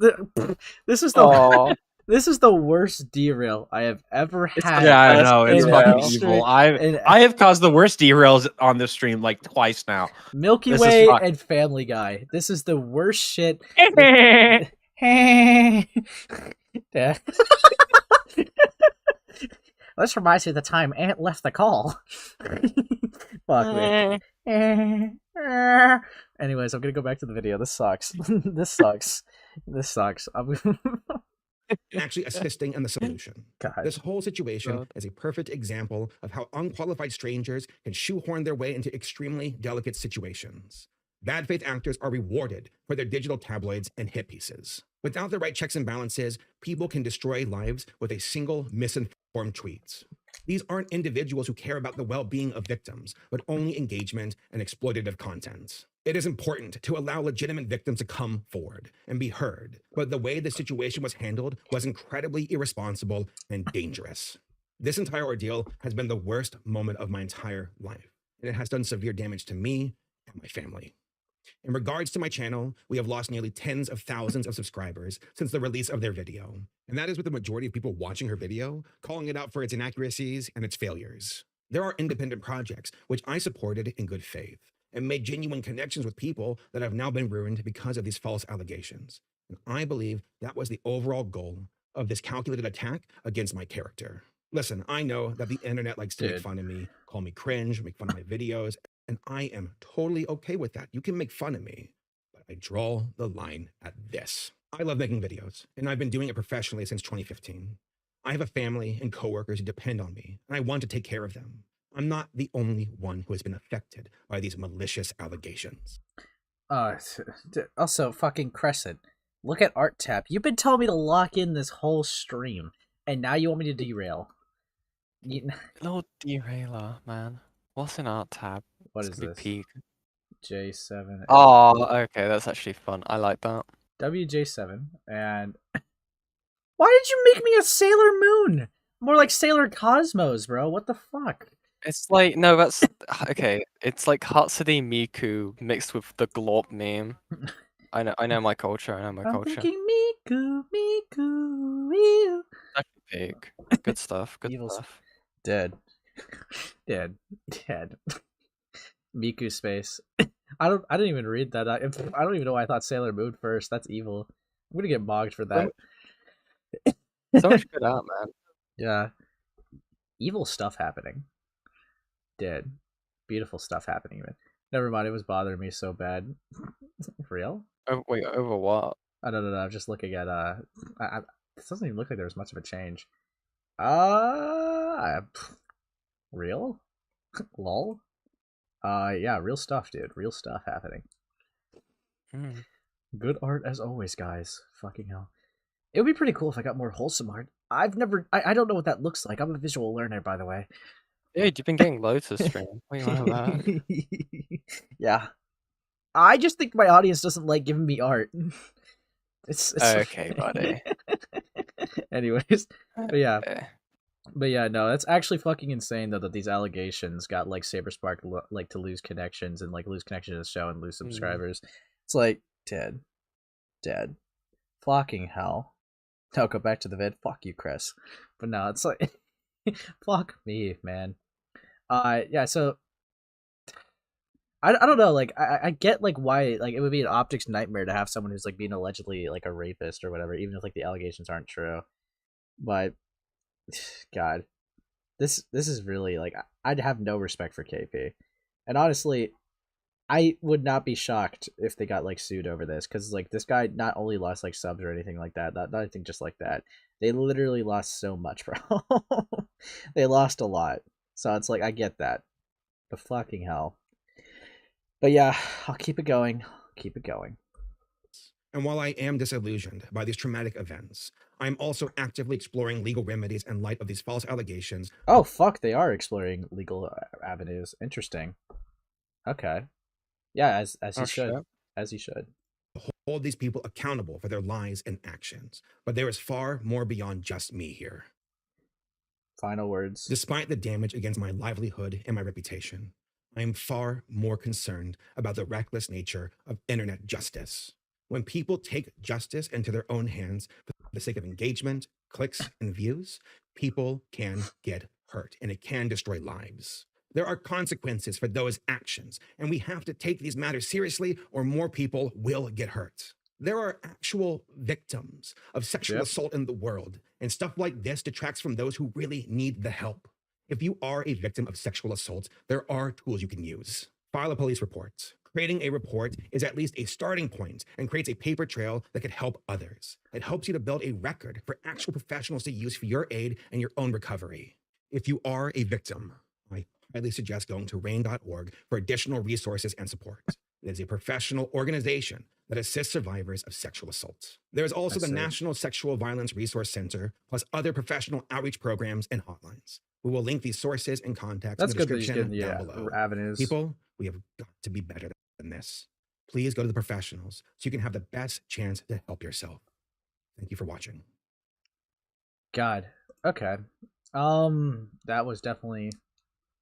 the worst derail I have ever had. Yeah, I know. It's fucking evil. I have caused the worst derails on this stream like twice now. Milky Way and Family Guy. This is the worst shit. Yeah. This reminds me of the time Ant left the call. Fuck me. Anyways, I'm gonna go back to the video. This sucks. This sucks. This sucks. Actually assisting in the solution. God. This whole situation is a perfect example of how unqualified strangers can shoehorn their way into extremely delicate situations. Bad faith actors are rewarded for their digital tabloids and hit pieces. Without the right checks and balances, people can destroy lives with a single misinformed tweet. These aren't individuals who care about the well-being of victims, but only engagement and exploitative content. It is important to allow legitimate victims to come forward and be heard, but the way the situation was handled was incredibly irresponsible and dangerous. This entire ordeal has been the worst moment of my entire life, and it has done severe damage to me and my family. In regards to my channel, we have lost nearly tens of thousands of subscribers since the release of their video. And that is with the majority of people watching her video, calling it out for its inaccuracies and its failures. There are independent projects, which I supported in good faith, and made genuine connections with people that have now been ruined because of these false allegations. And I believe that was the overall goal of this calculated attack against my character. Listen, I know that the internet likes to make fun of me, call me cringe, make fun of my videos, and I am totally okay with that. You can make fun of me, but I draw the line at this. I love making videos, and I've been doing it professionally since 2015. I have a family and coworkers who depend on me, and I want to take care of them. I'm not the only one who has been affected by these malicious allegations. Also, fucking Crescent, look at Art Tab. You've been telling me to lock in this whole stream, and now you want me to derail. No derailer, man. What's an Art Tab? What It's is gonna this? be peak. J7. Oh, okay, that's actually fun. I like that. WJ7, and why did you make me a Sailor Moon? More like Sailor Cosmos, bro. What the fuck? It's like, no, that's okay. It's like Hatsune Miku mixed with the Glop meme. I know my culture. I know my I'm culture. thinking Miku, Miku. Actually big. Good stuff. Good stuff. Dead. Miku space. I didn't even read that. I don't even know why I thought Sailor Moon first. That's evil. I'm gonna get mogged for that. So much good art, man. Yeah. Evil stuff happening. Dead. Beautiful stuff happening, man. Never mind, it was bothering me so bad. For real? Oh, wait, over what? I don't know. I'm just looking at this doesn't even look like there was much of a change. Real? Lol? Yeah, real stuff, dude. Real stuff happening. Good art as always, guys. Fucking hell. It would be pretty cool if I got more wholesome art. I don't know what that looks like. I'm a visual learner, by the way. Dude, you've been getting loads of stream. What do you want about? Yeah. I just think my audience doesn't like giving me art. It's okay, buddy. Anyways, but yeah, no, that's actually fucking insane though that these allegations got like Saber Spark like to lose connections and like lose connection to the show and lose subscribers. It's like dead. Fucking hell. No, go back to the vid. Fuck you, Chris. But no, it's like fuck me, man. Yeah, so I don't know, like I get like why like it would be an optics nightmare to have someone who's like being allegedly like a rapist or whatever, even if like the allegations aren't true. But God, this is really like I'd have no respect for KP, and honestly, I would not be shocked if they got like sued over this because like this guy not only lost like subs or anything like that, not anything just like that. They literally lost so much, bro. They lost a lot, so it's like I get that, but fucking hell. But yeah, I'll keep it going. And while I am disillusioned by these traumatic events, I'm also actively exploring legal remedies in light of these false allegations. Oh, fuck, they are exploring legal avenues. Interesting. Okay. Yeah, as he should. Shit. As he should. Hold these people accountable for their lies and actions. But there is far more beyond just me here. Final words. Despite the damage against my livelihood and my reputation, I am far more concerned about the reckless nature of internet justice. When people take justice into their own hands for the sake of engagement, clicks, and views, people can get hurt, and it can destroy lives. There are consequences for those actions, and we have to take these matters seriously or more people will get hurt. There are actual victims of sexual assault in the world, and stuff like this detracts from those who really need the help. If you are a victim of sexual assault, there are tools you can use. file a police report. Creating a report is at least a starting point and creates a paper trail that could help others. It helps you to build a record for actual professionals to use for your aid and your own recovery. If you are a victim, I highly suggest going to RAIN.org for additional resources and support. It is a professional organization that assists survivors of sexual assault. There is also the National Sexual Violence Resource Center, plus other professional outreach programs and hotlines. We will link these sources and contacts in the description down below. Avenues. People, we have got to be better than this. Please go to the professionals so you can have the best chance to help yourself. Thank you for watching. God. Okay. That was definitely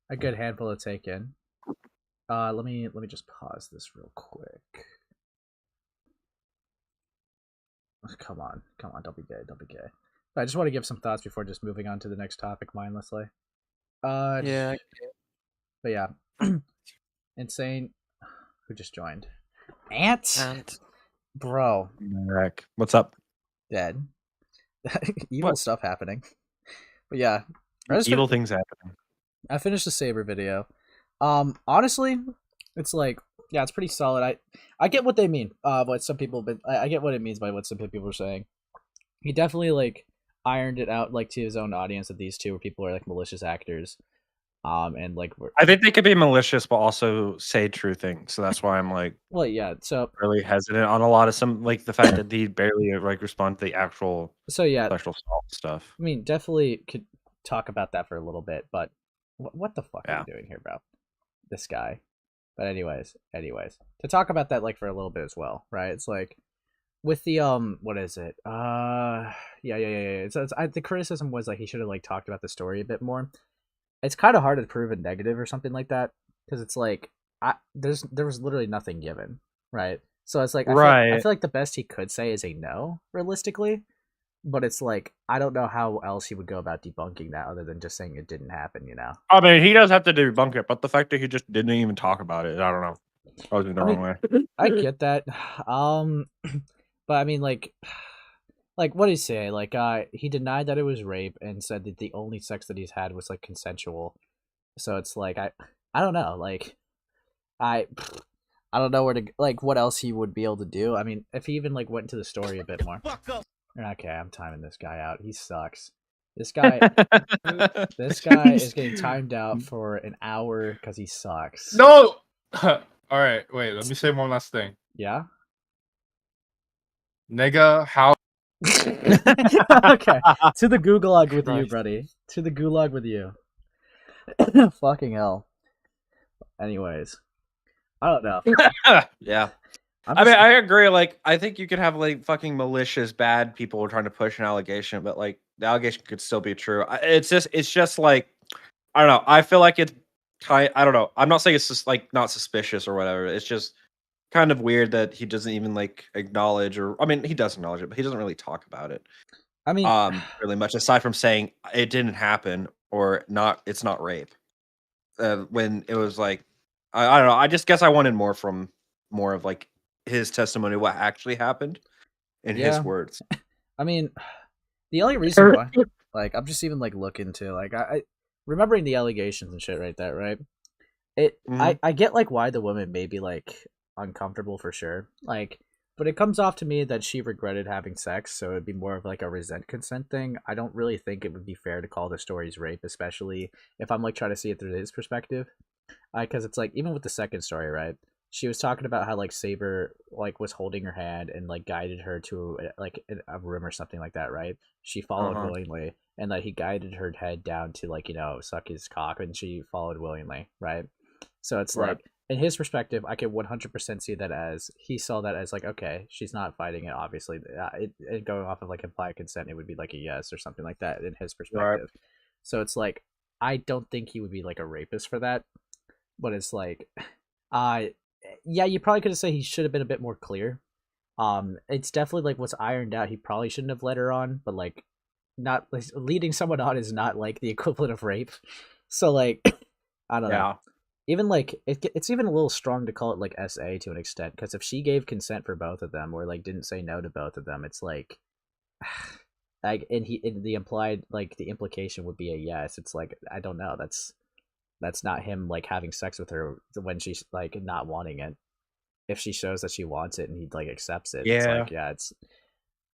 a good handful to take in. Let me just pause this real quick. Come on, don't be gay. I just want to give some thoughts before just moving on to the next topic mindlessly. Yeah. But yeah. Insane. Who just joined? Ant? Bro. Rick, what's up? Dead. Evil stuff happening. But yeah. Evil things happening. I finished the Saber video. Honestly, it's like, yeah, it's pretty solid. I get what they mean. What some people, but I get what it means by what some people are saying. He definitely like ironed it out like to his own audience that these two were people are like malicious actors. And like I think they could be malicious but also say true things. So that's why I'm like, well, yeah. So really hesitant on a lot of some like the fact that he barely like respond to the actual sexual assault stuff. I mean, definitely could talk about that for a little bit, but what the fuck are you doing here, bro? This guy. But anyways, to talk about that like for a little bit as well, right? It's like with the what is it? Yeah. The criticism was like he should have like talked about the story a bit more. It's kind of hard to prove a negative or something like that because it's like there was literally nothing given, right? So it's like I feel like the best he could say is a no, realistically. But it's like I don't know how else he would go about debunking that other than just saying it didn't happen, you know? I mean, he does have to debunk it, but the fact that he just didn't even talk about it, I don't know. Probably the wrong way. I get that. But I mean, like what did he say? Like, he denied that it was rape and said that the only sex that he's had was like consensual. So it's like I don't know. Like, I don't know where to like what else he would be able to do. I mean, if he even like went into the story a bit more. Okay, I'm timing this guy out. He sucks. This guy is getting timed out for an hour because he sucks. No. All right, wait. Let me say one last thing. Yeah. Nigga, how? Okay, to the gulag with you, buddy. To the gulag with you. Fucking hell. Anyways, I don't know. Yeah. I mean, I agree. Like, I think you could have like fucking malicious, bad people trying to push an allegation, but like the allegation could still be true. It's just like, I don't know. I feel like it's kind. I don't know. I'm not saying it's just like not suspicious or whatever. It's just kind of weird that he doesn't even like acknowledge, or I mean, he does acknowledge it, but he doesn't really talk about it. I mean, really much aside from saying it didn't happen or not. It's not rape. When it was like, I don't know. I just guess I wanted more of like his testimony, what actually happened in his words. I mean, the only reason why, like, I'm just even like looking to like I remembering the allegations and shit right there, right? I get like why the woman may be like uncomfortable for sure, like, but it comes off to me that she regretted having sex, so it'd be more of like a resent consent thing. I don't really think it would be fair to call the stories rape, especially if I'm like trying to see it through his perspective, because it's like even with the second story, right? She was talking about how like Saber like was holding her hand and like guided her to like a room or something like that, right? She followed willingly, and like he guided her head down to like, you know, suck his cock, and she followed willingly, right? So it's like in his perspective, I can 100% see that as he saw that as like, okay, she's not fighting it. Obviously, it going off of like implied consent, it would be like a yes or something like that in his perspective. So it's like I don't think he would be like a rapist for that, but it's like, yeah, you probably could have said he should have been a bit more clear. It's definitely like what's ironed out. He probably shouldn't have let her on, but like, not like, leading someone on is not like the equivalent of rape. So like, I don't know. Even like it's even a little strong to call it like SA to an extent, because if she gave consent for both of them or like didn't say no to both of them, it's like, like the implied like the implication would be a yes. It's like I don't know. That's That's not him like having sex with her when she's like not wanting it. If she shows that she wants it and he like accepts it, it's like, yeah,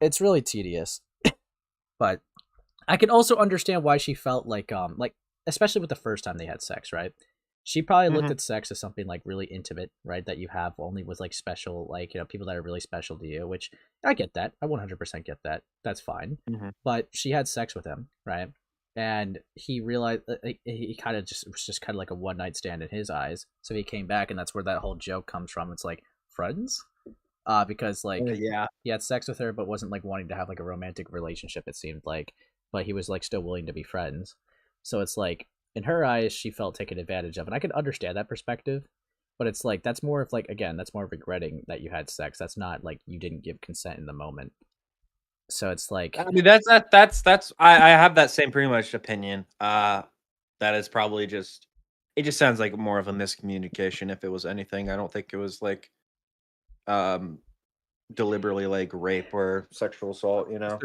it's really tedious. But I can also understand why she felt like especially with the first time they had sex, right? She probably looked at sex as something like really intimate, right? That you have only with like special, like, you know, people that are really special to you, which I get that. I 100% get that. That's fine. But she had sex with him, right? And he realized he kind of just, it was just kind of like a one night stand in his eyes. So he came back, and that's where that whole joke comes from. It's like, friends? Because like, he had sex with her, but wasn't like wanting to have like a romantic relationship, it seemed like. But he was like still willing to be friends. So it's like, in her eyes, she felt taken advantage of, and I can understand that perspective. But it's like, that's more of like, again, that's more of regretting that you had sex. That's not like you didn't give consent in the moment. So it's like, I mean, that's I have that same pretty much opinion. That is probably just, it just sounds like more of a miscommunication. If it was anything, I don't think it was like deliberately like rape or sexual assault. You know.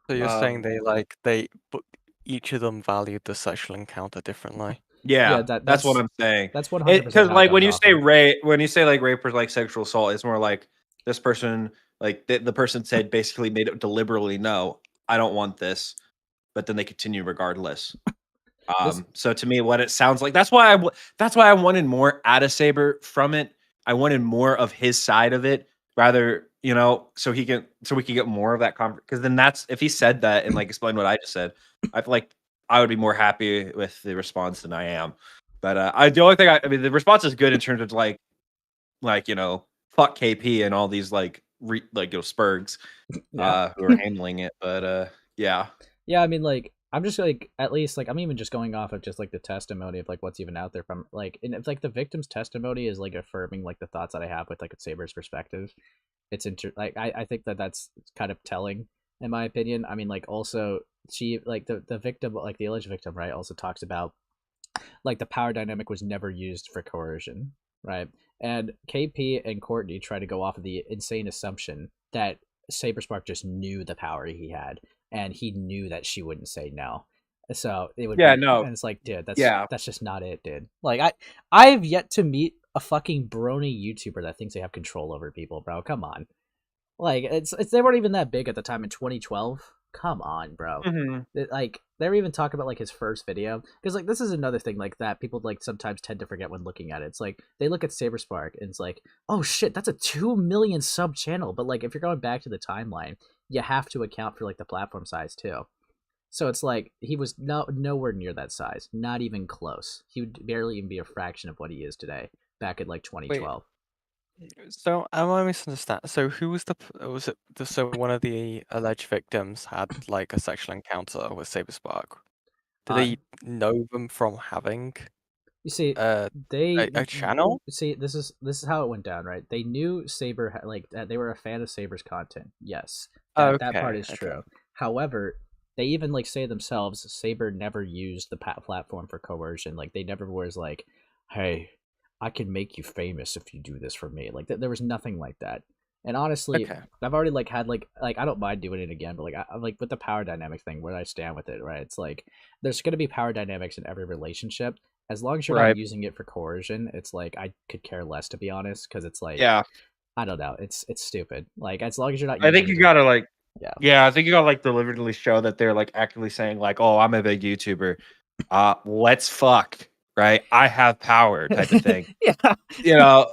So you're saying but each of them valued the sexual encounter differently. Yeah, that's what I'm saying. That's 100%. Because like when you say rape, like rape or like sexual assault, it's more like this person, like the person said, basically made it deliberately. No, I don't want this, but then they continue regardless. So to me, what it sounds like, that's why I wanted more out of Saber from it. I wanted more of his side of it, rather, you know, so we can get more of that because then that's, if he said that and like explained what I just said, I feel like I would be more happy with the response than I am. But the only thing I mean, the response is good in terms of like you know, fuck KP and all these like spurgs who are handling it. But yeah. I mean, like, I'm just like, at least like, I'm even just going off of just like the testimony of like what's even out there from like, and if like the victim's testimony is like affirming like the thoughts that I have with like a Saber's perspective, it's I think that's kind of telling in my opinion. I mean, like, also she, like, the victim, like the alleged victim, right, also talks about like the power dynamic was never used for coercion, right? And KP and Courtney try to go off of the insane assumption that Saber Spark just knew the power he had, and he knew that she wouldn't say no. So it would, and it's like, dude, that's just not it, dude. Like, I've yet to meet a fucking brony YouTuber that thinks they have control over people, bro. Come on. Like, it's they weren't even that big at the time in 2012. Come on, bro. Like, they were even talking about like his first video, because like this is another thing like that people like sometimes tend to forget when looking at it. It's like they look at Saber Spark and it's like, oh shit, that's a 2 million sub channel. But like, if you're going back to the timeline, you have to account for like the platform size too. So it's like he was nowhere near that size, not even close. He would barely even be a fraction of what he is today back in like 2012. So am I misunderstanding? So who was so one of the alleged victims had like a sexual encounter with Saber Spark? Did they know them from having? You see, a channel. See, this is how it went down, right? They knew Saber, like they were a fan of Saber's content. Yes, that part is true. However, they even like say themselves, Saber never used the platform for coercion. Like, they never was like, hey, I can make you famous if you do this for me. Like, there was nothing like that. And honestly, I've already like had like I don't mind doing it again, but like I'm like with the power dynamic thing, where I stand with it, right? It's like there's gonna be power dynamics in every relationship. As long as you're not using it for coercion, it's like I could care less, to be honest, because it's like, I don't know, it's stupid. Like, as long as you're not. I think you gotta like. I think you gotta like deliberately show that they're like actively saying like, oh, I'm a big YouTuber. Let's fuck. Right, I have power, type of thing. You know,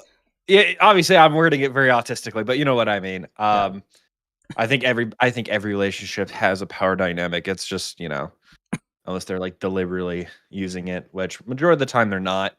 obviously I'm wording it very autistically, but you know what I mean. I think every relationship has a power dynamic. It's just, you know, unless they're like deliberately using it, which majority of the time they're not.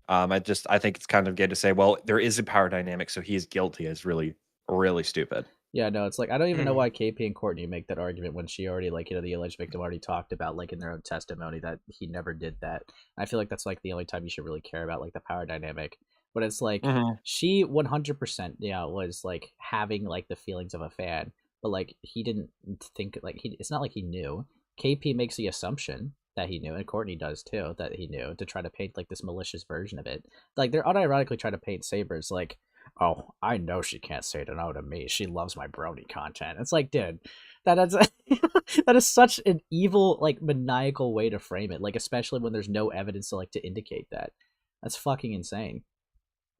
I think it's kind of good to say, well, there is a power dynamic, so he's guilty. Is really, really stupid. Yeah, no, it's like, I don't even know why KP and Courtney make that argument when she already, like, you know, the alleged victim already talked about, like, in their own testimony that he never did that. I feel like that's, like, the only time you should really care about, like, the power dynamic. But it's like, she 100%, yeah, was, like, having, like, the feelings of a fan, but, like, he didn't think, like, it's not like he knew. KP makes the assumption that he knew, and Courtney does, too, that he knew, to try to paint, like, this malicious version of it. Like, they're unironically trying to paint Sabers, like, oh, I know she can't say no to me. She loves my brony content. It's like, dude, that is that is such an evil, like, maniacal way to frame it. Like, especially when there's no evidence to like to indicate that. That's fucking insane.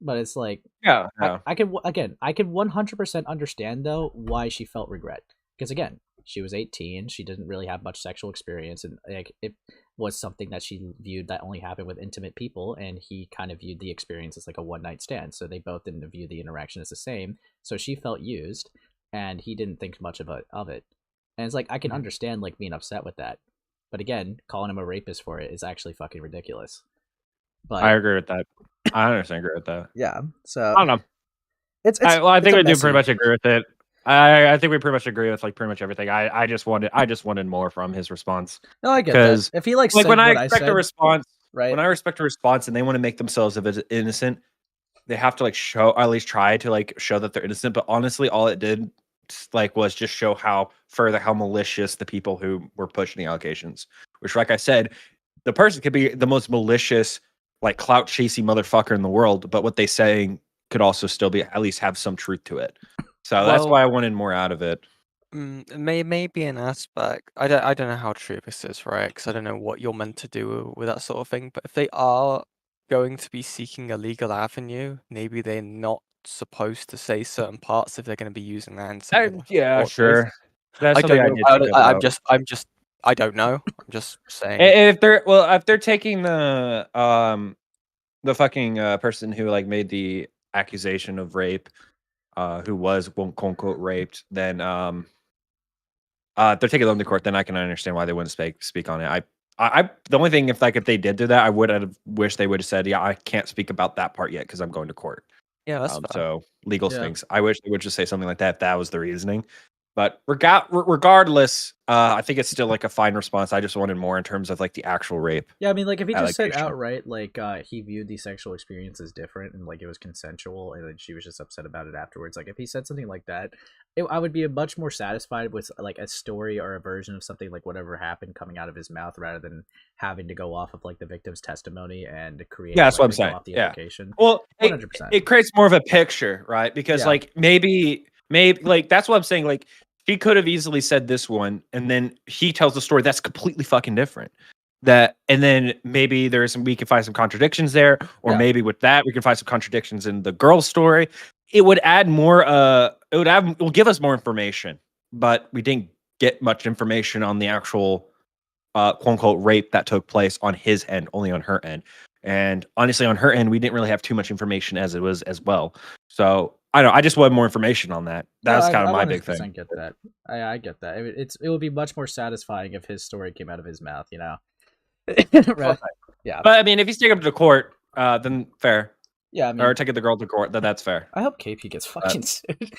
But it's like, yeah. I can 100% understand though why she felt regret, because again, she was 18, she didn't really have much sexual experience, and like it was something that she viewed that only happened with intimate people, and he kind of viewed the experience as like a one night stand. So they both didn't view the interaction as the same. So she felt used, and he didn't think much of it. And it's like, I can understand like being upset with that, but again, calling him a rapist for it is actually fucking ridiculous. But I agree with that. I understand. Agree with that. Yeah. So I don't know. I think we do pretty much agree with it. I think we pretty much agree with like pretty much everything. I just wanted more from his response. No, I get that. If he like when I I expect said, a response, right? When I expect a response and they want to make themselves innocent, they have to like show, or at least try to like show that they're innocent. But honestly, all it did like was just show how malicious the people who were pushing the allegations. Which, like I said, the person could be the most malicious, like clout chasing motherfucker in the world, but what they saying could also still be at least have some truth to it. So that's why I wanted more out of it. Maybe an aspect. I don't know how true this is, right? Because I don't know what you're meant to do with that sort of thing. But if they are going to be seeking a legal avenue, maybe they're not supposed to say certain parts if they're going to be using that in something. Yeah, sure. That's I something don't I know. did think about. I don't know. I'm just saying. If they're taking the fucking person who like made the accusation of rape, who was quote unquote raped, then they're taking them to court, then I can understand why they wouldn't speak on it. I the only thing, if they did do that, I would have wished they would have said, yeah, I can't speak about that part yet because I'm going to court. Yeah, that's so legal things. I wish they would just say something like that if that was the reasoning. But regardless, I think it's still like a fine response. I just wanted more in terms of like the actual rape. Yeah, I mean, like if he just said outright, like he viewed the sexual experience as different and like it was consensual, and then she was just upset about it afterwards. Like if he said something like that, I would be much more satisfied with like a story or a version of something like whatever happened coming out of his mouth, rather than having to go off of like the victim's testimony and create. Yeah, that's like, what I'm saying. off the Yeah. implication. Well, 100%. It creates more of a picture, right? Because like maybe like that's what I'm saying. Like she could have easily said this one, and then he tells a story that's completely fucking different. And then maybe we can find some contradictions there, or maybe with that we can find some contradictions in the girl's story. It would add more. It will give us more information, but we didn't get much information on the actual quote unquote rape that took place on his end, only on her end. And honestly, on her end, we didn't really have too much information as it was as well. So I don't know. I just wanted more information on that. That's kind of my big thing. I get that. I get that. It would be much more satisfying if his story came out of his mouth, you know? Right. Yeah. But I mean, if he's taking him to court, then fair. Yeah. I mean, or taking the girl to court, then that's fair. I hope KP gets fucking sued.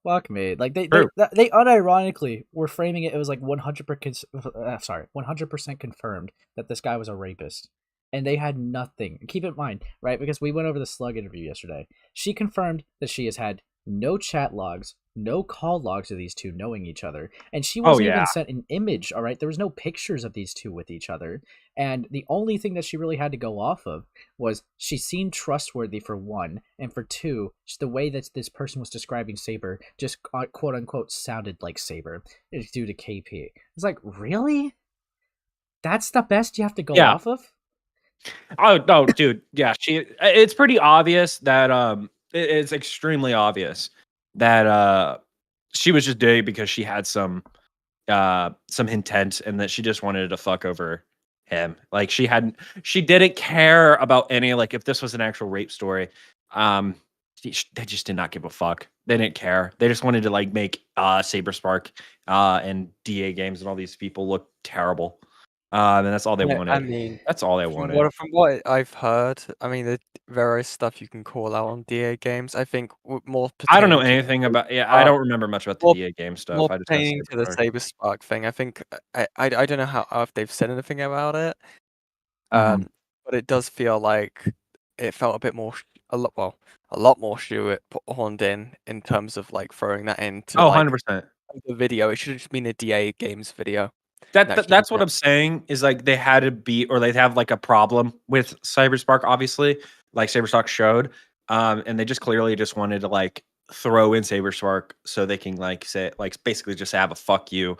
Fuck me. Like they unironically were framing it. It was like 100% confirmed that this guy was a rapist, and they had nothing. Keep in mind, right? Because we went over the Slug interview yesterday. She confirmed that she has had no chat logs, no call logs of these two knowing each other, and she wasn't even sent an image. All right, there was no pictures of these two with each other, and the only thing that she really had to go off of was she seemed trustworthy, for one, and for two, just the way that this person was describing Saber just quote unquote sounded like Saber due to KP. It's like, really? That's the best you have to go off of? Oh no, dude. Yeah, it's pretty obvious that it's extremely obvious that she was just doing it because she had some intent, and that she just wanted to fuck over him. Like she didn't care about any, like if this was an actual rape story. They just did not give a fuck. They didn't care. They just wanted to like make Saber Spark and DA games and all these people look terrible. And that's all they wanted. I mean, that's all they wanted. From what I've heard, I mean, the various stuff you can call out on DA games, I think more. I don't know anything about. Yeah, I don't remember much about the DA game stuff. More I just pertaining to the Saber Spark thing. I think I don't know how if they've said anything about it. But it does feel like it felt a bit more, a lot more shoehorned in terms of like throwing that into. 100%. The video. It should have just been a DA games video. That's what I'm saying, is like they had to be, or they'd have like a problem with Cyberspark, obviously, like Saber Spark showed, and they just clearly just wanted to like throw in Saber Spark so they can like say like basically just have a fuck you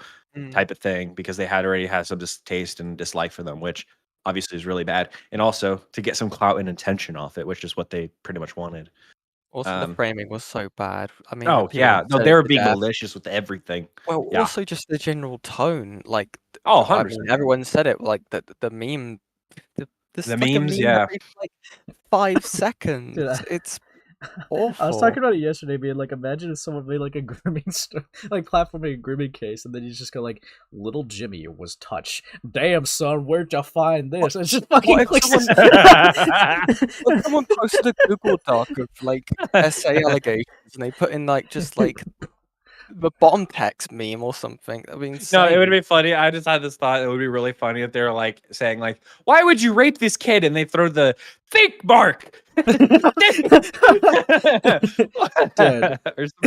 type of thing because they had already had some distaste and dislike for them, which obviously is really bad, and also to get some clout and attention off it, which is what they pretty much wanted. Also, the framing was so bad. I mean, Oh people yeah, no, said they it were to being death. malicious with everything. Well, Yeah. also just the general tone, like Oh, I 100%. mean, everyone said it, like the meme, this The is like a memes, meme yeah. every like 5 seconds. Dude, It's I was awful. talking about it yesterday, being like, imagine if someone made like a grooming like platforming a grooming case, and then you just go like, "Little Jimmy was touched. Damn son, where'd you find this?" And it's just fucking. What if someone posted a Google Doc of like essay allegations, and they put in like just like the bottom text meme or something? That'd be insane. No, it would be funny. I just had this thought. It would be really funny if they were like saying like, "Why would you rape this kid?" And they throw the think mark or some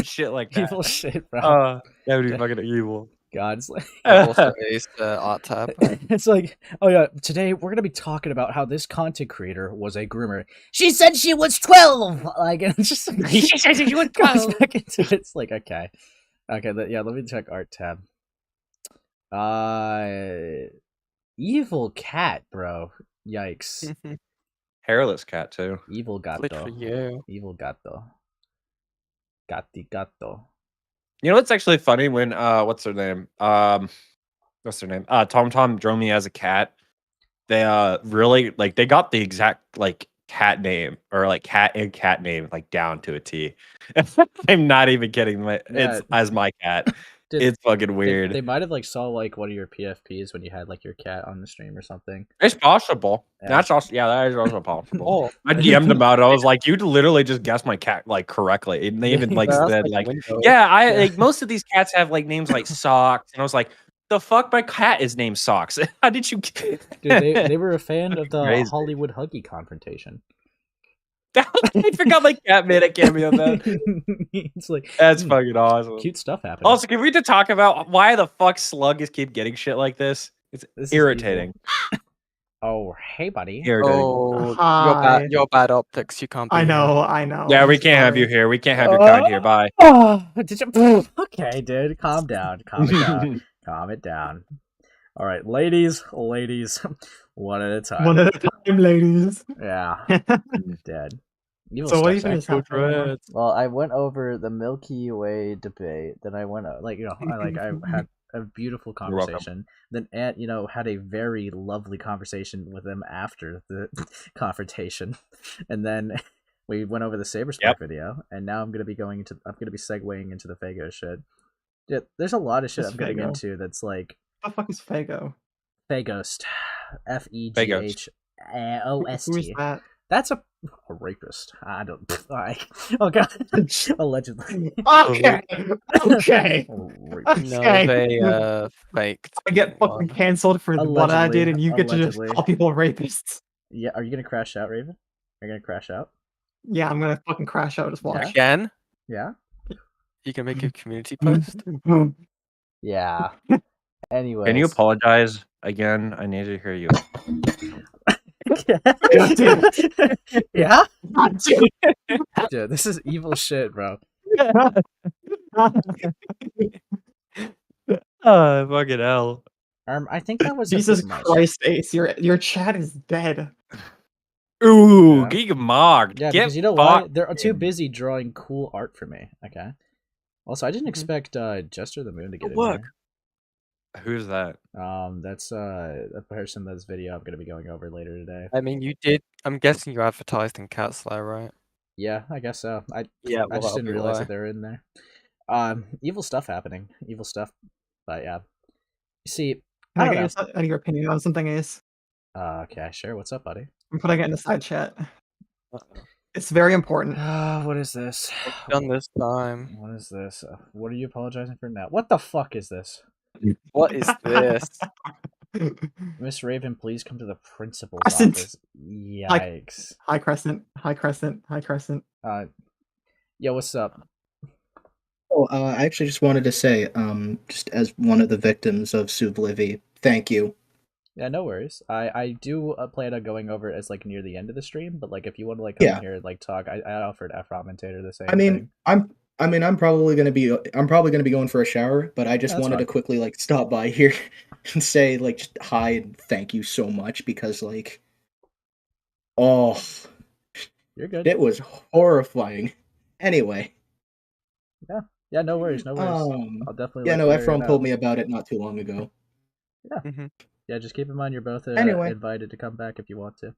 shit like that. Evil shit, bro. That would be fucking evil. God, it's like also is the art tab. It's like, oh yeah, today we're gonna be talking about how this content creator was a groomer. She said she was 12. Like, and it's just like, She said she was 12. Back into it. It's like, okay, yeah. Let me check art tab. Evil cat, bro. Yikes. Hairless cat too. Evil gato. Literally, yeah. Evil gato. Gatti gato. You know what's actually funny when what's her name? Tom drew me as a cat. They really like they got the exact like cat name or like cat and cat name like down to a T. I'm not even kidding. It's as my cat. It's fucking weird. They might have like saw like one of your PFPs when you had like your cat on the stream or something. It's possible. Yeah. That is also possible. I DM'd about it. I was like, you literally just guessed my cat like correctly. And they even like said like, yeah, I like most of these cats have like names like Socks, and I was like, the fuck, my cat is named Socks. How did you? Dude, they were a fan of the Crazy. Hollywood Huggy confrontation. I forgot my cat made a cameo. Man, it's like that's fucking awesome. Cute stuff happening. Also, can we just talk about why the fuck Slug keep getting shit like this? It's irritating. Oh, hey, buddy. Irritating. Oh, your bad optics. You can't. Be I here. know. Yeah, we can't have you here. We can't have your kind here. Bye. Did you? Okay, dude, calm down. Calm it down. Calm it down. All right, ladies, one at a time. One at a time, ladies. Yeah, dead. So what even is happening? Well, I went over the Milky Way debate. Then I went I had a beautiful conversation. Then Ant, had a very lovely conversation with them after the confrontation, and then we went over the Saber Spark video. And now I'm gonna be segueing into the Feghost shit. Yeah, there's a lot of shit I'm getting into that's like. What the fuck is Fego? Feghost. Feghost. Who is that? That's a rapist. I don't. Oh god. Allegedly. Okay. No, they faked. I get fucking canceled for what I did, and you get to just call people rapists. Yeah, are you gonna crash out, Raven? Are you gonna crash out? Yeah, I'm gonna fucking crash out as well. Again? Yeah. You can make a community post. Yeah. Anyway. Can you apologize again? I need to hear you. Yeah? Dude, this is evil shit, bro. Oh, fucking hell. I think that was Jesus Christ, Ace, your chat is dead. Ooh, Giga Mogged. Yeah, because you know why? They're too busy drawing cool art for me. Okay. Also, I didn't expect Jester the Moon to get in there. Who's that? That's a person that's video I'm gonna be going over later today. I mean, you did. I'm guessing you advertised in Cat Slayer, right? Yeah, I guess so. I well, just didn't realize why. that they were in there. Evil stuff happening. Evil stuff. But yeah. You see, Can I get your opinion on something, Ace? Okay, sure. What's up, buddy? I'm putting it in the side chat. It's very important. What is this? Done this time. What is this? What are you apologizing for now? What the fuck is this? What is this? Miss Raven, please come to the principal's Crescent. office. Yikes. Hi, Crescent. Hi, Crescent. Hi, Crescent. Yo, what's up? Oh, I actually just wanted to say, just as one of the victims of Souvlivvy, thank you. Yeah, no worries. I do plan on going over it as like near the end of the stream, but like if you want to like come in here and like talk, I offered F-Commentator the same thing. I'm probably gonna be going for a shower, but I just wanted to quickly like stop by here and say like just hi and thank you so much because like, oh, you're good. It was horrifying. Anyway. Yeah, no worries, no worries. I'll definitely. Yeah, like, no, clear it Ephraim out. told me about it not too long ago. Yeah. Yeah, just keep in mind you're both Anyway. invited to come back if you want to.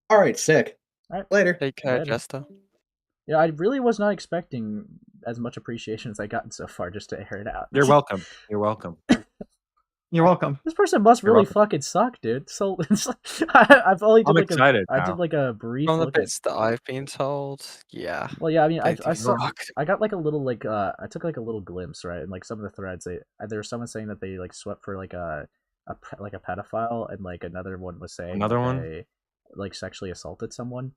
All right, sick. All right, later. Take care, Jester. Yeah, I really was not expecting as much appreciation as I gotten so far just to air it out. You're welcome. You're welcome. You're welcome. This person must really fucking suck, dude. So it's like, I've only did I'm like excited I now. did like a brief From the look at. bits that I've been told, yeah. Well, yeah, I mean, they I do saw rock. I got like a little like I took like a little glimpse, right? And like some of the threads, there was someone saying that they like swept for like a pedophile, and like another one was saying Another that one? they like sexually assaulted someone.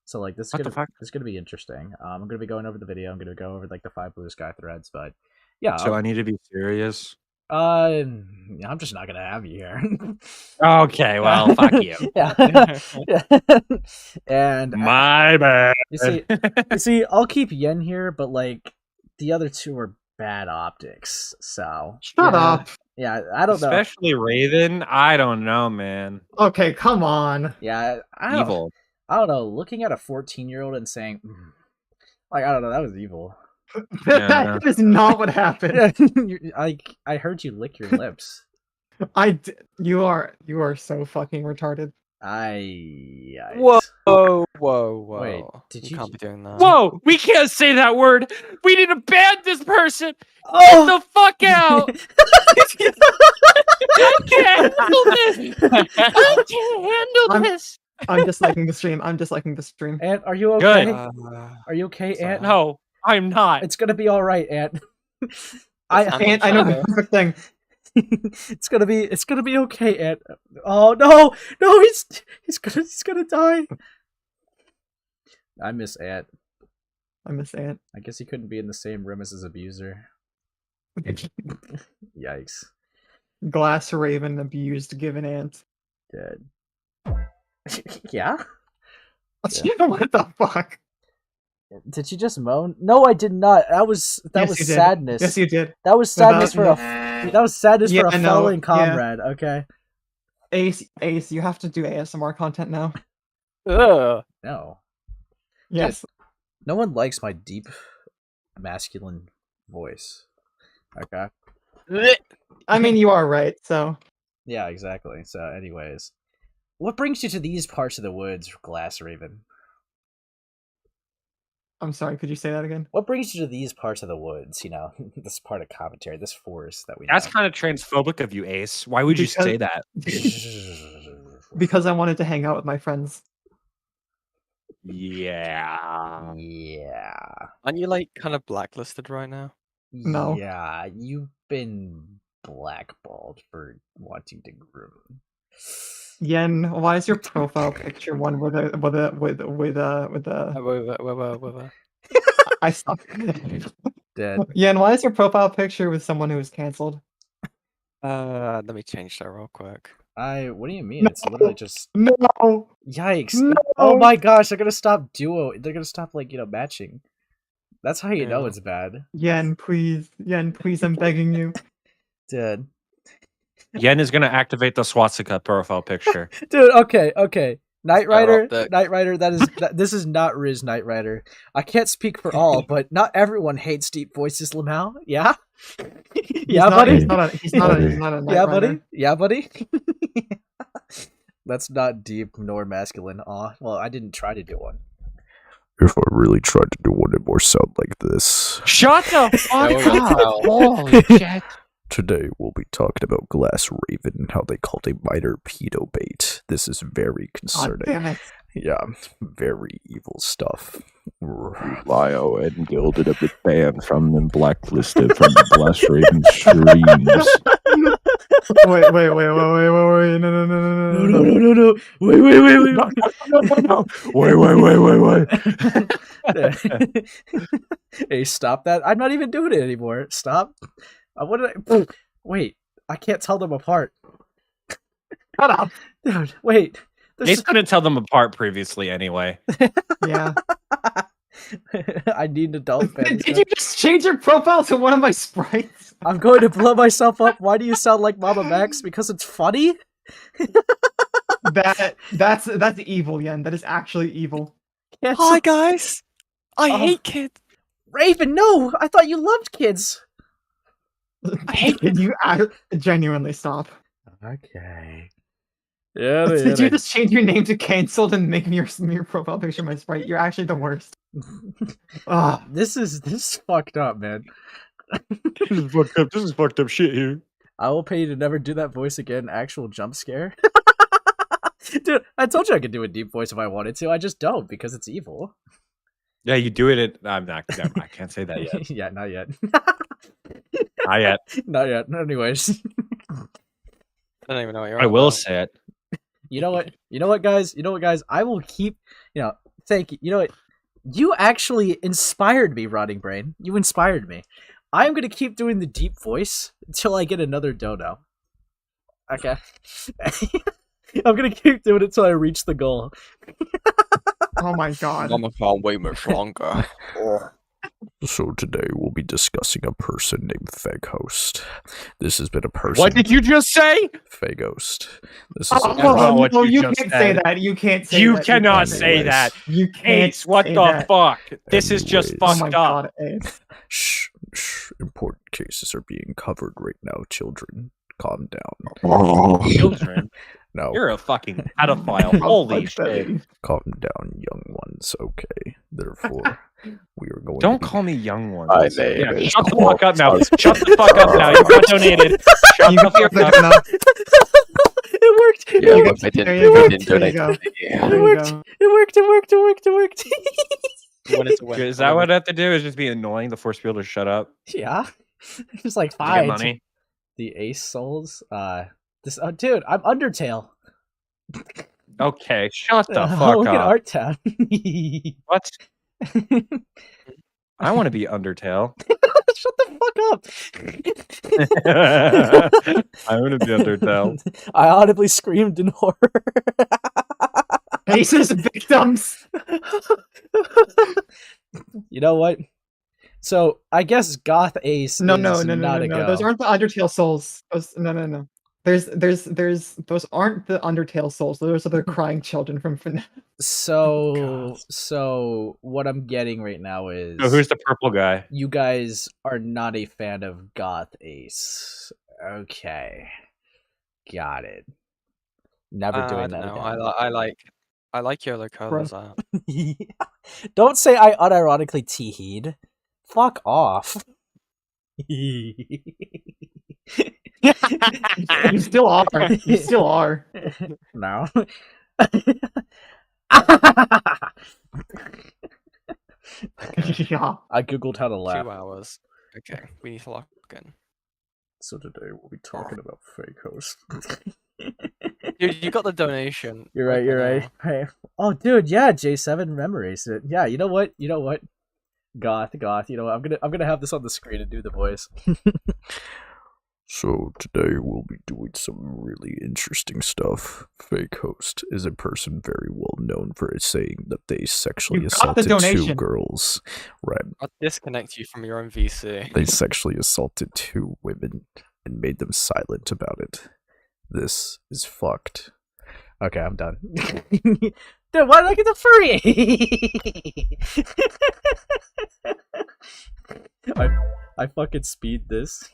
So like this is What the gonna fuck? this is gonna be interesting. I'm gonna be going over the video. I'm gonna go over like the 5 blue sky threads, but yeah. So I need to be serious. I'm just not gonna have you here. Okay, well, fuck you. Yeah. Yeah. And my bad. You see, I'll keep Yen here, but like the other two are bad optics. So Shut up. Yeah, I don't know. Especially Raven. I don't know, man. Okay, come on. Yeah, Evil. I don't know. Looking at a 14-year-old and saying, like, I don't know, that was evil. That is not what happened. I heard you lick your lips. You are so fucking retarded. Whoa. Wait, did you can't be doing that? Whoa, we can't say that word. We need to ban this person. Oh. Get the fuck out. I can't handle this. I can't handle this. I'm disliking the stream. I'm disliking the stream. Ant, are you okay? Good. Are you okay, Ant? No, I'm not. It's gonna be all right, Ant. Ant, I know the perfect thing. It's gonna be okay, Ant. Oh no, he's gonna die. I miss Ant. I guess he couldn't be in the same room as his abuser. Yikes. Glass Raven abused given Ant. Dead. Yeah? What the fuck? Did you just moan? No, I did not. That was sadness. Yes, you did. That was sadness for a felon Yeah. comrade. Okay. Ace, you have to do ASMR content now. No. Yes. No one likes my deep masculine voice. Okay. I mean, you are right. So. Yeah, exactly. So, anyways, what brings you to these parts of the woods, Glass Raven? I'm sorry, could you say that again? What brings you to these parts of the woods, this part of commentary, this forest that we That's know? kind of transphobic of you, Ace. Why would you say that? Because I wanted to hang out with my friends. Yeah. Aren't you like kind of blacklisted right now? No. Yeah, you've been blackballed for wanting to groom. Yen, why is your profile picture one with a I stopped. Dead. Yen, why is your profile picture with someone who is canceled? Let me change that real quick. What do you mean? It's literally just no. Yikes! No. Oh my gosh! They're gonna stop They're gonna stop matching. That's how you know it's bad. Yen, please, I'm begging you. Dead. Yen is gonna activate the swastika profile picture. Dude, okay. Knight Rider, this is not Riz Knight Rider. I can't speak for all, but not everyone hates deep voices, Lamau. Yeah? Yeah, buddy? He's not a Knight Yeah, Rider. buddy? Yeah, buddy? That's not deep nor masculine. Aw, well, I didn't try to do one. If I really tried to do one, it more sound like this. Shut the fuck up! Holy shit. Today we'll be talking about Glass Raven and how they called a minor pedo bait. This is very concerning. damn it. Yeah, very evil stuff. Lio and Gilded have been banned from and blacklisted from the Glass Raven streams. Wait, no, Wait. Hey, stop that. I'm not even doing it anymore. Stop. What did I... Wait, I can't tell them apart. Shut up. Dude, wait. Ace couldn't tell them apart previously anyway. Yeah. I need adult fans. Did you just change your profile to one of my sprites? I'm going to blow myself up. Why do you sound like Mama Max? Because it's funny? That's evil, Yen. That is actually evil. Hi guys. I hate kids. Raven, no! I thought you loved kids. I hate kids. You genuinely stop. Okay. Yeah. Did you just change your name to cancelled and make me your profile picture my sprite? You're actually the worst. This is fucked up, man. This is fucked up. This is fucked up shit here. I will pay you to never do that voice again. Actual jump scare. Dude, I told you I could do a deep voice if I wanted to. I just don't because it's evil. Yeah, you do it. I'm not. I can't say that yet. Yeah, not yet. Not yet. Not yet. Anyways. I don't even know what you're I will say it. You know what? You know what, guys? I will keep, thank you. You know what? You actually inspired me, Rotting Brain. You inspired me. I'm going to keep doing the deep voice until I get another dono. Okay? I'm going to keep doing it until I reach the goal. Oh my god. Mama can't wait much longer. So today we'll be discussing a person named Feghost. This has been a person. What did you just say? Feghost. This is no, you can't say that. You can't say you that. Cannot say that. You can't. Ace, what say the that. fuck? This is just fucked up. God, Ace. Shh. Important cases are being covered right now, children. Calm down. Children? No. You're a fucking pedophile. Holy shit. Calm down, young ones, okay? Therefore, we are going Don't to call me young ones. My name is shut the fuck up now. Shut the fuck up now. You got donated. Shut the fuck up. It worked. Yeah, it but worked. I didn't, It worked. didn't donate. It worked. It worked. Is that what I have to do? Is just be annoying to force people to shut up? Yeah. It's like To get fine. money? The Ace Souls. Dude, I'm Undertale. Okay, shut the fuck Look up. at Art Town. What? I want to be Undertale. Shut the fuck up. I want to be Undertale. I audibly screamed in horror. Ace's victims. You know what? So I guess Goth Ace. No. is not a go. Those aren't the Undertale souls. No. There's those aren't the Undertale souls. Those are the crying children from FNAF. So what I'm getting right now is So who's the purple guy? you guys are not a fan of Goth Ace. Okay. Got it. Never doing that No, again. I like yellow colors. Don't say I unironically teeheed. Fuck off. You still are. You still are. No. Yeah. I googled how to laugh. 2 hours. Okay, we need to lock in. So today we'll be talking about Feghost. Dude, you got the donation. You're right. Hey. Oh, dude, yeah, J7 memories. Yeah, you know what? Goth. You know what? I'm gonna have this on the screen and do the voice. So today we'll be doing some really interesting stuff. Feghost is a person very well known for saying that they sexually assaulted 2 girls. Right. I'll disconnect you from your own VC. They sexually assaulted 2 women and made them silent about it. This is fucked. Okay, I'm done. Dude, why did I get the furry? I fucking speed this.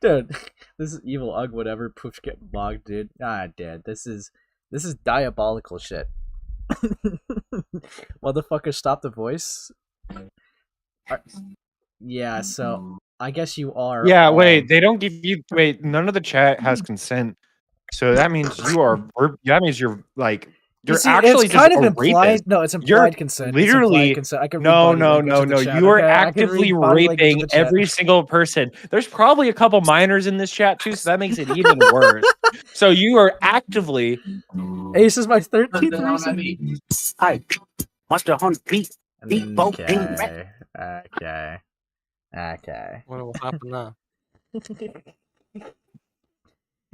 Dude, this is evil ugh whatever push get logged, dude. Dude, this is diabolical shit. Motherfucker, stop the voice. Yeah, so I guess you are. Yeah, wait, they don't give you. Wait, none of the chat has consent. So that means you are. That means you're like. You're actually it's kind just of a implied. rapist. No, it's implied You're consent. Literally, it's implied consent. I can no. chat, You are okay? actively raping every single person. There's probably a couple minors in this chat too, so that makes it even worse. So you are actively. Ace is my 13th reason. I must have hunt beat. Okay. What will happen now?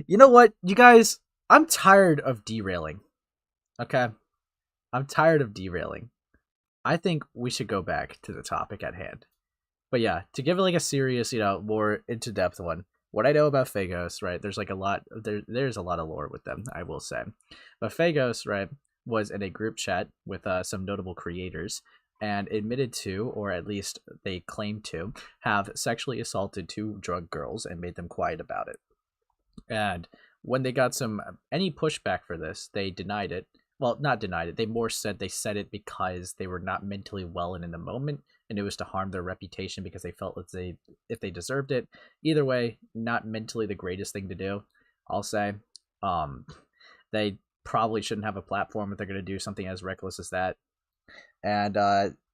You know what, you guys? I'm tired of derailing. Okay? I'm tired of derailing. I think we should go back to the topic at hand. But yeah, to give it like a serious, more into depth one. What I know about Feghost, right? There's like a lot. There's a lot of lore with them, I will say. But Feghost, right, was in a group chat with some notable creators and admitted to, or at least they claimed to, have sexually assaulted 2 drug girls and made them quiet about it. And when they got any pushback for this, they denied it. Well, not denied it. They more said they said it because they were not mentally well and in the moment, and it was to harm their reputation because they felt that if they deserved it. Either way, not mentally the greatest thing to do, I'll say. They probably shouldn't have a platform if they're going to do something as reckless as that. And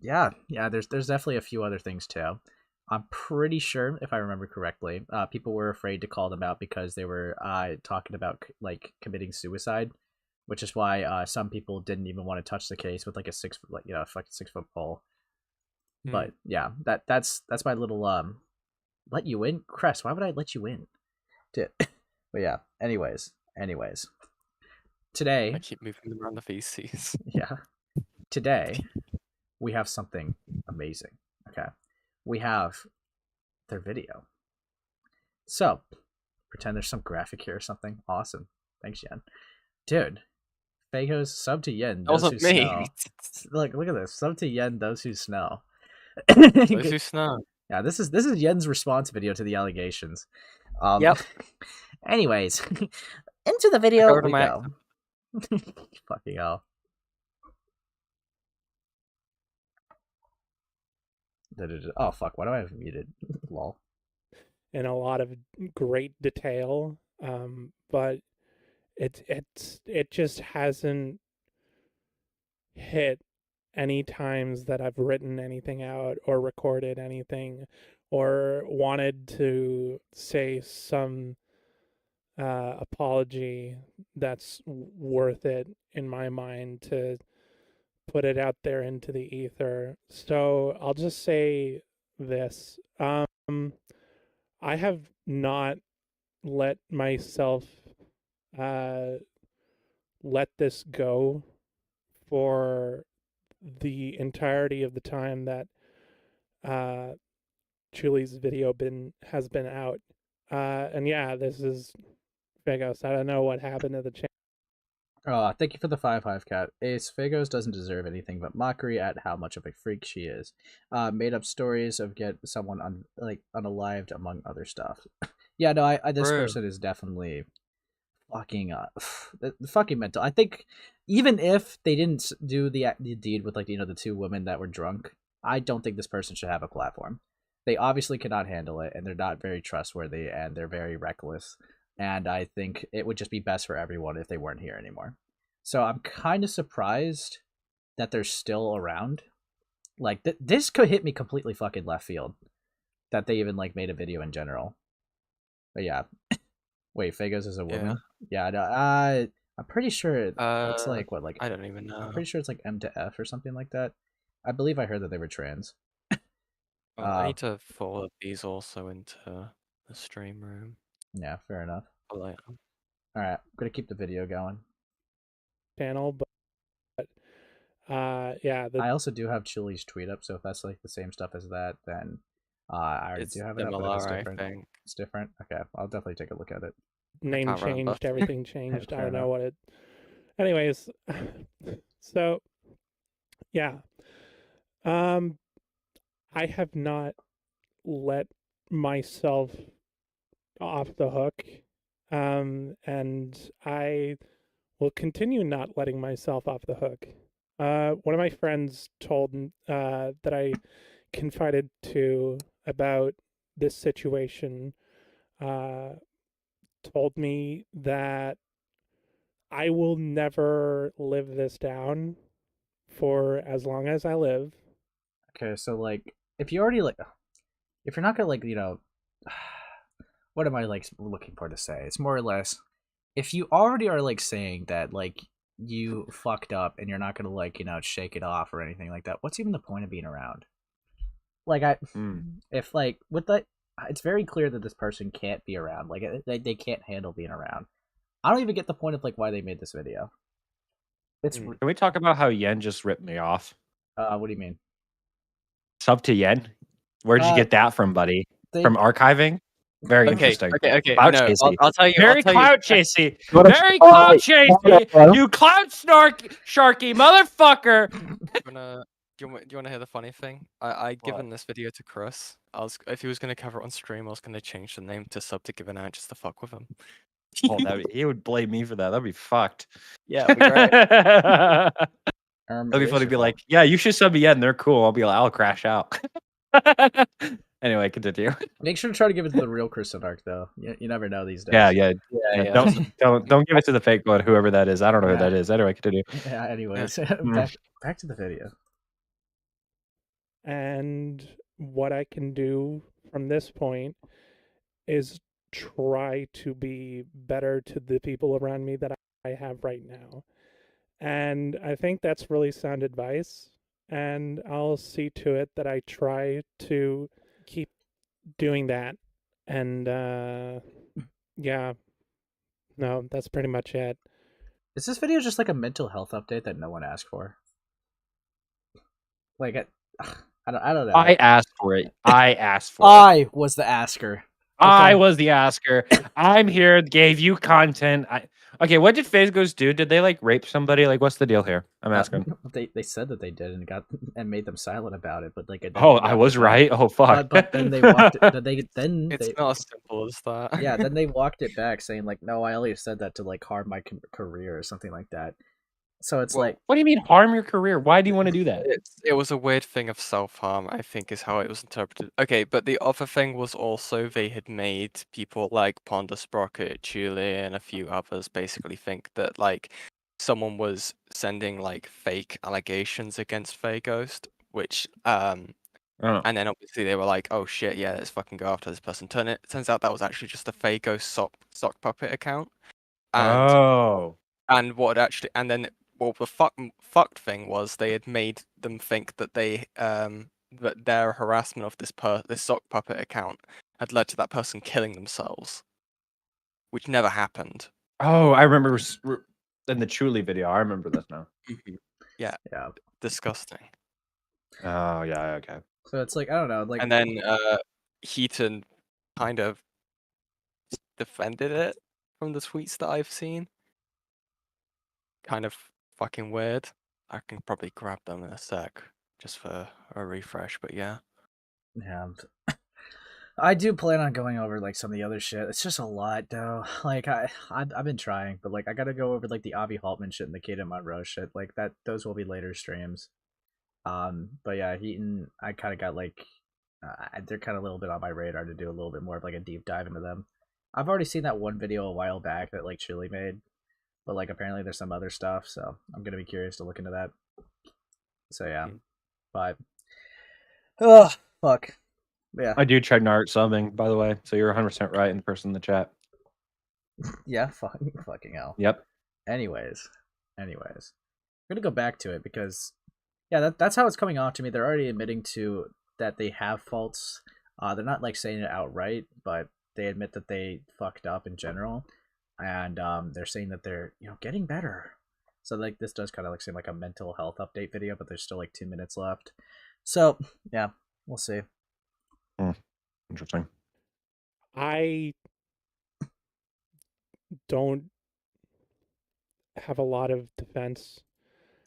yeah, there's definitely a few other things too. I'm pretty sure, if I remember correctly, people were afraid to call them out because they were talking about like committing suicide, which is why some people didn't even want to touch the case with like a 6 foot, fucking 6 foot pole. But yeah, that's my little let you in, Crest. Why would I let you in? But yeah, anyways, today I keep moving them around the feces. Yeah, today we have something amazing. Okay, we have their video. So pretend there's some graphic here or something. Awesome, thanks, Yen. Dude, Feghost, sub to Yen. Those who snow. Look at this. Sub to Yen. Those who snow. Those who snow. Yeah, this is Yen's response video to the allegations. Yep. Anyways, into the video we go. Fucking hell. Oh fuck! Why do I have muted? Lol. In a lot of great detail, but it just hasn't hit any times that I've written anything out or recorded anything or wanted to say some apology that's worth it in my mind to put it out there into the ether. So I'll just say this. I have not let myself let this go for the entirety of the time that Julie's video has been out. And yeah, this is Feghost. I don't know what happened to the channel. Thank you for the 5 cat. Ace Feghost doesn't deserve anything but mockery at how much of a freak she is. Made up stories of get someone unalived among other stuff. Yeah, no, this person is definitely fucking fucking mental. I think even if they didn't do the deed with the 2 women that were drunk, I don't think this person should have a platform. They obviously cannot handle it, and they're not very trustworthy, and they're very reckless. And I think it would just be best for everyone if they weren't here anymore. So I'm kind of surprised that they're still around. Like, this could hit me completely fucking left field, that they even made a video in general. But yeah. Wait, Feghost is a woman? Yeah, no, I'm pretty sure it's I don't even know. I'm pretty sure it's M to F or something like that. I believe I heard that they were trans. I need to follow these also into the stream room. Yeah, fair enough. Alright, I'm gonna keep the video going. Channel, but yeah. I also do have Chili's tweet up, so if that's the same stuff as that, then I already do have it up. But it's different. I think. It's different. Okay, I'll definitely take a look at it. Name changed, everything changed. I don't know what it. Anyways, so yeah, I have not let myself off the hook, and I will continue not letting myself off the hook. One of my friends told that I confided to about this situation told me that I will never live this down for as long as I live. Okay, so if you already if you're not gonna what am I looking for to say? It's more or less, if you already are saying that you fucked up and you're not gonna shake it off or anything like that, what's even the point of being around? If with that, it's very clear that this person can't be around. Like they can't handle being around. I don't even get the point of like why they made this video. It's Can we talk about how Yen just ripped me off? What do you mean? Sub to Yen? Where'd you get that from, buddy? From archiving? Very interesting. Okay. Clout No, chasey. I'll tell you. Very I'll tell clout you. chasey. Very clout chasey. You clout sharky motherfucker. Do you want to hear the funny thing? I'd given this video to Chris. If he was gonna cover it on stream, I was gonna change the name to Sub to Give an Out just to fuck with him. Oh, he would blame me for that. That'd be fucked. Yeah, it'd be great. That'd be funny to be like, yeah, you should sub me Yen. They're cool. I'll be like, I'll crash out. Anyway, continue. Make sure to try to give it to the real Chris Ark, though. You never know these days. Yeah. Don't give it to the fake one, whoever that is. I don't know who that is. Anyway, continue. Yeah. Anyways, back to the video. And what I can do from this point is try to be better to the people around me that I have right now. And I think that's really sound advice. And I'll see to it that I try to keep doing that. And yeah, no, that's pretty much it. Is this video just like a mental health update that no one asked for? Like, I don't know. I asked for it. I was the asker. Okay. I was the asker. I'm here, gave you content. Okay, what did Feghost do? Did they like rape somebody? Like, what's the deal here? I'm asking. They said that they did and made them silent about it, but like I was right. Oh fuck. But then they walked it. It's not as simple as that. Yeah, then they walked it back, saying like, "No, I only said that to like harm my career or something like that." So it's like, what do you mean harm your career? Why do you want to do that? It was a weird thing of self-harm, I think, is how it was interpreted. Okay, but the other thing was also they had made people like Ponder Sprocket, Chule, and a few others basically think that like someone was sending like fake allegations against Feghost, which and then obviously they were like, oh shit, yeah, let's fucking go after this person. Turns out that was actually just a Feghost sock puppet account. And what actually, and then well, the fucked thing was they had made them think that that their harassment of this sock puppet account had led to that person killing themselves, which never happened. Oh, I remember in the Chuli video. I remember this now. Yeah, disgusting. Oh yeah, okay. So it's like I don't know, like, and then Heaton kind of defended it from the tweets that I've seen. Kind of fucking weird. I can probably grab them in a sec just for a refresh, but yeah. Yeah. I do plan on going over like some of the other shit. It's just a lot though. Like I've been trying, but like I gotta go over like the Avi Haltman shit and the Kaden Monroe shit. Like those will be later streams. But yeah, Heaton, I kind of got like they're kind of a little bit on my radar to do a little bit more of like a deep dive into them. I've already seen that one video a while back that like Chili made. But like apparently there's some other stuff, so I'm gonna be curious to look into that. So yeah, but fuck, yeah. I do check Nart subbing, by the way, so you're 100% right in the person in the chat. Yeah, fucking hell. Yep. Anyways, I'm gonna go back to it because yeah, that's how it's coming off to me. They're already admitting to that they have faults. They're not like saying it outright, but they admit that they fucked up in general. And they're saying that they're getting better. So like this does kind of like seem like a mental health update video, but there's still like 2 minutes left. So yeah, we'll see. Interesting. I don't have a lot of defense.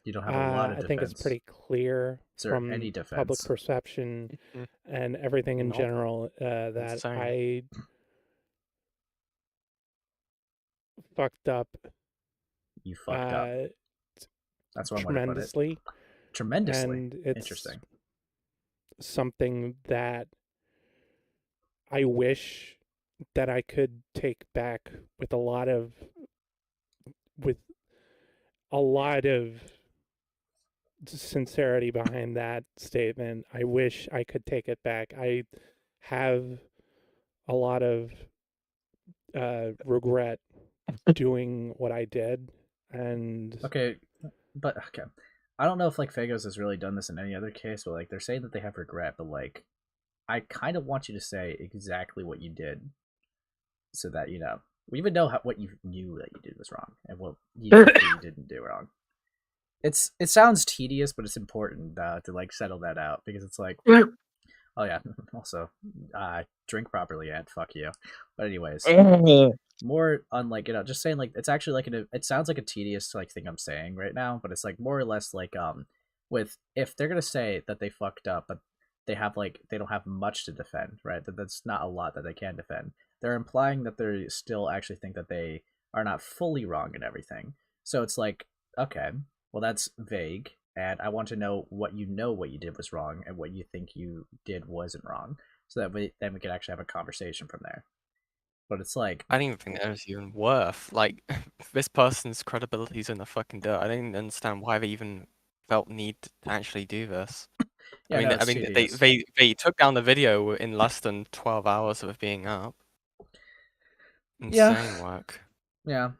You don't have a lot of defense. I think it's pretty clear from any defense? Public perception and everything in general that I fucked up. You fucked up. That's what tremendously. I'm put it. Tremendously. And it's interesting. Something that I wish that I could take back with a lot of sincerity behind that statement. I wish I could take it back. I have a lot of regret doing what I did, and okay. I don't know if like Feghost has really done this in any other case, but like they're saying that they have regret, but like I kind of want you to say exactly what you did, so that we even know what you knew that you did was wrong and what you think that you didn't do wrong. It sounds tedious, but it's important to like settle that out, because it's like, oh yeah, also drink properly and fuck you. But anyways, more on like just saying like it's actually like it sounds like a tedious like thing I'm saying right now, but it's like more or less like with if they're gonna say that they fucked up, but they don't have much to defend, right? That's not a lot that they can defend. They're implying that they still actually think that they are not fully wrong in everything. So it's like, okay, well that's vague, and I want to know what you did was wrong and what you think you did wasn't wrong, so that then we can actually have a conversation from there. But it's like, I don't even think that was even worth. Like, this person's credibility's in the fucking dirt. I don't even understand why they even felt need to actually do this. Yeah, I mean, they took down the video in less than 12 hours of it being up. Insane work. Yeah.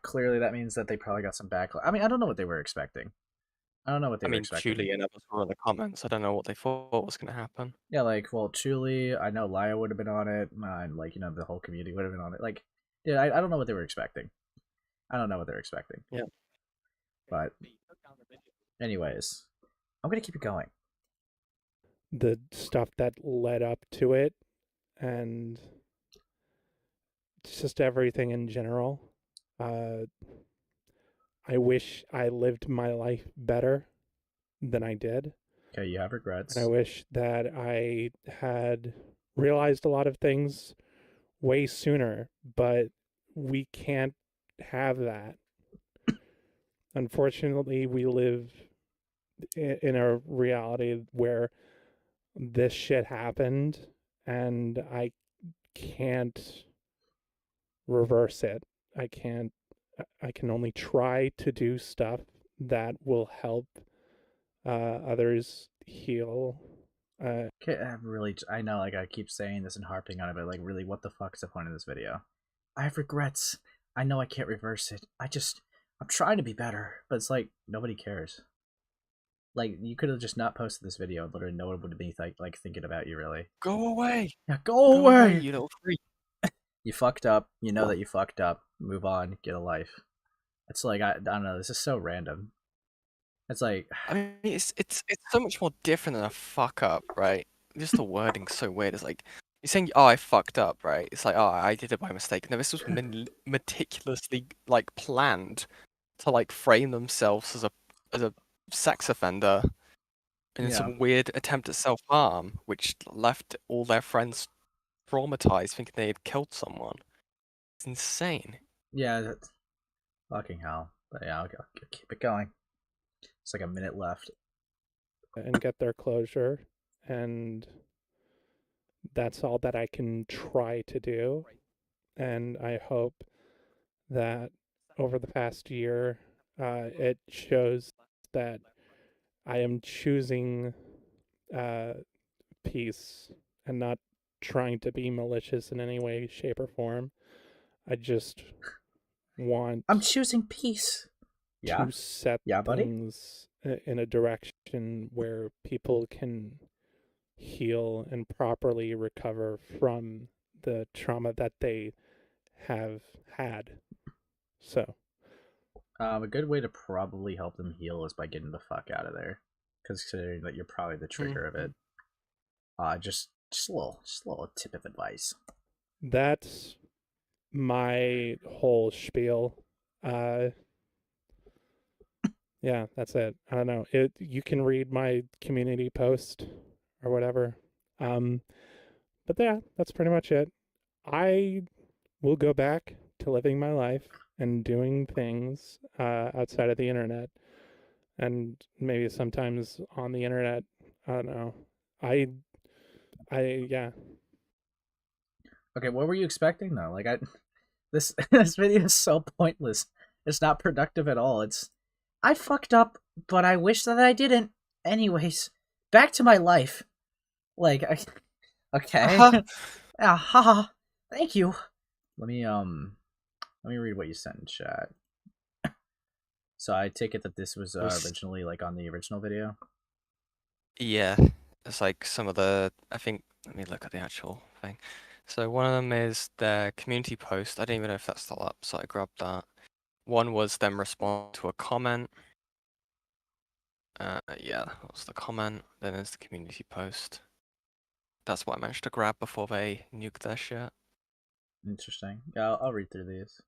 Clearly that means that they probably got some backlash. I mean, I don't know what they were expecting. I don't know what they were expecting. Julie and others were in the comments. I don't know what they thought was going to happen. Yeah, like, well, Julie, I know Laya would have been on it, and like, the whole community would have been on it. Like, dude, I don't know what they were expecting. I don't know what they're expecting. Yeah. But anyways, I'm gonna keep it going. The stuff that led up to it, and just everything in general. I wish I lived my life better than I did. Okay, you have regrets. And I wish that I had realized a lot of things way sooner, but we can't have that. Unfortunately, we live in a reality where this shit happened, and I can't reverse it. I can only try to do stuff that will help others heal. Okay, I know, like, I keep saying this and harping on it, but like, really, what the fuck's the point of this video? I have regrets. I know I can't reverse it. I'm trying to be better, but it's like, nobody cares. Like, you could have just not posted this video and literally no one would be like thinking about you, really. Go away! Yeah, go away! You little freak! You fucked up. You know that you fucked up. Move on. Get a life. It's like, I don't know. This is so random. It's like, I mean, it's so much more different than a fuck up, right? Just the wording's so weird. It's like you're saying, "Oh, I fucked up," right? It's like, "Oh, I did it by mistake." No, this was meticulously like planned to like frame themselves as a sex offender in some weird attempt at self harm, which left all their friends traumatized, thinking they had killed someone. It's insane. Yeah, that's fucking hell. But yeah, I'll keep it going. It's like a minute left. And get their closure, and that's all that I can try to do. And I hope that over the past year, it shows that I am choosing peace and not trying to be malicious in any way, shape, or form. I just want... I'm choosing peace. To set things in a direction where people can heal and properly recover from the trauma that they have had. So, a good way to probably help them heal is by getting the fuck out of there, considering that you're probably the trigger of it. Just a little tip of advice. That's my whole spiel. Yeah, that's it. I don't know. You can read my community post or whatever. But yeah, that's pretty much it. I will go back to living my life and doing things outside of the internet, and maybe sometimes on the internet. I don't know. Yeah. Okay, what were you expecting though? Like, this video is so pointless. It's not productive at all. I fucked up, but I wish that I didn't. Anyways, back to my life. Like, okay. Thank you. Let me read what you sent in chat. So I take it that this was originally like on the original video. Yeah. It's like some of the, I think, let me look at the actual thing. So one of them is their community post. I don't even know if that's still up, so I grabbed that. One was them responding to a comment. Yeah, that was the comment. Then there's the community post. That's what I managed to grab before they nuked their shit. Interesting. Yeah, I'll read through these.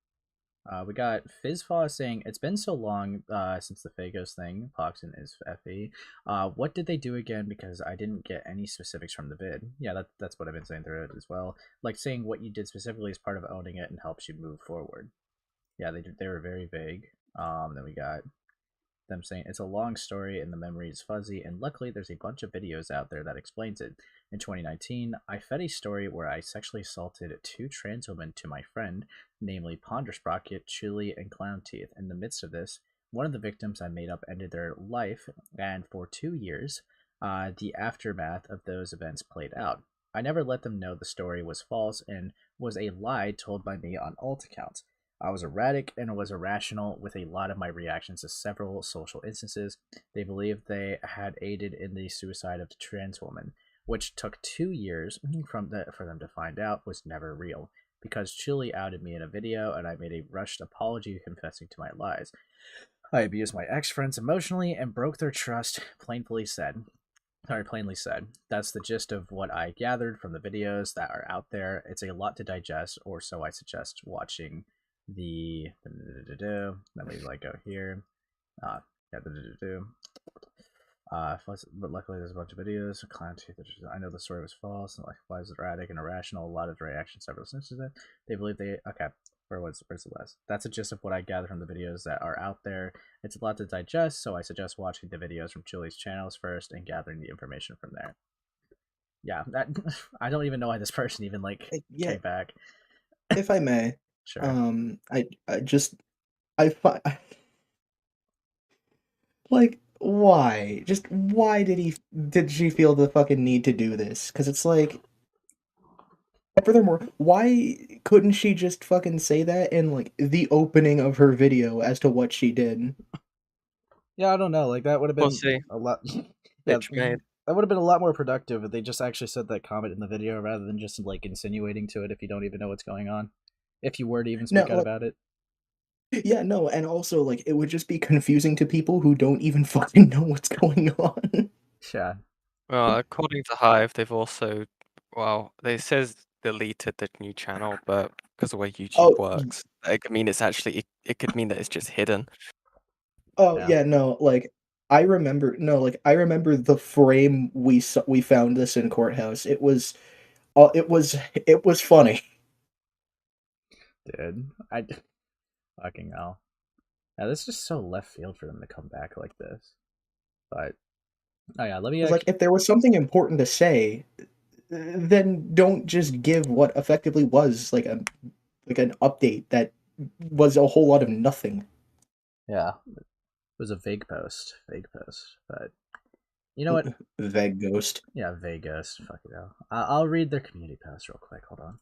We got Fizzfaw saying, it's been so long since the Feghost thing. Poxon is FE. What did they do again? Because I didn't get any specifics from the vid. Yeah, that's what I've been saying through it as well. Like saying what you did specifically is part of owning it and helps you move forward. Yeah, they were very vague. Then we got them saying it's a long story and the memory is fuzzy, and luckily there's a bunch of videos out there that explains it. In 2019, I fed a story where I sexually assaulted 2 trans women to my friend, namely Ponder Sprocket, Chili, and Clown Teeth. In the midst of this, one of the victims I made up ended their life, and for 2 years, the aftermath of those events played out. I never let them know the story was false and was a lie told by me on alt accounts. I was erratic and was irrational with a lot of my reactions to several social instances. They believed they had aided in the suicide of the trans woman, which took 2 years for them to find out was never real, because Chili outed me in a video and I made a rushed apology confessing to my lies. I abused my ex-friends emotionally and broke their trust, plainly said. That's the gist of what I gathered from the videos that are out there. It's a lot to digest, or so I suggest watching the then we like go here but luckily there's a bunch of videos. I know the story was false and like lies erratic and irrational. A lot of reactions several instances. They believe they where's the last? That's a gist of what I gather from the videos that are out there. It's a lot to digest, so I suggest watching the videos from Chili's channels first and gathering the information from there. Yeah, that I don't even know why this person even came back. If I may, sure. Like, why? Just why did she feel the fucking need to do this? Because it's like, furthermore, why couldn't she just fucking say that in like the opening of her video as to what she did? Yeah, I don't know. Like that would have been a lot. Yeah, made. that would have been a lot more productive if they just actually said that comment in the video rather than just like insinuating to it if you don't even know what's going on. If you were to even speak out about it. Yeah, no, and also like it would just be confusing to people who don't even fucking know what's going on. Yeah. Well, according to Hive, they've also, they says deleted the new channel, but because of the way YouTube works, it could mean it's actually it could mean that it's just hidden. Oh yeah, no, like I remember the frame we found this in courthouse. It was funny. Dude, fucking hell. Yeah, this is just so left field for them to come back like this. But oh yeah, let me like if there was something important to say, then don't just give what effectively was like an update that was a whole lot of nothing. Yeah, it was a vague post, but you know what? Feghost. Yeah, Feghost. Fuck it out. I'll read their community post real quick. Hold on.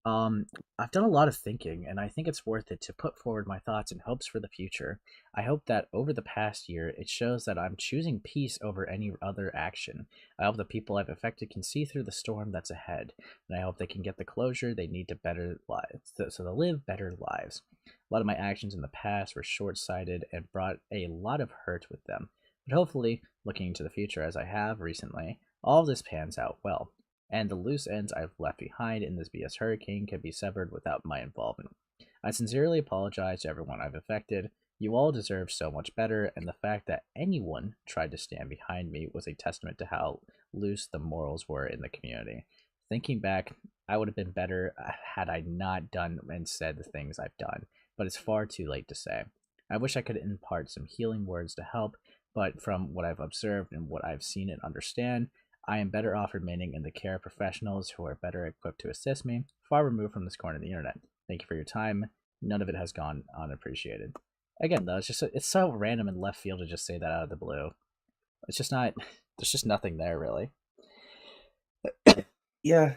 I've done a lot of thinking, and I think it's worth it to put forward my thoughts and hopes for the future. I hope that over the past year, it shows that I'm choosing peace over any other action. I hope the people I've affected can see through the storm that's ahead, and I hope they can get the closure they need to better lives, so they'll live better lives. A lot of my actions in the past were short-sighted and brought a lot of hurt with them, but hopefully, looking into the future as I have recently, all of this pans out well, and the loose ends I've left behind in this BS hurricane can be severed without my involvement. I sincerely apologize to everyone I've affected. You all deserve so much better, and the fact that anyone tried to stand behind me was a testament to how loose the morals were in the community. Thinking back, I would have been better had I not done and said the things I've done, but it's far too late to say. I wish I could impart some healing words to help, but from what I've observed and what I've seen and understand, I am better off remaining in the care of professionals who are better equipped to assist me, far removed from this corner of the internet. Thank you for your time. None of it has gone unappreciated. Again, though, it's so random and left field to just say that out of the blue. It's just not. There's just nothing there, really. Yeah.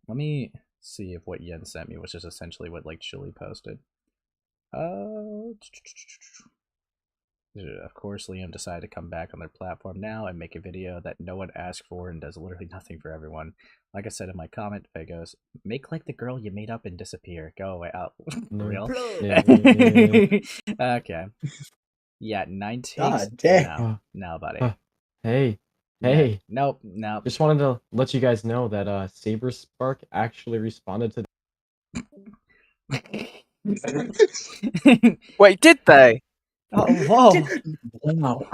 Let me see if what Yen sent me, which is essentially what Chili posted. There's Of course, Liam decided to come back on their platform now and make a video that no one asked for and does literally nothing for everyone. Like I said in my comment, Feghost, make like the girl you made up and disappear. Go away. Out. Real? Yeah. Okay. Yeah, 9 takes. God damn. No, buddy. Hey. Yeah. Nope. Just wanted to let you guys know that Saber Spark actually responded to. Wait, did they? Oh, whoa. Wow,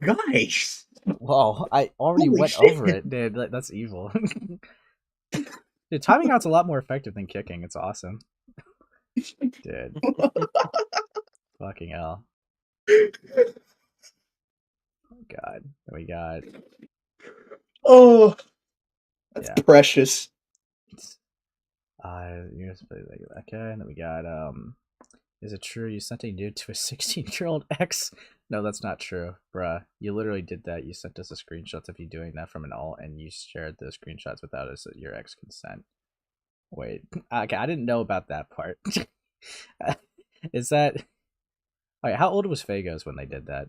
guys. Whoa, I already Holy went shit. over it, dude. That's evil. Dude, timing out's a lot more effective than kicking. It's awesome. Dude. Fucking hell. Oh, God. We got... Oh, that's precious. Okay, and then we got, is it true you sent a nude to a 16-year-old ex? No, that's not true, bruh. You literally did that. You sent us the screenshots of you doing that from an alt, and you shared those screenshots without your ex consent. Wait, okay, I didn't know about that part. Is that... Alright, how old was Feghost when they did that?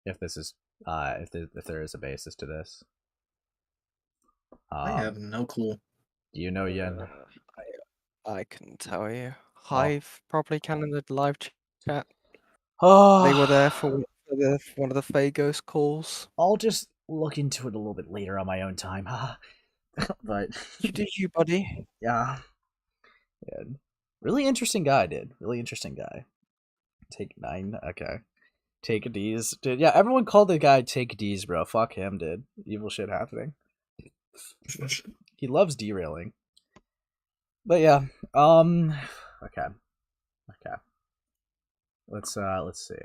If this is, if there is a basis to this. I have no clue. Do you know, Yen? I can tell you. Hive probably can in the live chat. Oh. They were there for one of the Feghost calls. I'll just look into it a little bit later on my own time. But you do you, buddy. Yeah. Really interesting guy, dude. Really interesting guy. Take 9. Okay. Take D's. Dude, yeah, everyone called the guy Take D's, bro. Fuck him, dude. Evil shit happening. He loves derailing. But yeah. Okay. Let's see.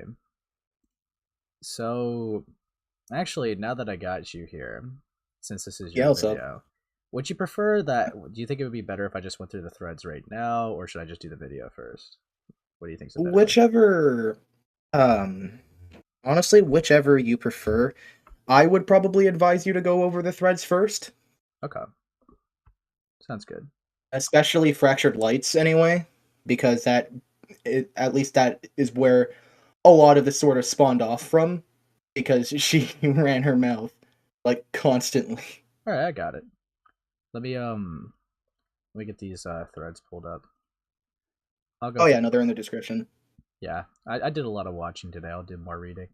So actually, now that I got you here, since this is your video, would you prefer that? Do you think it would be better if I just went through the threads right now, or should I just do the video first? What do you think? Whichever, honestly, whichever you prefer. I would probably advise you to go over the threads first. Okay. Sounds good. Especially Fractured Lights, anyway, because at least that is where a lot of this sort of spawned off from, because she ran her mouth like constantly. All right, I got it. Let me get these threads pulled up. I'll go. Oh yeah, no, they're in the description. Yeah, I did a lot of watching today. I'll do more reading,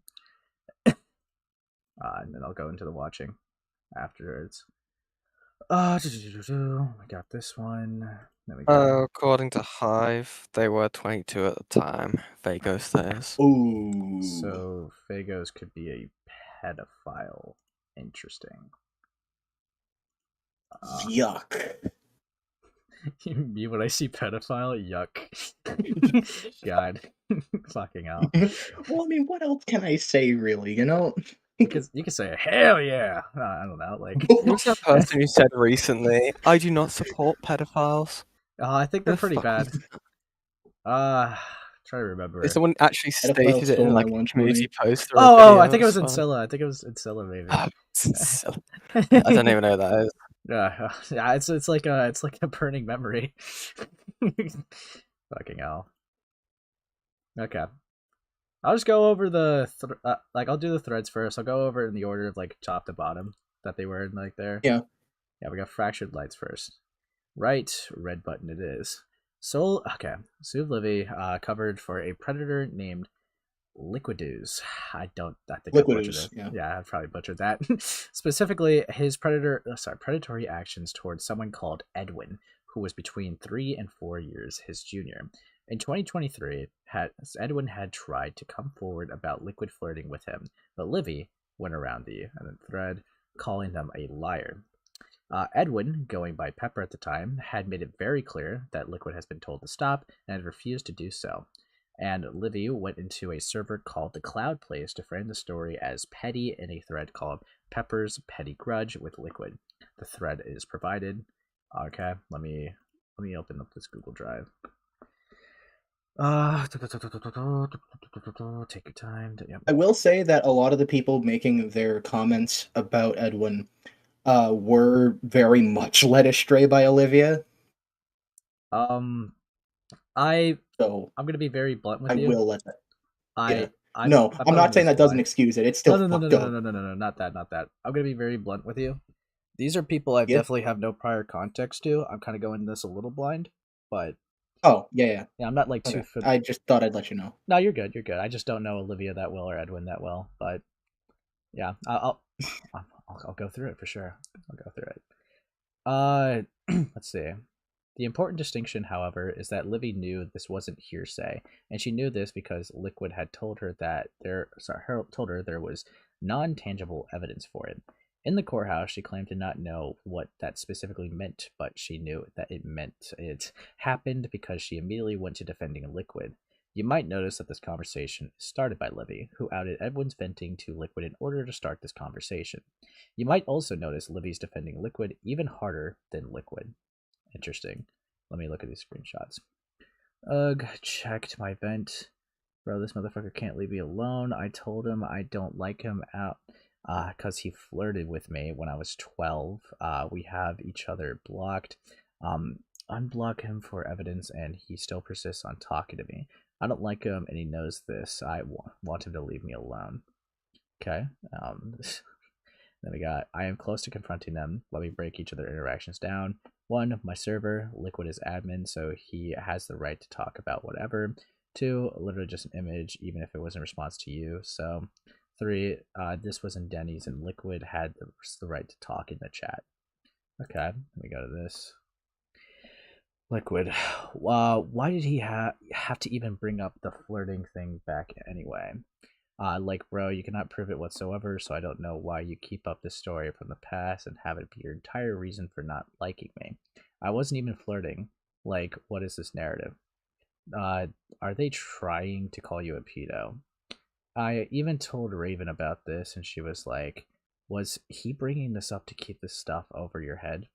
and then I'll go into the watching afterwards. I got this one. There we go. According to Hive, they were 22 at the time. Feghost theirs. Ooh. So Feghost could be a pedophile. Interesting. Yuck. Me when I see pedophile, yuck. God. Fucking hell. Well, I mean, what else can I say, really? You know, you can say hell yeah. I don't know, like who's that person who said recently, "I do not support pedophiles"? I think they're pretty bad. Try to remember. If someone actually stated it in like a community post. Oh, I think it was Incilla. I think it was Incilla, maybe. I don't even know what that is. Yeah, it's like a burning memory. Fucking hell. Okay, I'll just go over the I'll do the threads first. I'll go over it in the order of like top to bottom that they were in, like there. Yeah. Yeah, we got Fractured Lights first. Right, red button it is. Souvlivvy covered for a predator named Liquidus. I think I butchered it. Yeah, I probably butchered that. Specifically, his predatory actions towards someone called Edwin, who was between 3 and 4 years his junior. In 2023, Edwin had tried to come forward about Liquid flirting with him, but Livy went around the thread, calling them a liar. Edwin, going by Pepper at the time, had made it very clear that Liquid has been told to stop and had refused to do so. And Livy went into a server called The Cloud Place to frame the story as petty in a thread called Pepper's Petty Grudge with Liquid. The thread is provided. Okay, let me open up this Google Drive. Take your time. Yep. I will say that a lot of the people making their comments about Edwin were very much led astray by Olivia. I'm gonna be very blunt with you. I will let that. I'm I'm not saying that doesn't excuse it. It's still no, fucked up. no, not that. I'm gonna be very blunt with you. These are people I definitely have no prior context to. I'm kind of going this a little blind, but oh yeah. I'm not like Okay. too. I just thought I'd let you know. No, you're good. You're good. I just don't know Olivia that well or Edwin that well, but yeah, I'll go through it for sure. I'll go through it. Let's see. The important distinction, however, is that Livy knew this wasn't hearsay, and she knew this because Liquid had told her that there was non-tangible evidence for it. In the courthouse, she claimed to not know what that specifically meant, but she knew that it happened because she immediately went to defending Liquid. You might notice that this conversation is started by Livy, who outed Edwin's venting to Liquid in order to start this conversation. You might also notice Livy's defending Liquid even harder than Liquid. Interesting. Let me look at these screenshots. Ugh, checked my vent. Bro, this motherfucker can't leave me alone. I told him I don't like him out because he flirted with me when I was 12. We have each other blocked. Unblock him for evidence, and he still persists on talking to me. I don't like him, and he knows this. I want him to leave me alone. Okay. Then we got, I am close to confronting them. Let me break each of their interactions down. 1, my server, Liquid is admin, so he has the right to talk about whatever. 2, literally just an image, even if it was in response to you. So 3, this was in Denny's, and Liquid had the right to talk in the chat. Okay, let me go to this. Liquid, why did he have to even bring up the flirting thing back anyway? Like, bro, you cannot prove it whatsoever, so I don't know why you keep up this story from the past and have it be your entire reason for not liking me. I wasn't even flirting. Like, what is this narrative? Are they trying to call you a pedo? I even told Raven about this, and she was like, was he bringing this up to keep this stuff over your head?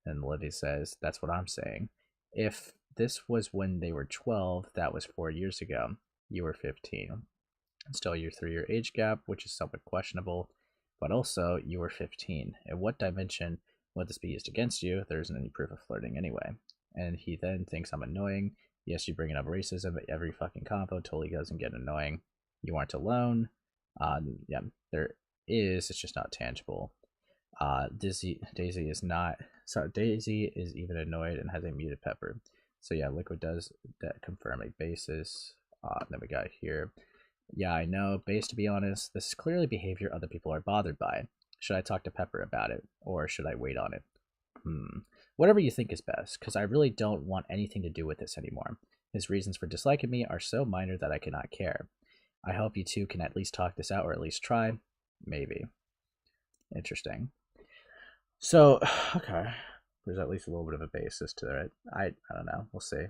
And Livy says, that's what I'm saying. If this was when they were 12, that was 4 years ago. You were 15. Still your 3-year age gap, which is somewhat questionable, but also you were 15. In what dimension would this be used against you? There isn't any proof of flirting anyway. And he then thinks I'm annoying. Yes, you bringing up racism at every fucking combo totally doesn't get annoying. You aren't alone. Yeah, there is. It's just not tangible. Daisy is not. So Daisy is even annoyed and has a muted Pepper. So yeah, Liquid does that confirm a basis. Then we got here. Yeah, I know. Base, to be honest, this is clearly behavior other people are bothered by. Should I talk to Pepper about it, or should I wait on it? Whatever you think is best, because I really don't want anything to do with this anymore. His reasons for disliking me are so minor that I cannot care. I hope you two can at least talk this out, or at least try. Maybe. Interesting. So, okay. There's at least a little bit of a basis to it. I don't know. We'll see.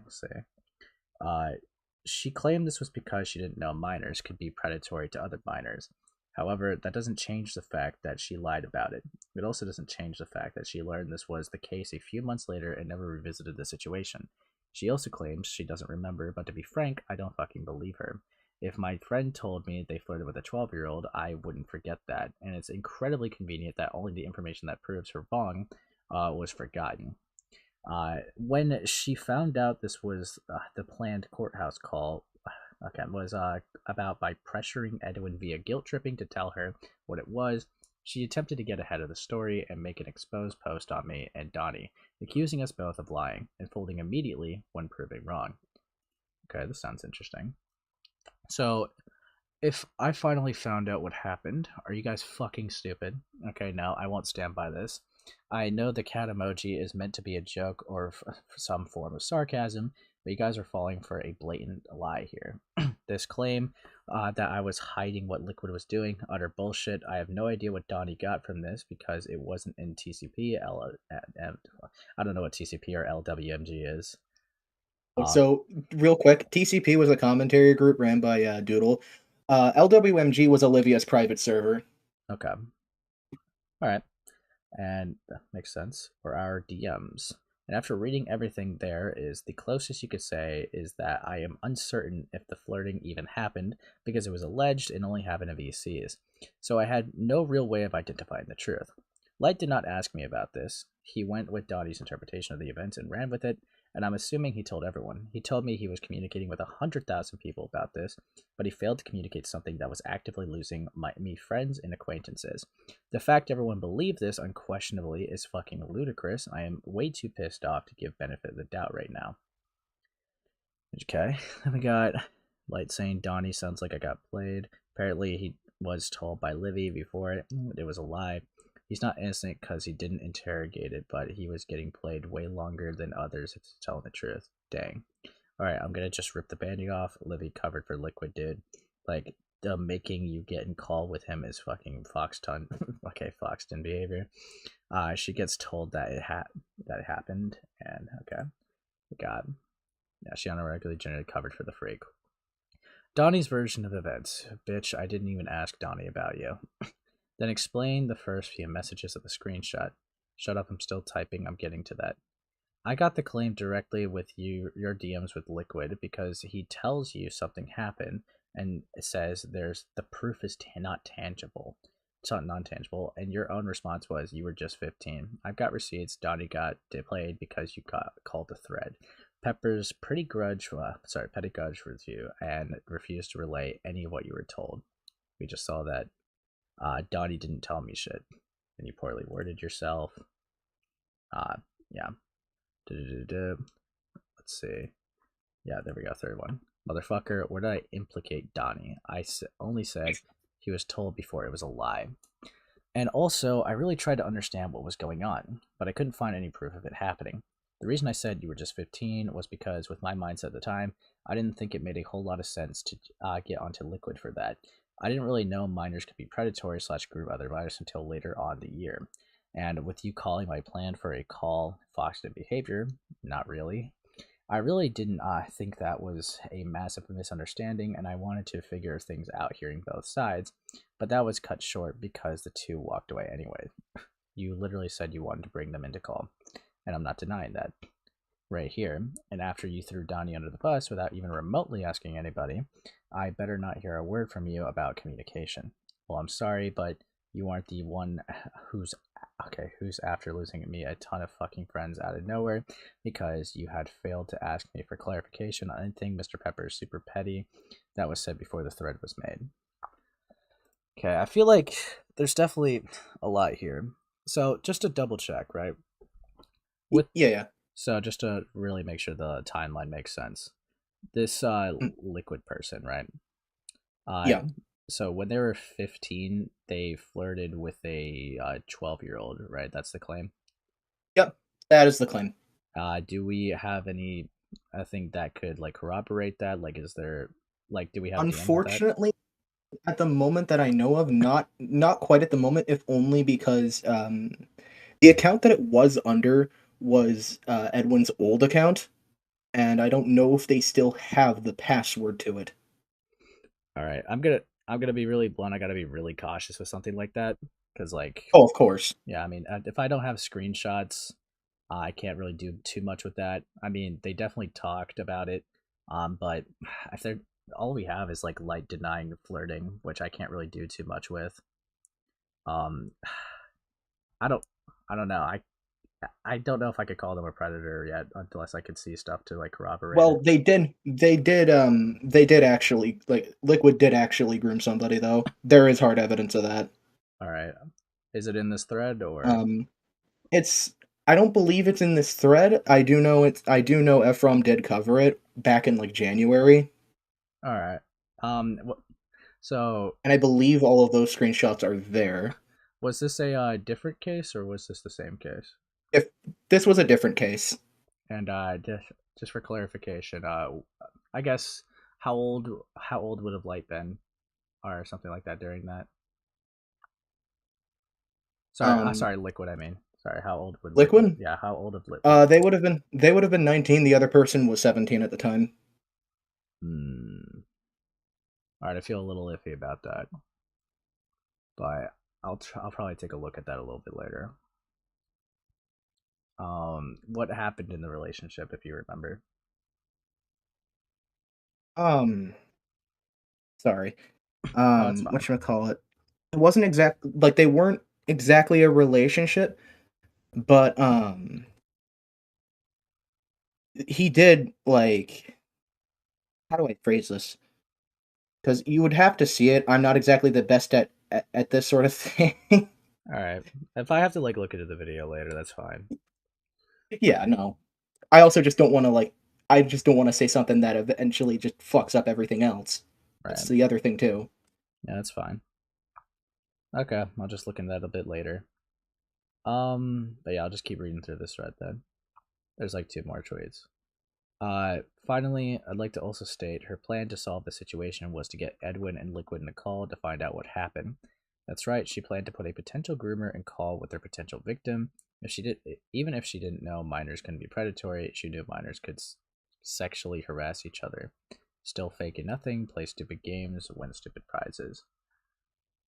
She claimed this was because she didn't know minors could be predatory to other minors. However, that doesn't change the fact that she lied about it. It also doesn't change the fact that she learned this was the case a few months later and never revisited the situation. She also claims she doesn't remember, but to be frank, I don't fucking believe her. If my friend told me they flirted with a 12-year-old, I wouldn't forget that, and it's incredibly convenient that only the information that proves her wrong was forgotten. When she found out this was the planned courthouse call, was about by pressuring Edwin via guilt tripping to tell her what it was, she attempted to get ahead of the story and make an exposed post on me and Donnie, accusing us both of lying and folding immediately when proving wrong. Okay, this sounds interesting. So, if I finally found out what happened, are you guys fucking stupid? Okay, no, I won't stand by this. I know the cat emoji is meant to be a joke or some form of sarcasm, but you guys are falling for a blatant lie here. This claim that I was hiding what Liquid was doing, utter bullshit. I have no idea what Donnie got from this because it wasn't in TCP. I don't know what TCP or LWMG is. So, real quick, TCP was a commentary group ran by Doodle. LWMG was Olivia's private server. Okay. Alright. And that makes sense for our DMs. And after reading everything there is the closest you could say is that I am uncertain if the flirting even happened because it was alleged and only happened in VCs. So I had no real way of identifying the truth. Light did not ask me about this. He went with Dottie's interpretation of the events and ran with it. and I'm assuming he told everyone. He told me he was communicating with 100,000 people about this, but he failed to communicate something that was actively losing me friends and acquaintances. The fact everyone believed this unquestionably is fucking ludicrous. I am way too pissed off to give benefit of the doubt right now. Okay, then we got Light saying Donnie sounds like I got played. Apparently he was told by Livy before it was a lie. He's not innocent because he didn't interrogate it, but he was getting played way longer than others, if he's telling the truth. Dang. Alright, I'm gonna just rip the banding off. Livy covered for Liquid, dude. Like, the making you get in call with him is fucking Foxton. Okay, Foxton behavior. She gets told that it happened, and okay. God. Yeah, she unironically generated covered for the freak. Donnie's version of events. Bitch, I didn't even ask Donnie about you. Then explain the first few messages of the screenshot. Shut up, I'm still typing, I'm getting to that. I got the claim directly with your DMs with Liquid because he tells you something happened and it says the proof is not tangible. It's not non-tangible, and your own response was you were just 15. I've got receipts. Donnie got played because you got called a thread. Pepper's petty grudge with you and refused to relay any of what you were told. We just saw that Donnie didn't tell me shit, and you poorly worded yourself. Yeah. Let's see. Yeah, there we go, third one. Motherfucker, where did I implicate Donnie? I only said he was told before it was a lie. And also, I really tried to understand what was going on, but I couldn't find any proof of it happening. The reason I said you were just 15 was because with my mindset at the time, I didn't think it made a whole lot of sense to get onto Liquid for that. I didn't really know minors could be predatory / group other minors until later on the year. And with you calling my plan for a call Foxton behavior, not really. I really didn't think that was a massive misunderstanding, and I wanted to figure things out hearing both sides, but that was cut short because the two walked away anyway. You literally said you wanted to bring them into call, and I'm not denying that. Right here, and after you threw Donnie under the bus without even remotely asking anybody, I better not hear a word from you about communication. Well, I'm sorry, but you aren't the one who's after losing me a ton of fucking friends out of nowhere because you had failed to ask me for clarification on anything Mr. Pepper's super petty that was said before the thread was made. Okay, I feel like there's definitely a lot here. So just to double check, right? Yeah. So just to really make sure the timeline makes sense. This Liquid person, right? Yeah. So when they were 15, they flirted with a 12-year-old, right? That's the claim? Yep, that is the claim. Do we have any, I think that could like corroborate that? Like, is there, like, do we have? Unfortunately, at the moment that I know of, not quite at the moment, if only because the account that it was under was Edwin's old account, and I don't know if they still have the password to it. All right, I'm gonna be really blunt. I gotta be really cautious with something like that because, like, oh, of course, yeah. I mean, if I don't have screenshots, I can't really do too much with that. I mean, they definitely talked about it, but if they're all we have is like light denying flirting, which I can't really do too much with. I don't know. I don't know if I could call them a predator yet, unless I could see stuff to like corroborate. Well, they did actually, like, Liquid did actually groom somebody, though. There is hard evidence of that. All right, is it in this thread or? I don't believe it's in this thread. I do know Ephraim did cover it back in like January. All right. So. And I believe all of those screenshots are there. Was this a different case or was this the same case? If this was a different case. And just for clarification, I guess how old would have Light been, or something like that during that? Sorry, Liquid. I mean, sorry. How old would Liquid? Yeah, how old of Liquid? They would have been 19. The other person was 17 at the time. All right, I feel a little iffy about that, but I'll probably take a look at that a little bit later. What happened in the relationship, if you remember? Sorry. Whatchamacallit? It wasn't exactly like they weren't exactly a relationship, but he did, like, how do I phrase this? Because you would have to see it. I'm not exactly the best at this sort of thing. Alright. If I have to, like, look into the video later, that's fine. Yeah, no. I also just don't want to, like, I just don't want to say something that eventually just fucks up everything else. Right. That's the other thing, too. Yeah, that's fine. Okay, I'll just look into that a bit later. But yeah, I'll just keep reading through this thread then. There's like 2 more tweets. Finally, I'd like to also state her plan to solve the situation was to get Edwin and Liquid in a call to find out what happened. That's right, she planned to put a potential groomer in call with their potential victim. Even if she didn't know minors couldn't be predatory, she knew minors could sexually harass each other. Still faking nothing, play stupid games, win stupid prizes.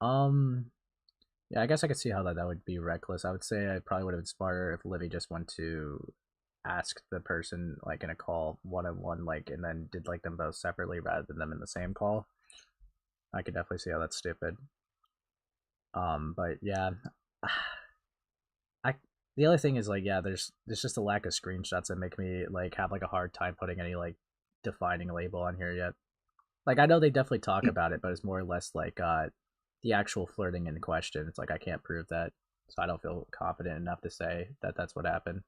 Yeah, I guess I could see how that would be reckless. I would say I probably would have been smarter if Livy just went to ask the person, like, in a call one-on-one, like, and then did, like, them both separately rather than them in the same call. I could definitely see how that's stupid. But yeah, the other thing is, like, yeah, there's just a lack of screenshots that make me, like, have, like, a hard time putting any, like, defining label on here yet. Like, I know they definitely talk about it, but it's more or less like the actual flirting in question. It's like I can't prove that, so I don't feel confident enough to say that that's what happened.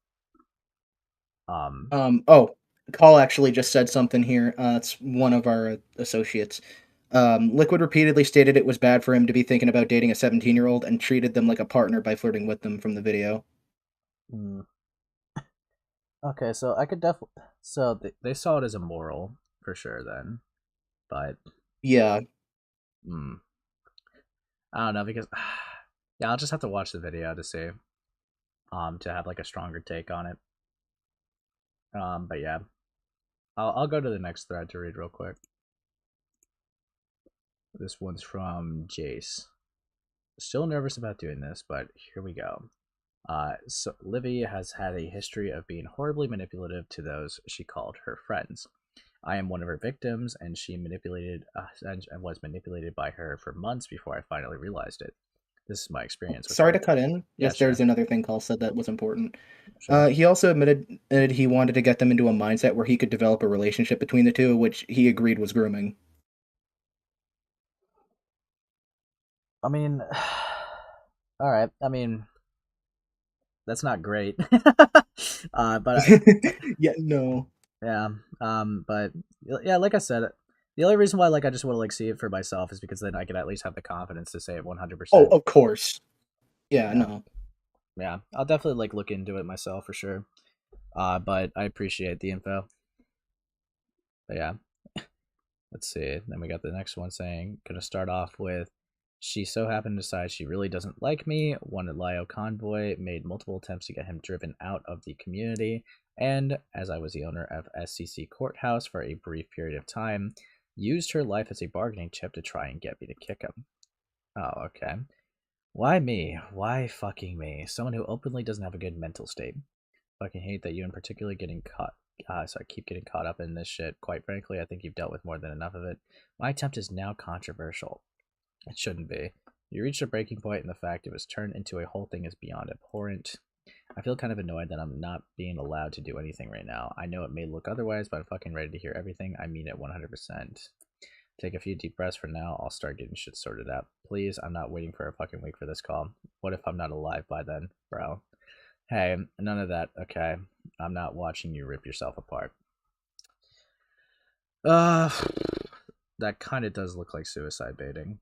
Oh, Call actually just said something here. It's one of our associates. Liquid repeatedly stated it was bad for him to be thinking about dating a 17-year-old and treated them like a partner by flirting with them from the video. Okay, so I could definitely... So they saw it as immoral, for sure, then. But... Yeah. I don't know, because... Yeah, I'll just have to watch the video to see. To have, like, a stronger take on it. But yeah. I'll go to the next thread to read real quick. This one's from Jace. Still nervous about doing this, but here we go. So Livy has had a history of being horribly manipulative to those she called her friends. I am one of her victims, and she and was manipulated by her for months before I finally realized it. This is my experience. Sorry to cut in. Yeah, Yes, there's another thing Call said that was important. Sure. He also admitted he wanted to get them into a mindset where he could develop a relationship between the two, which he agreed was grooming. I mean, all right. I mean, that's not great. But yeah, no. Yeah. But yeah, like I said, the only reason why, like, I just want to, like, see it for myself is because then I can at least have the confidence to say it 100%. Oh, of course. Yeah, no. Yeah, I'll definitely, like, look into it myself for sure. But I appreciate the info. But yeah. Let's see. Then we got the next one saying, gonna start off with, she so happened to decide she really doesn't like me, wanted Lio convoy, made multiple attempts to get him driven out of the community, and, as I was the owner of SCC Courthouse for a brief period of time, used her life as a bargaining chip to try and get me to kick him. Oh, okay. Why me? Why fucking me? Someone who openly doesn't have a good mental state. Fucking hate that you in particular getting caught. So I keep getting caught up in this shit. Quite frankly, I think you've dealt with more than enough of it. My attempt is now controversial. It shouldn't be. You reached a breaking point, and the fact it was turned into a whole thing is beyond abhorrent. I feel kind of annoyed that I'm not being allowed to do anything right now. I know it may look otherwise, but I'm fucking ready to hear everything. I mean it 100%. Take a few deep breaths for now. I'll start getting shit sorted out. Please, I'm not waiting for a fucking week for this call. What if I'm not alive by then, bro? Hey, none of that, okay? I'm not watching you rip yourself apart. That kind of does look like suicide baiting.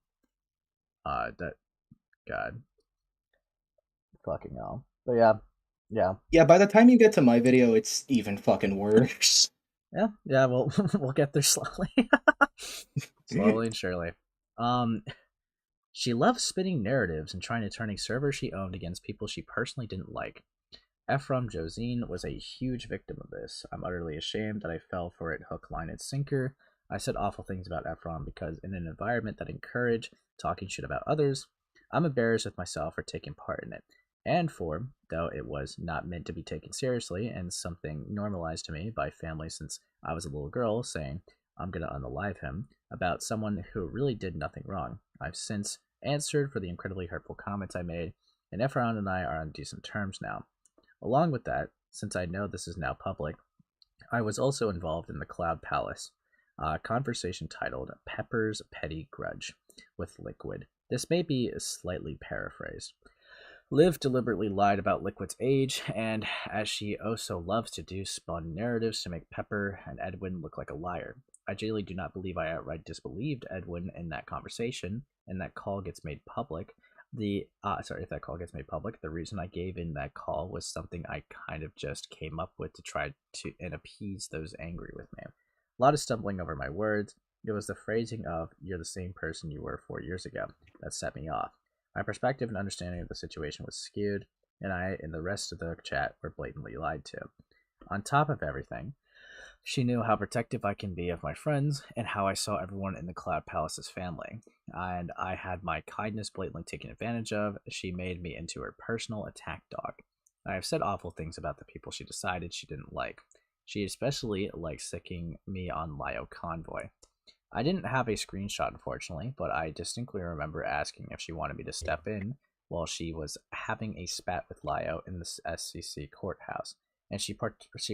God. Fucking hell. But yeah. Yeah, by the time you get to my video, it's even fucking worse. Yeah, we'll get there slowly. Slowly and surely. She loves spinning narratives and trying to turn a server she owned against people she personally didn't like. Ephraim Josine was a huge victim of this. I'm utterly ashamed that I fell for it hook, line, and sinker. I said awful things about Ephraim because in an environment that encouraged talking shit about others, I'm embarrassed with myself for taking part in it. And for, though it was not meant to be taken seriously and something normalized to me by family since I was a little girl, saying, I'm gonna unalive him, about someone who really did nothing wrong. I've since answered for the incredibly hurtful comments I made, and Ephraim and I are on decent terms now. Along with that, since I know this is now public, I was also involved in the Cloud Palace, a conversation titled Pepper's Petty Grudge with Liquid. This may be slightly paraphrased. Liv deliberately lied about Liquid's age, and as she oh so loves to do, spun narratives to make Pepper and Edwin look like a liar. I genuinely do not believe I outright disbelieved Edwin in that conversation, and that call gets made public. If that call gets made public, the reason I gave in that call was something I kind of just came up with to try to and appease those angry with me. A lot of stumbling over my words. It was the phrasing of "you're the same person you were 4 years ago" that set me off. My perspective and understanding of the situation was skewed, and I and the rest of the chat were blatantly lied to. On top of everything, she knew how protective I can be of my friends and how I saw everyone in the Cloud Palace as family, and I had my kindness blatantly taken advantage of. She made me into her personal attack dog. I have said awful things about the people she decided she didn't like. She especially liked sicking me on Lio Convoy. I didn't have a screenshot, unfortunately, but I distinctly remember asking if she wanted me to step in while she was having a spat with Lio in the SCC courthouse, and she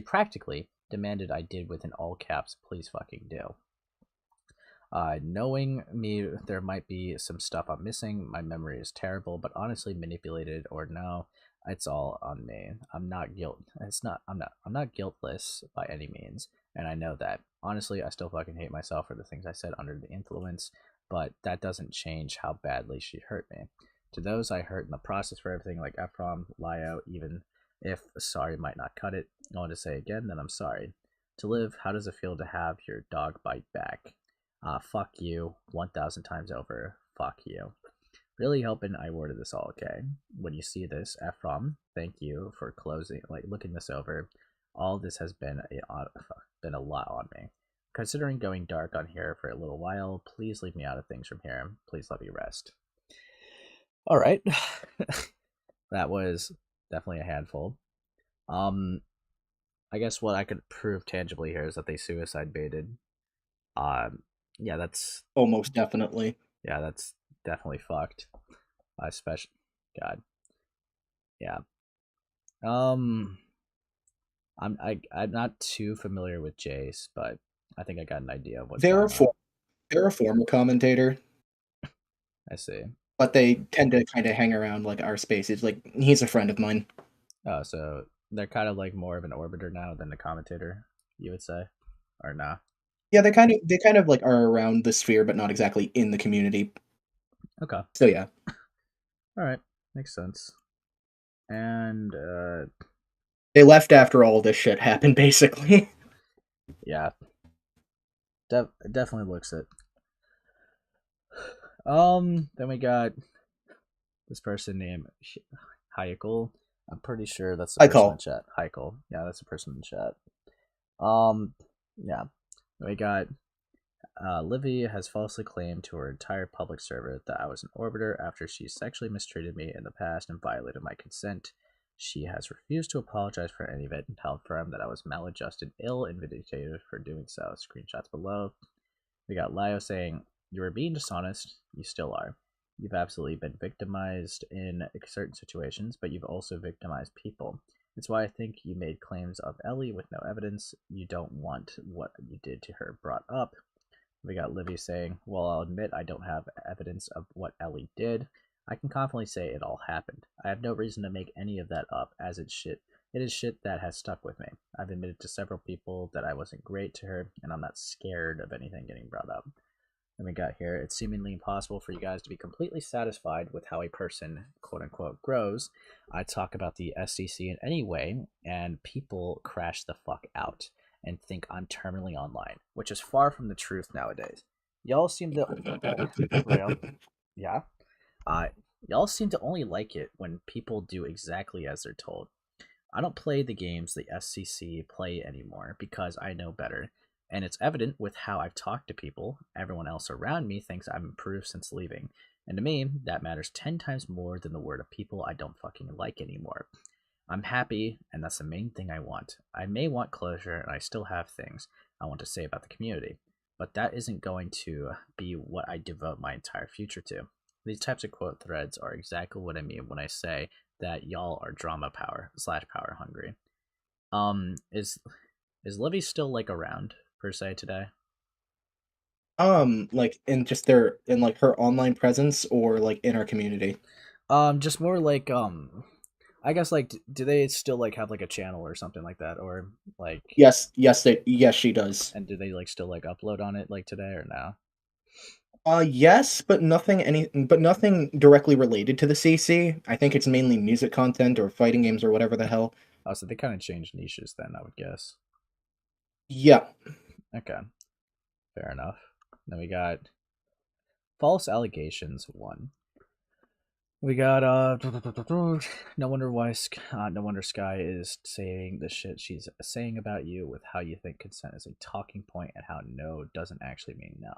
practically demanded I did with an all caps, "Please fucking do." Knowing me, there might be some stuff I'm missing. My memory is terrible, but honestly, manipulated or no, it's all on me. I'm not guiltless by any means, and I know that. Honestly, I still fucking hate myself for the things I said under the influence, but that doesn't change how badly she hurt me. To those I hurt in the process for everything, like Ephraim, Lio, even if sorry might not cut it, I want to say again that I'm sorry. To Liv, how does it feel to have your dog bite back? Fuck you, 1,000 times over. Fuck you. Really hoping I worded this all okay. When you see this, Ephraim, thank you for looking this over. All this has been a lot on me. Considering going dark on here for a little while, please leave me out of things from here. Please let me rest. All right. That was definitely a handful. I guess what I could prove tangibly here is that they suicide baited. Yeah, that's almost definitely. Yeah, that's definitely fucked. Especially, God. Yeah. I'm not too familiar with Jace, but I think I got an idea of what's they're going on. They're a former commentator. I see. But they tend to kind of hang around like our spaces. Like he's a friend of mine. Oh, so they're kind of like more of an orbiter now than a commentator, you would say, or nah? Yeah, they kind of like are around the sphere, but not exactly in the community. Okay. So yeah. All right, makes sense. And they left after all this shit happened, basically. Yeah. Definitely looks it. Then we got this person named Heikel. I'm pretty sure that's the person in chat. Heikel. Yeah, that's the person in chat. Yeah. We got Livy has falsely claimed to her entire public server that I was an orbiter after she sexually mistreated me in the past and violated my consent. She has refused to apologize for any of it and held firm that I was maladjusted, ill, and vindicated for doing so. Screenshots below. We got Lio saying, "You were being dishonest. You still are. You've absolutely been victimized in certain situations, but you've also victimized people. It's why I think you made claims of Ellie with no evidence. You don't want what you did to her brought up." We got Livy saying, "Well, I'll admit I don't have evidence of what Ellie did. I can confidently say it all happened. I have no reason to make any of that up, as it's shit. It is shit that has stuck with me. I've admitted to several people that I wasn't great to her, and I'm not scared of anything getting brought up." Then we got here, "It's seemingly impossible for you guys to be completely satisfied with how a person, quote-unquote, grows. I talk about the SCC in any way, and people crash the fuck out and think I'm terminally online, which is far from the truth nowadays. Y'all seem to y'all seem to only like it when people do exactly as they're told. I don't play the games the SCC play anymore because I know better, and it's evident with how I've talked to people. Everyone else around me thinks I've improved since leaving, and to me, that matters 10 times more than the word of people I don't fucking like anymore. I'm happy, and that's the main thing I want. I may want closure, and I still have things I want to say about the community, but that isn't going to be what I devote my entire future to. These types of quote threads are exactly what I mean when I say that y'all are drama power / power hungry. Is Livy still like around per se today? Like in just their in like her online presence or like in our community? Just more like I guess like do they still like have like a channel or something like that, or like Yes, she does. And do they like still like upload on it like today or no? Yes, but nothing directly related to the CC. I think it's mainly music content or fighting games or whatever the hell. Oh, so they kind of changed niches then, I would guess. Yeah. Okay. Fair enough. Then we got false allegations 1. We got no wonder Sky is saying the shit she's saying about you with how you think consent is a talking point and how no doesn't actually mean no.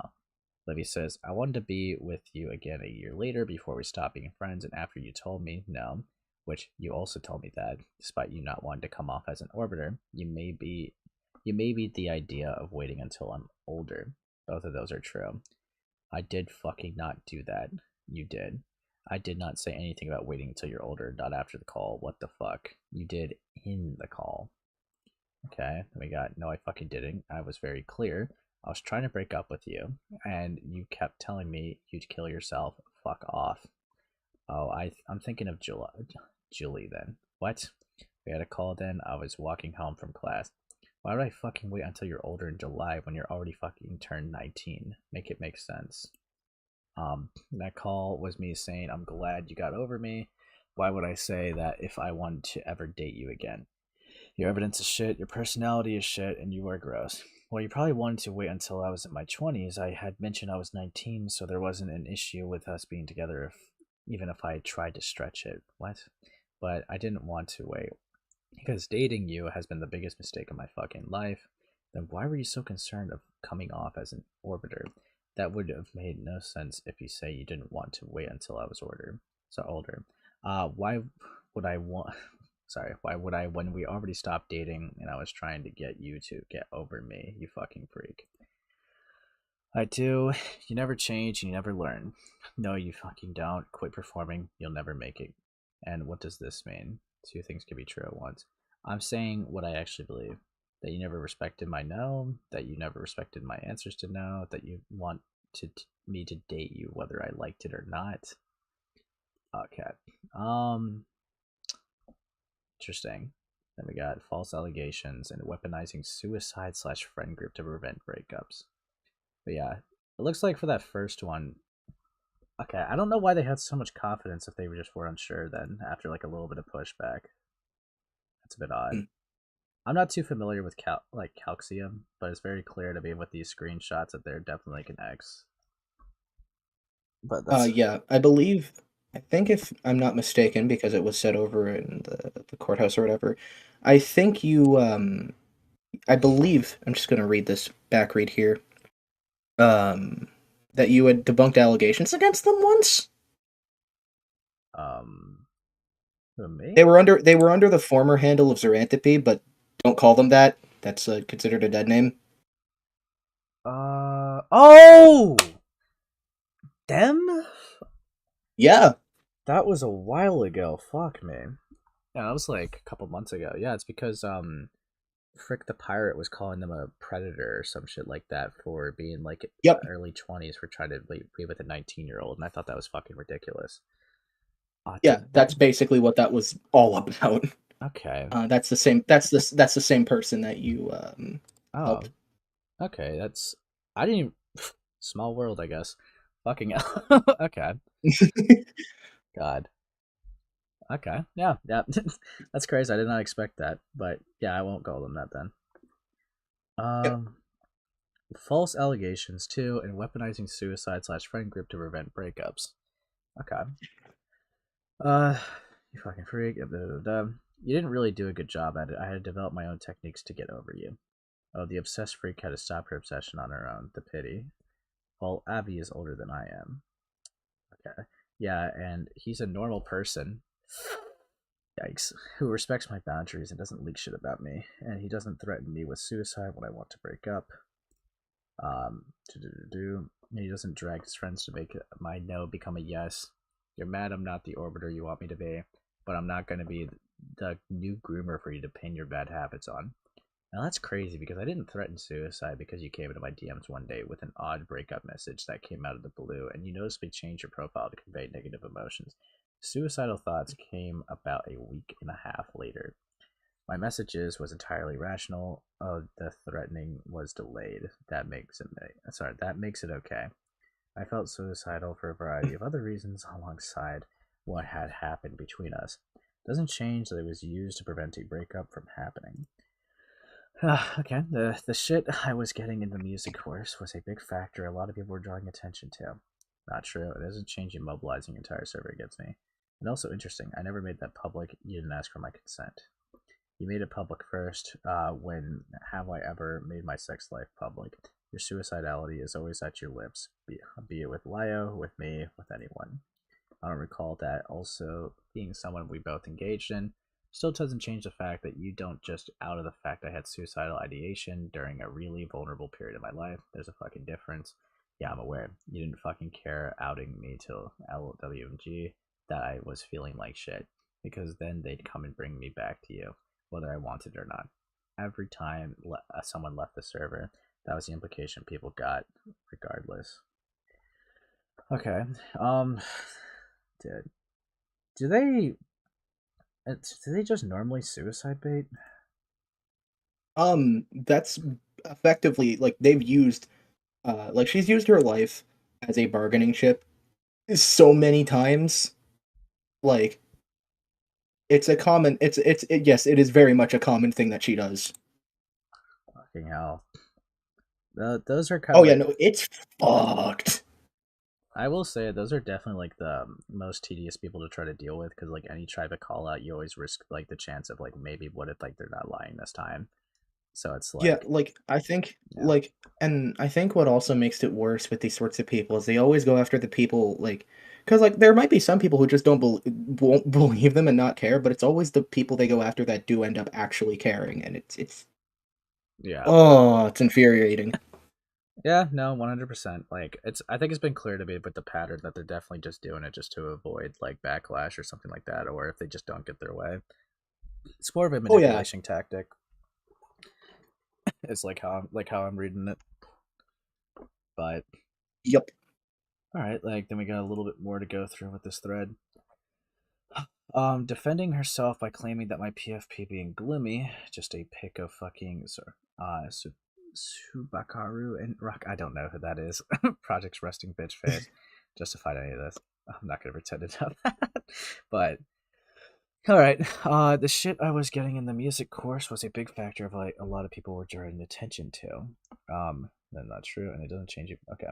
Livy says, I wanted to be with you again a year later before we stopped being friends, and after you told me no, which you also told me that, despite you not wanting to come off as an orbiter, you may be the idea of waiting until I'm older. Both of those are true. I did fucking not do that. You did. I did not say anything about waiting until you're older, not after the call. What the fuck? You did in the call. Okay, then we got, no, I fucking didn't. I was very clear. I was trying to break up with you, and you kept telling me you'd kill yourself. Fuck off. Oh, I'm thinking of Julie then. What? We had a call then. I was walking home from class. Why would I fucking wait until you're older in July when you're already fucking turned 19? Make it make sense. That call was me saying I'm glad you got over me. Why would I say that if I wanted to ever date you again? Your evidence is shit, your personality is shit, and you are gross. Well, you probably wanted to wait until I was in my 20s. I had mentioned I was 19, so there wasn't an issue with us being together even if I tried to stretch it. What? But I didn't want to wait. Because dating you has been the biggest mistake of my fucking life. Then why were you so concerned of coming off as an orbiter? That would have made no sense if you say you didn't want to wait until I was older. Why would I want... Sorry, why would I when we already stopped dating and I was trying to get you to get over me, you fucking freak? I do. You never change, you never learn. No, you fucking don't. Quit performing, you'll never make it. And what does this mean? 2 things can be true at once. I'm saying what I actually believe. That you never respected my no, that you never respected my answers to no, that you want me to date you whether I liked it or not. Okay. Interesting. Then we got false allegations and weaponizing suicide / friend group to prevent breakups. But yeah, it looks like for that first one, okay, I don't know why they had so much confidence if they just were unsure then after like a little bit of pushback. That's a bit odd. I'm not too familiar with Calcium, but it's very clear to me with these screenshots that they're definitely an X. But yeah, I think if I'm not mistaken, because it was said over in the courthouse or whatever, I think you I believe I'm just gonna read this back read here. That you had debunked allegations against them once. Me? They were under the former handle of Xeranthropy, but don't call them that. That's considered a dead name. Oh! Them? Yeah. That was a while ago. Fuck, man. Yeah, that was like a couple months ago. Yeah, it's because Frick the Pirate was calling them a predator or some shit like that for being like early 20s for trying to be with a 19-year-old, and I thought that was fucking ridiculous. Yeah, that's basically what that was all about. Okay. That's the same. That's the same person that you helped. Okay, that's I didn't even... Small world, I guess. Fucking hell. Okay. God. Okay. Yeah. That's crazy. I did not expect that, but yeah, I won't call them that then. False allegations too, and weaponizing suicide / friend group to prevent breakups. Okay. You fucking freak. You didn't really do a good job at it. I had to develop my own techniques to get over you. Oh, the obsessed freak had to stop her obsession on her own. The pity. Well, Abby is older than I am. Okay. Yeah, and he's a normal person. Yikes. Who respects my boundaries and doesn't leak shit about me. And he doesn't threaten me with suicide when I want to break up. He doesn't drag his friends to make my no become a yes. You're mad I'm not the orbiter you want me to be, but I'm not going to be the new groomer for you to pin your bad habits on. Now that's crazy because I didn't threaten suicide because you came into my DMs one day with an odd breakup message that came out of the blue and you noticeably changed your profile to convey negative emotions. Suicidal thoughts came about a week and a half later. My messages was entirely rational. The threatening was delayed. That makes it okay. I felt suicidal for a variety of other reasons alongside what had happened between us. Doesn't change that it was used to prevent a breakup from happening. Okay, the shit I was getting in the music course was a big factor a lot of people were drawing attention to. Not true, it doesn't change you mobilizing your entire server against me. And also interesting, I never made that public, you didn't ask for my consent. You made it public first, when have I ever made my sex life public? Your suicidality is always at your lips, be it with Lio, with me, with anyone. I don't recall that also being someone we both engaged in. Still doesn't change the fact that you don't just out of the fact I had suicidal ideation during a really vulnerable period of my life. There's a fucking difference. Yeah, I'm aware. You didn't fucking care outing me till LWMG that I was feeling like shit. Because then they'd come and bring me back to you, whether I wanted or not. Every time someone left the server, that was the implication people got, regardless. Okay, do they just normally suicide bait? That's effectively like they've used, like she's used her life as a bargaining chip so many times. Like, it's a common, yes, it is very much a common thing that she does. Fucking hell. Those are kind of. Oh yeah, no, it's fucked. I will say those are definitely like the most tedious people to try to deal with because like any type of call out, you always risk like the chance of like maybe what if like they're not lying this time. So it's like yeah, like I think like, and I think what also makes it worse with these sorts of people is they always go after the people like, because like there might be some people who just won't believe them and not care, but it's always the people they go after that do end up actually caring, and it's yeah. Oh, it's infuriating. Yeah, no, 100%. Like I think it's been clear to me with the pattern that they're definitely just doing it just to avoid like backlash or something like that, or if they just don't get their way. It's more of a manipulation tactic. It's like how I'm reading it. But yep. All right, like then we got a little bit more to go through with this thread. Defending herself by claiming that my PFP being gloomy, just a pic of fucking Subakaru and Rock. I don't know who that is. Project's resting bitch face. Justified any of this. I'm not gonna pretend to know that. But all right. The shit I was getting in the music course was a big factor of like a lot of people were drawing attention to. That's not true, and it doesn't change you. Okay.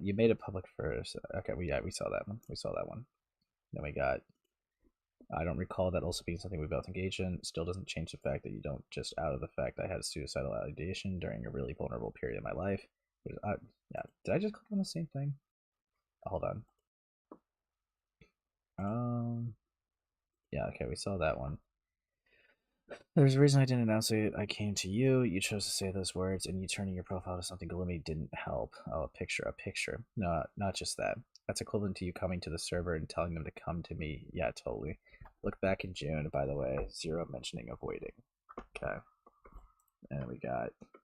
You made it public first. Okay, we saw that one. We saw that one. Then we got. I don't recall that also being something we both engaged in. Still doesn't change the fact that you don't just out of the fact I had suicidal ideation during a really vulnerable period of my life. Yeah, did I just click on the same thing? Hold on. Yeah, okay, we saw that one. There's a reason I didn't announce it. I came to you, you chose to say those words, and you turning your profile to something gloomy didn't help. Oh, a picture. No, not just that. That's equivalent to you coming to the server and telling them to come to me. Yeah, totally. Look back in June, by the way. Zero mentioning of waiting. Okay. And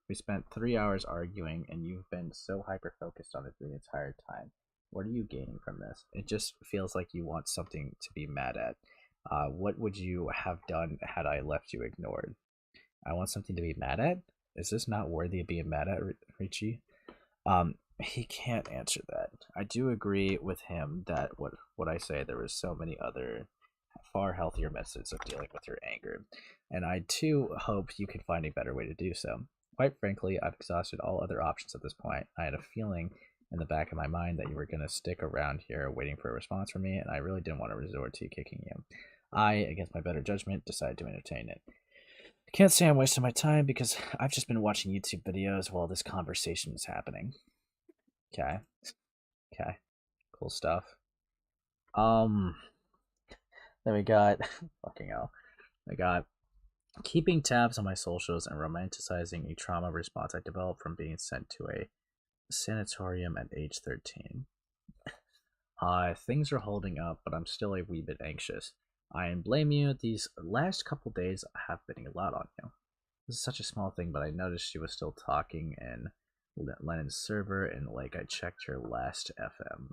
we spent 3 hours arguing, and you've been so hyper-focused on it the entire time. What are you gaining from this? It just feels like you want something to be mad at. What would you have done had I left you ignored? I want something to be mad at? Is this not worthy of being mad at, Richie? He can't answer that. I do agree with him that what I say, there was so many other far healthier methods of dealing with your anger, and I too hope you can find a better way to do so. Quite frankly, I've exhausted all other options at this point. I had a feeling in the back of my mind that you were going to stick around here waiting for a response from me, and I really didn't want to resort to kicking you. I, against my better judgment, decided to entertain it. I can't say I'm wasting my time because I've just been watching YouTube videos while this conversation was happening. Okay. Cool stuff. Then we got fucking hell. I got keeping tabs on my socials and romanticizing a trauma response I developed from being sent to a sanatorium at age 13. Things are holding up, but I'm still a wee bit anxious. I blame you. These last couple days have been a lot on you. This is such a small thing, but I noticed she was still talking in Lennon's server, and like I checked her last FM.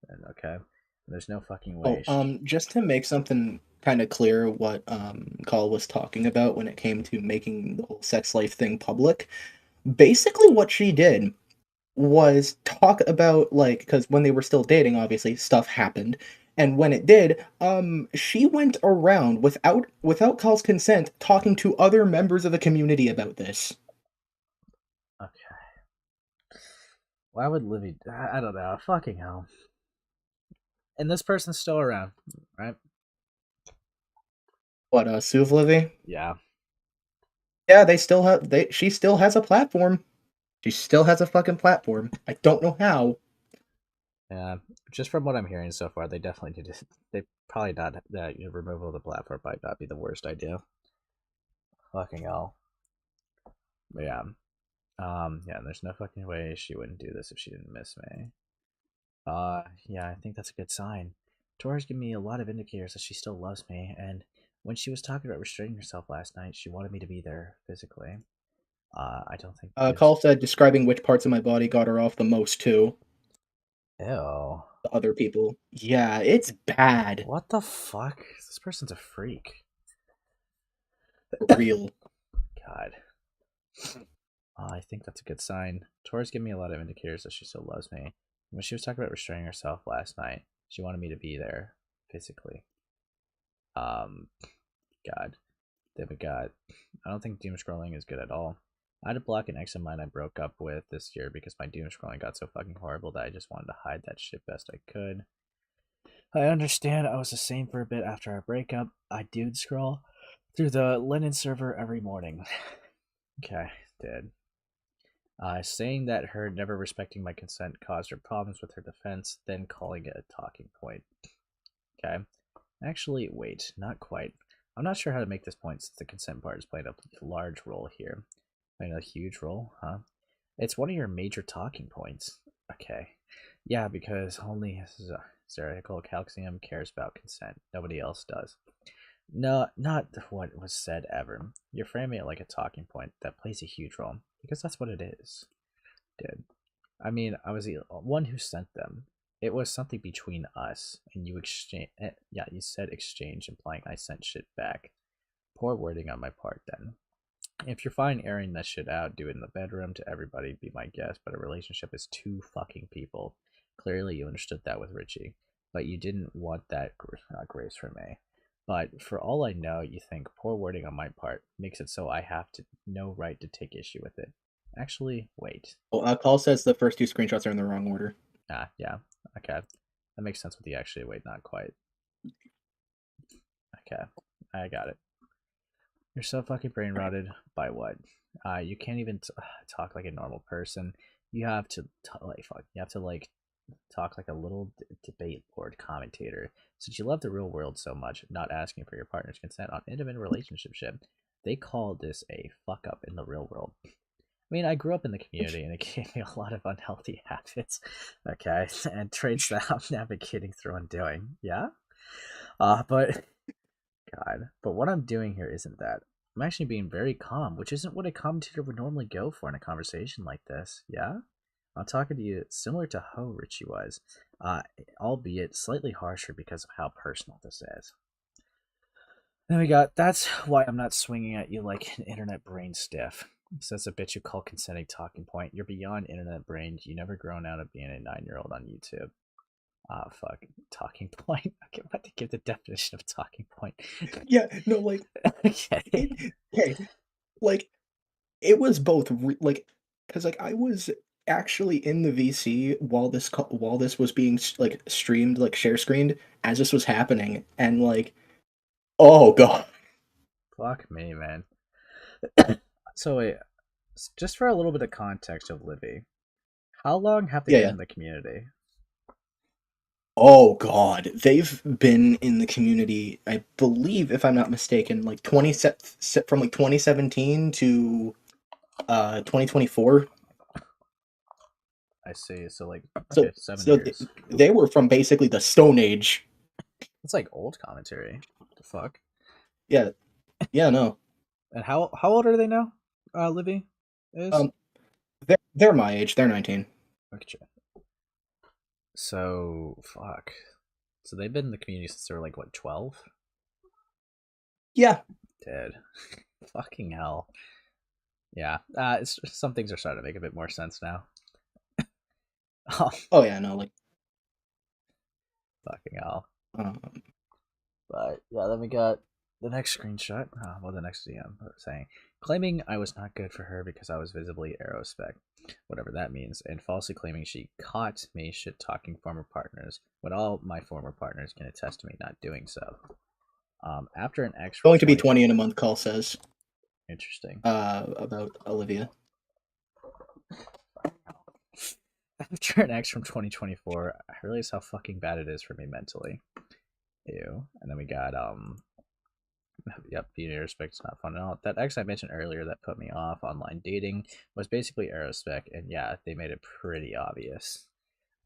And okay, there's no fucking way. Just to make something kind of clear, what Call was talking about when it came to making the whole sex life thing public. Basically, what she did was talk about, like, because when they were still dating, obviously stuff happened, and when it did, she went around without Call's consent, talking to other members of the community about this. Okay. Why would Livy? I don't know. Fucking hell. And this person's still around, right? What, Souvlivvy? Yeah. Yeah, they still have. She still has a platform. She still has a fucking platform. I don't know how. Yeah, just from what I'm hearing so far, they definitely need to. They probably not that removal of the platform might not be the worst idea. Fucking hell. But yeah. Yeah, there's no fucking way she wouldn't do this if she didn't miss me. Yeah, I think that's a good sign. Tori's giving me a lot of indicators that she still loves me, and when she was talking about restraining herself last night, she wanted me to be there physically. I don't think... Call said describing which parts of my body got her off the most, too. Ew. The other people. Yeah, it's bad. What the fuck? This person's a freak. Real. God. I think that's a good sign. Tori's giving me a lot of indicators that she still loves me. When she was talking about restraining herself last night, she wanted me to be there physically. God. God. I don't think doom scrolling is good at all. I had to block an ex of mine I broke up with this year because my doom scrolling got so fucking horrible that I just wanted to hide that shit best I could. I understand I was the same for a bit after our breakup. I doom scroll through the Lennon server every morning. Okay, did. Saying that her never respecting my consent caused her problems with her defense, then calling it a talking point. Okay. Actually, wait, not quite. I'm not sure how to make this point since the consent part is playing a large role here. Playing a huge role, huh? It's one of your major talking points. Okay. Yeah, because only Zerical Calcium cares about consent. Nobody else does. No, not what was said ever. You're framing it like a talking point that plays a huge role, because that's what it is. Did. I mean, I was the one who sent them. It was something between us, and you exchange. Yeah, you said exchange, implying I sent shit back. Poor wording on my part, then. If you're fine airing that shit out, do it in the bedroom to everybody, be my guest, but a relationship is two fucking people. Clearly you understood that with Richie, but you didn't want that grace from me. But for all I know, you think poor wording on my part makes it so I have no right to take issue with it. Actually, wait. Well, Call says the first two screenshots are in the wrong order. Yeah. Okay. That makes sense with the actually wait, not quite. Okay. I got it. You're so fucking brain rotted. By what? You can't even talk like a normal person. You have to talk like a little debate board commentator. Since you love the real world so much, not asking for your partner's consent on intimate relationship shit, they call this a fuck up in the real world. I mean, I grew up in the community and it gave me a lot of unhealthy habits, okay, and traits that I'm navigating through and doing, yeah? But what I'm doing here isn't that. I'm actually being very calm, which isn't what a commentator would normally go for in a conversation like this, yeah? I'm talking to you similar to how Richie was, albeit slightly harsher because of how personal this is. Then we got, that's why I'm not swinging at you like an internet brain stiff. Says a bitch you call consenting talking point. You're beyond internet brain. You never grown out of being a 9-year-old on YouTube. Fuck. Talking point. Okay, what to give the definition of talking point? Yeah, no, like, okay. Like, it was both, like, because, like, I was actually in the VC while this was being, like, streamed, like, share screened, as this was happening, and, like, oh, God. Fuck me, man. So, wait, just for a little bit of context of Livy, how long have they been in the community? Oh God, they've been in the community, I believe, if I'm not mistaken, like from like 2017 to 2024. I see. So like, okay, 7 years. They were from basically the Stone Age. It's like old commentary. What the fuck? Yeah, no. And how old are they now? Livy is. They're my age. They're 19. Okay. So fuck. So they've been in the community since they were like what, 12? Yeah. Dead. Fucking hell. Yeah. It's some things are starting to make a bit more sense now. Oh yeah, no, like fucking hell. But yeah, then we got the next screenshot. The next DM saying, claiming I was not good for her because I was visibly aerospec, whatever that means, and falsely claiming she caught me shit talking former partners, when all my former partners can attest to me not doing so. After an ex going to be 20 in a month, call says. Interesting. About Olivia. After an ex from 2024, I realize how fucking bad it is for me mentally. Ew. And then we got yep, being aerospec is not fun at all. That ex I mentioned earlier that put me off online dating was basically aerospec, and yeah, they made it pretty obvious.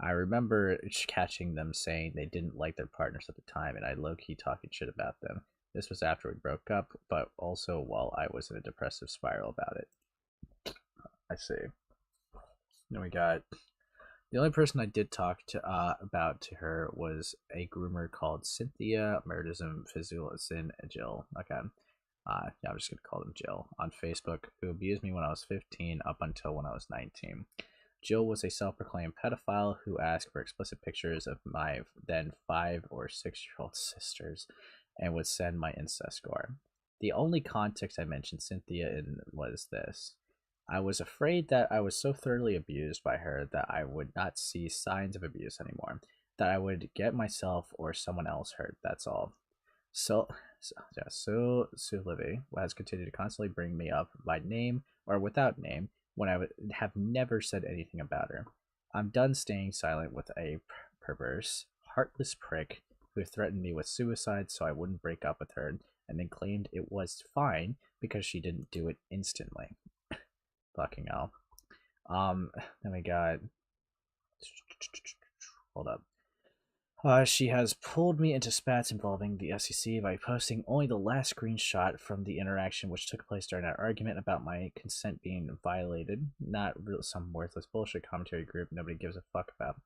I remember catching them saying they didn't like their partners at the time, and I low-key talking shit about them. This was after we broke up, but also while I was in a depressive spiral about it. I see. Then we got the only person I did talk to about to her was a groomer called Cynthia Murdism Physicalison Jill. Okay. Yeah, I'm just gonna call them Jill on Facebook, who abused me when I was 15 up until when I was 19. Jill was a self-proclaimed pedophile who asked for explicit pictures of my then 5 or 6-year-old sisters and would send my incest score. The only context I mentioned Cynthia in was this. I was afraid that I was so thoroughly abused by her that I would not see signs of abuse anymore, that I would get myself or someone else hurt, that's all. So Souvlivvy has continued to constantly bring me up by name or without name when I would have never said anything about her. I'm done staying silent with a perverse, heartless prick who threatened me with suicide so I wouldn't break up with her, and then claimed it was fine because she didn't do it instantly. Fucking hell. Then we got... Hold up. She has pulled me into spats involving the SEC by posting only the last screenshot from the interaction which took place during our argument about my consent being violated. Not some worthless bullshit commentary group nobody gives a fuck about.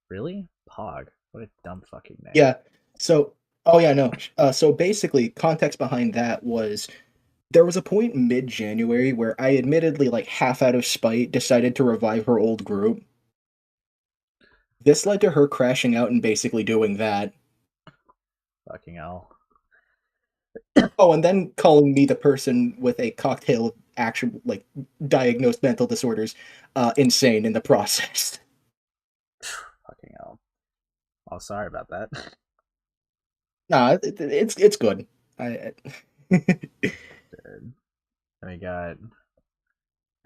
Really? Pog. What a dumb fucking name. Yeah. So, oh yeah, no. So basically, context behind that was there was a point mid-January where I admittedly, like half out of spite, decided to revive her old group. This led to her crashing out and basically doing that. Fucking hell. Oh, and then calling me the person with a cocktail of actual, like, diagnosed mental disorders, insane in the process. Fucking hell. Oh, sorry about that. Nah, it's good. Good. And we got...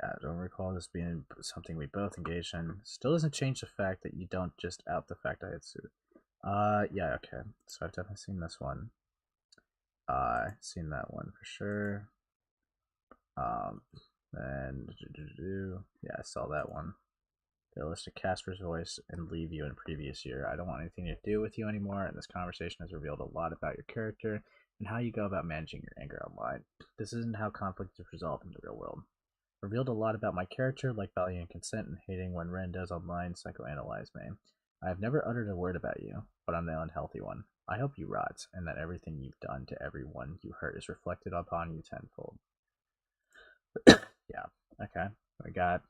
Yeah, I don't recall this being something we both engaged in. Still doesn't change the fact that you don't just out the fact I had sued. Yeah, okay. So I've definitely seen this one. Seen that one for sure. And yeah, I saw that one. They listed Casper's voice and leave you in previous year. I don't want anything to do with you anymore, and this conversation has revealed a lot about your character and how you go about managing your anger online. This isn't how conflict is resolved in the real world. Revealed a lot about my character, like valuing consent and hating when Ren does online psychoanalyze me. I have never uttered a word about you, but I'm the unhealthy one. I hope you rot, and that everything you've done to everyone you hurt is reflected upon you tenfold. Yeah, okay. I got...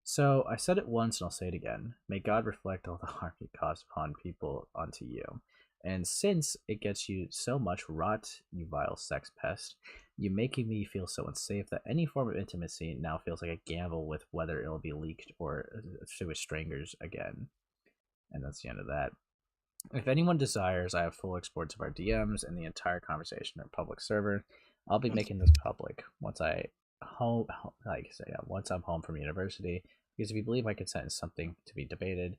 So, I said it once and I'll say it again. May God reflect all the harm you caused upon people onto you. And since it gets you so much rot, you vile sex pest, you making me feel so unsafe that any form of intimacy now feels like a gamble with whether it'll be leaked or to strangers again. And that's the end of that. If anyone desires, I have full exports of our DMs and the entire conversation in a public server. I'll be making this public once once I'm home from university. Because if you believe my consent is something to be debated,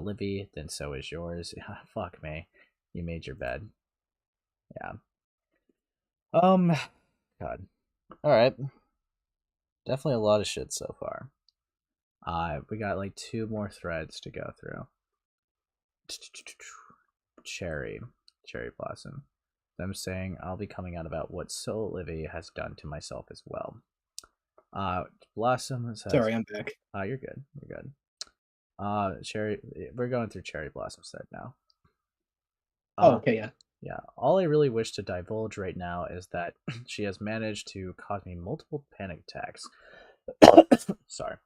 Livy, then so is yours. Fuck me. You made your bed. Yeah. God. Alright. Definitely a lot of shit so far. We got like 2 more threads to go through. Cherry Blossom. them saying I'll be coming out about what Souvlivvy has done to myself as well. Blossom says, Sorry, I'm back. You're good. You're good. Cherry, we're going through Cherry Blossom's thread now. Okay, yeah. Yeah, all I really wish to divulge right now is that she has managed to cause me multiple panic attacks. Sorry.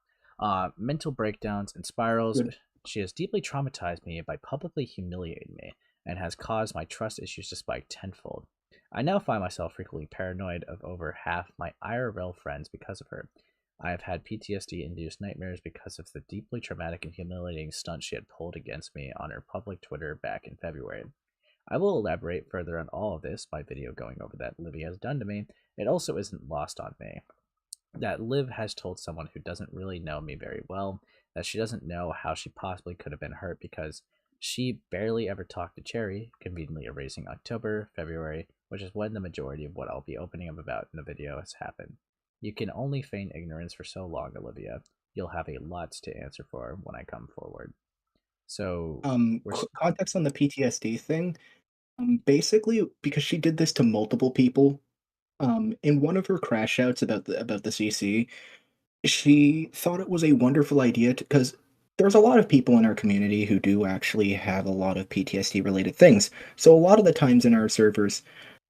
Mental breakdowns and spirals. Good. She has deeply traumatized me by publicly humiliating me and has caused my trust issues to spike tenfold. I now find myself frequently paranoid of over half my IRL friends because of her. I have had PTSD-induced nightmares because of the deeply traumatic and humiliating stunt she had pulled against me on her public Twitter back in February. I will elaborate further on all of this by video going over that Livy has done to me. It also isn't lost on me that Liv has told someone who doesn't really know me very well that she doesn't know how she possibly could have been hurt because she barely ever talked to Cherry, conveniently erasing October, February, which is when the majority of what I'll be opening up about in the video has happened. You can only feign ignorance for so long, Olivia. You'll have a lot to answer for when I come forward. So, context on the PTSD thing. Basically, because she did this to multiple people, in one of her crash outs about the CC, she thought it was a wonderful idea because there's a lot of people in our community who do actually have a lot of PTSD related things. So a lot of the times in our servers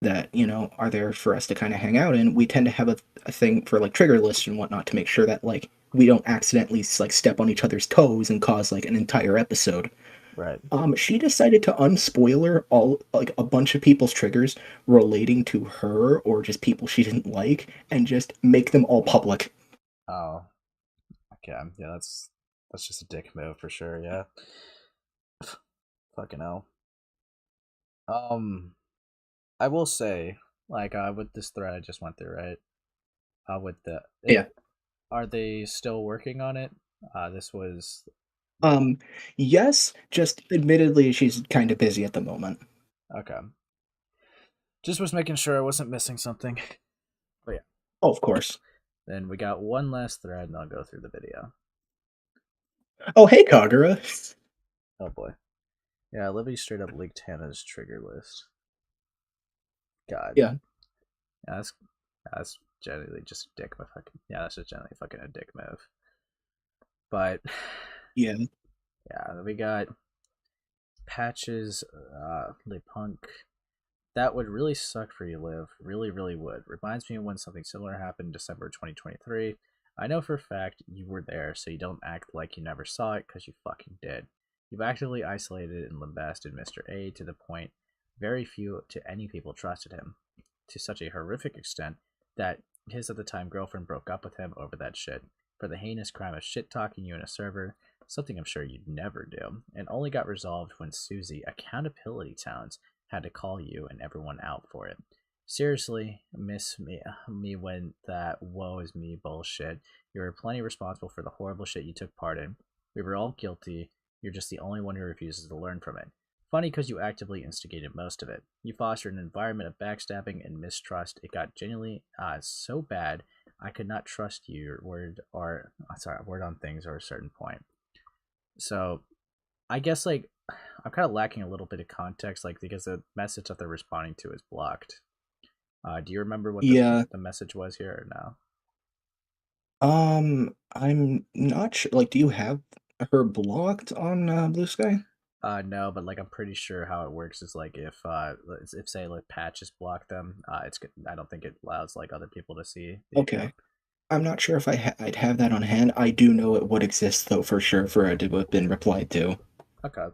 that, you know, are there for us to kind of hang out in, we tend to have a thing for like trigger lists and whatnot to make sure that like we don't accidentally like step on each other's toes and cause like an entire episode. Right. She decided to unspoiler all like a bunch of people's triggers relating to her or just people she didn't like and just make them all public. Oh. Okay. Yeah, that's just a dick move for sure, yeah. Fucking hell. I will say, like, with this thread I just went through, right? With the Yeah. Are they still working on it? This was Yes, just admittedly she's kind of busy at the moment. Okay. Just was making sure I wasn't missing something. But yeah. Oh, of course. Then we got one last thread and I'll go through the video. Oh, hey, Kagura. Oh boy. Yeah, Libby straight up leaked Hannah's trigger list. God. Yeah. That's generally just a dick fucking. Yeah, that's just generally fucking a dick move. But yeah. Yeah, we got Patches, Le Punk. That would really suck for you, Liv. Really, really would. Reminds me of when something similar happened in December 2023. I know for a fact you were there, so you don't act like you never saw it, because you fucking did. You've actively isolated and lambasted Mr. A to the point very few to any people trusted him, to such a horrific extent that his at the time girlfriend broke up with him over that shit, for the heinous crime of shit-talking you in a server, something I'm sure you'd never do, and only got resolved when Susie, Accountability Towns, had to call you and everyone out for it. Seriously, miss me when that woe is me bullshit. You were plenty responsible for the horrible shit you took part in. We were all guilty. You're just the only one who refuses to learn from it. Funny because you actively instigated most of it. You fostered an environment of backstabbing and mistrust. It got genuinely so bad I could not trust your word on things or a certain point. So I guess like I'm kind of lacking a little bit of context, like because the message that they're responding to is blocked. Do you remember what the message was here or no? I'm not sure. Like, do you have her blocked on Blue Sky? No, but like I'm pretty sure how it works is like if say like Patches block them, it's I don't think it allows like other people to see. Okay. Account. I'm not sure if I'd have that on hand. I do know it would exist though for sure for it to have been replied to. Okay.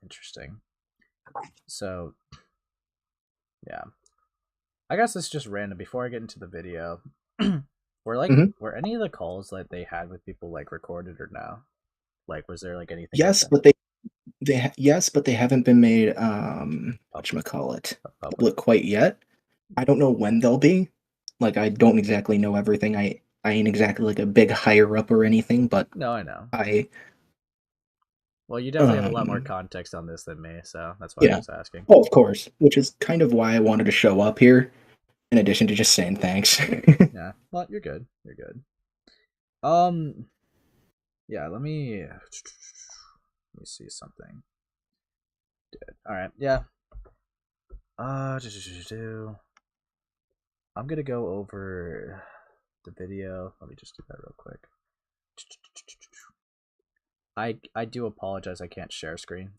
Interesting. So, yeah. I guess it's just random. Before I get into the video, were any of the calls that they had with people like recorded or no? Like, was there like anything? Yes, but they haven't been made whatchamacallit public quite yet. I don't know when they'll be. Like, I don't exactly know everything. I ain't exactly like a big higher up or anything, but no, I know. Well, you definitely have a lot more context on this than me, so that's why I was asking. Oh, of course, which is kind of why I wanted to show up here, in addition to just saying thanks. Yeah, well, you're good. You're good. Yeah, let me see something. All right, yeah. I'm gonna go over the video. Let me just do that real quick. I do apologize. I can't share screen.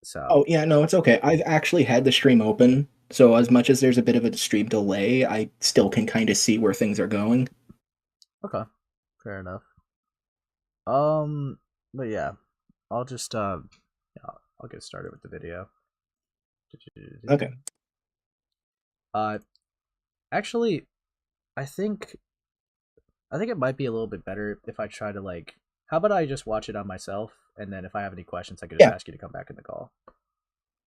So. Oh yeah, no, it's okay. I've actually had the stream open, so as much as there's a bit of a stream delay, I still can kind of see where things are going. Okay, fair enough. But yeah, I'll just yeah, I'll get started with the video. Okay. Actually, I think it might be a little bit better if I try to like. How about I just watch it on myself, and then if I have any questions, I could just ask you to come back in the call.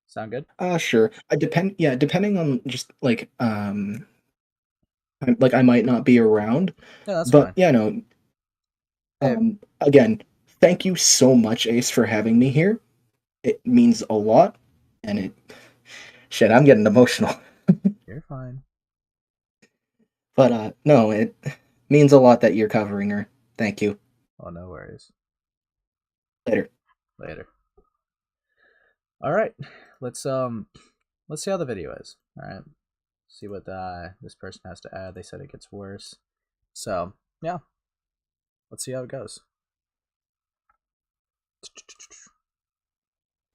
Sound good? Sure. Depending on just like I might not be around. Yeah, that's but fine. yeah, no. Again, thank you so much, Ace, for having me here. It means a lot, and shit, I'm getting emotional. You're fine. But no, it means a lot that you're covering her. Thank you. Oh, no worries. Later. All right, let's see how the video is. All right, see what this person has to add. They said it gets worse, so yeah, let's see how it goes.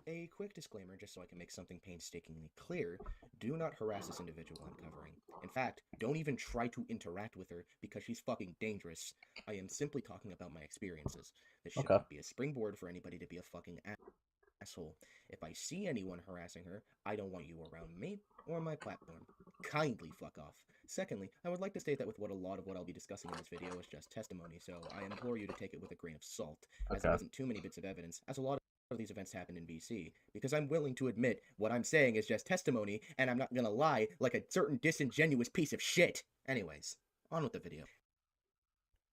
A quick disclaimer, just so I can make something painstakingly clear: do not harass this individual I'm covering. In fact, don't even try to interact with her because she's fucking dangerous. I am simply talking about my experiences. This should not be a springboard for anybody to be a fucking asshole. If I see anyone harassing her, I don't want you around me or my platform. Kindly fuck off. Secondly, I would like to state that with a lot of what I'll be discussing in this video is just testimony, so I implore you to take it with a grain of salt, as there isn't too many bits of evidence, as a lot of these events happened in BC, because I'm willing to admit what I'm saying is just testimony, and I'm not gonna lie like a certain disingenuous piece of shit. Anyways, on with the video.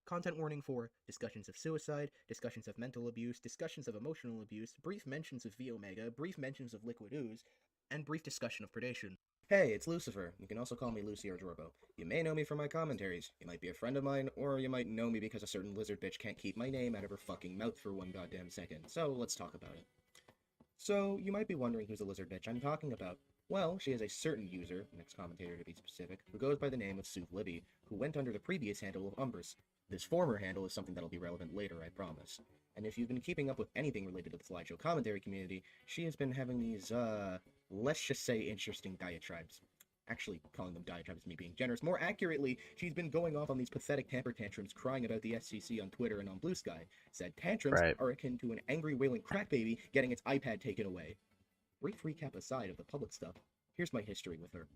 Content warning for discussions of suicide, discussions of mental abuse, discussions of emotional abuse, brief mentions of V Omega, brief mentions of liquid ooze, and brief discussion of predation. Hey, it's Lucifer. You can also call me Lucy or Jorbo. You may know me from my commentaries. You might be a friend of mine, or you might know me because a certain lizard bitch can't keep my name out of her fucking mouth for one goddamn second. So let's talk about it. So, you might be wondering who's the lizard bitch I'm talking about. Well, she is a certain user, next commentator to be specific, who goes by the name of Souvlivvy, who went under the previous handle of Umbrus. This former handle is something that'll be relevant later, I promise. And if you've been keeping up with anything related to the slideshow commentary community, she has been having these, let's just say interesting diatribes. Actually, calling them diatribes is me being generous. More accurately, she's been going off on these pathetic temper tantrums, crying about the SCC on Twitter and on Blue Sky. Said tantrums are akin to an angry wailing crack baby getting its iPad taken away. Brief recap aside of the public stuff, here's my history with her.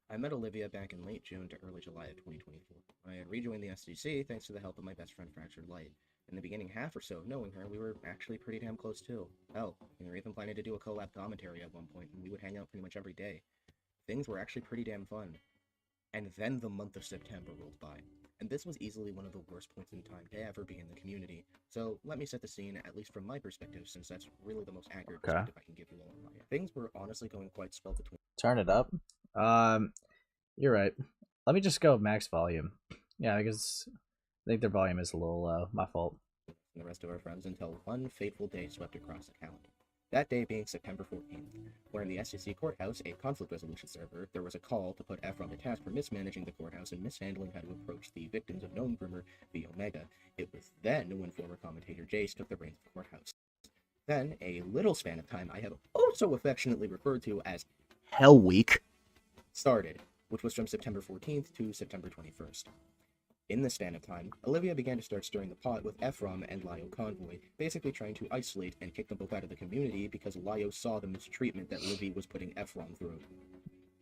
I met Olivia back in late June to early July of 2024. I had rejoined the SCC thanks to the help of my best friend Fractured Light. In the beginning half or so of knowing her, we were actually pretty damn close too. Hell, we were even planning to do a collab commentary at one point, and we would hang out pretty much every day. Things were actually pretty damn fun. And then the month of September rolled by, and this was easily one of the worst points in time to ever be in the community. So let me set the scene, at least from my perspective, since that's really the most accurate perspective I can give you all. Things were honestly going quite swell between. Turn it up. You're right. Let me just go max volume. Yeah, because I think their volume is a little low. My fault. And the rest of our friends until one fateful day swept across the calendar. That day being September 14th, where in the SCC courthouse, a conflict resolution server, there was a call to put Efron to task for mismanaging the courthouse and mishandling how to approach the victims of known groomer V Omega. It was then when former commentator Jace took the reins of the courthouse. Then, a little span of time I have also affectionately referred to as Hell Week started, which was from September 14th to September 21st. In this span of time, Olivia began to start stirring the pot with Ephraim and Lio Convoy, basically trying to isolate and kick them both out of the community because Lio saw the mistreatment that Livy was putting Ephraim through.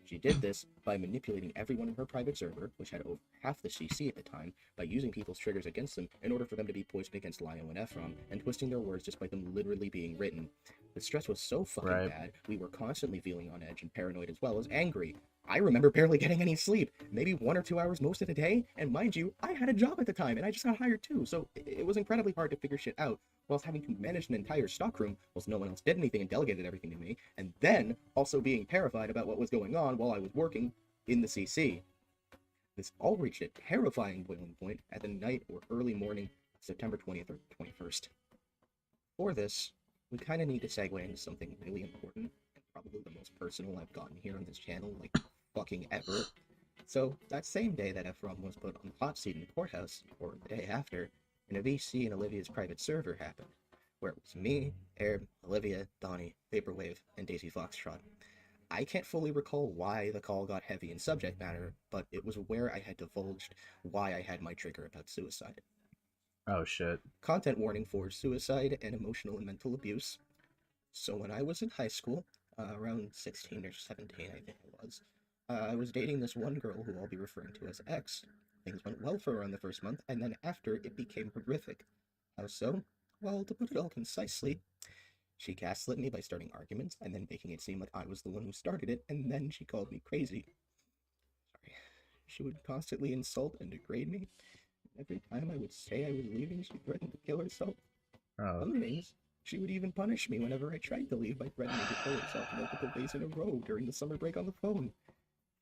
She did this by manipulating everyone in her private server, which had over half the CC at the time, by using people's triggers against them in order for them to be poisoned against Lio and Ephraim, and twisting their words despite them literally being written. The stress was so fucking bad, we were constantly feeling on edge and paranoid as well as angry. I remember barely getting any sleep, maybe 1 or 2 hours most of the day, and mind you, I had a job at the time, and I just got hired too, so it was incredibly hard to figure shit out, whilst having to manage an entire stockroom, whilst no one else did anything and delegated everything to me, and then also being terrified about what was going on while I was working in the CC. This all reached a terrifying boiling point at the night or early morning, September 20th or 21st. For this, we kind of need to segue into something really important, and probably the most personal I've gotten here on this channel, like, fucking ever. So, that same day that Ephraim was put on the hot seat in the courthouse, or the day after, an VC in Olivia's private server happened, where it was me, Air, Olivia, Donnie, Vaporwave, and Daisy Foxtrot. I can't fully recall why the call got heavy in subject matter, but it was where I had divulged why I had my trigger about suicide. Oh shit. Content warning for suicide and emotional and mental abuse. So when I was in high school, around 16 or 17 I think it was, I was dating this one girl who I'll be referring to as X. Things went well for her in the first month, and then after, it became horrific. How so? Well, to put it all concisely, she gaslit me by starting arguments, and then making it seem like I was the one who started it, and then she called me crazy. Sorry. She would constantly insult and degrade me. Every time I would say I was leaving, she threatened to kill herself. Other things, she would even punish me whenever I tried to leave by threatening to kill herself multiple days in a row during the summer break on the phone,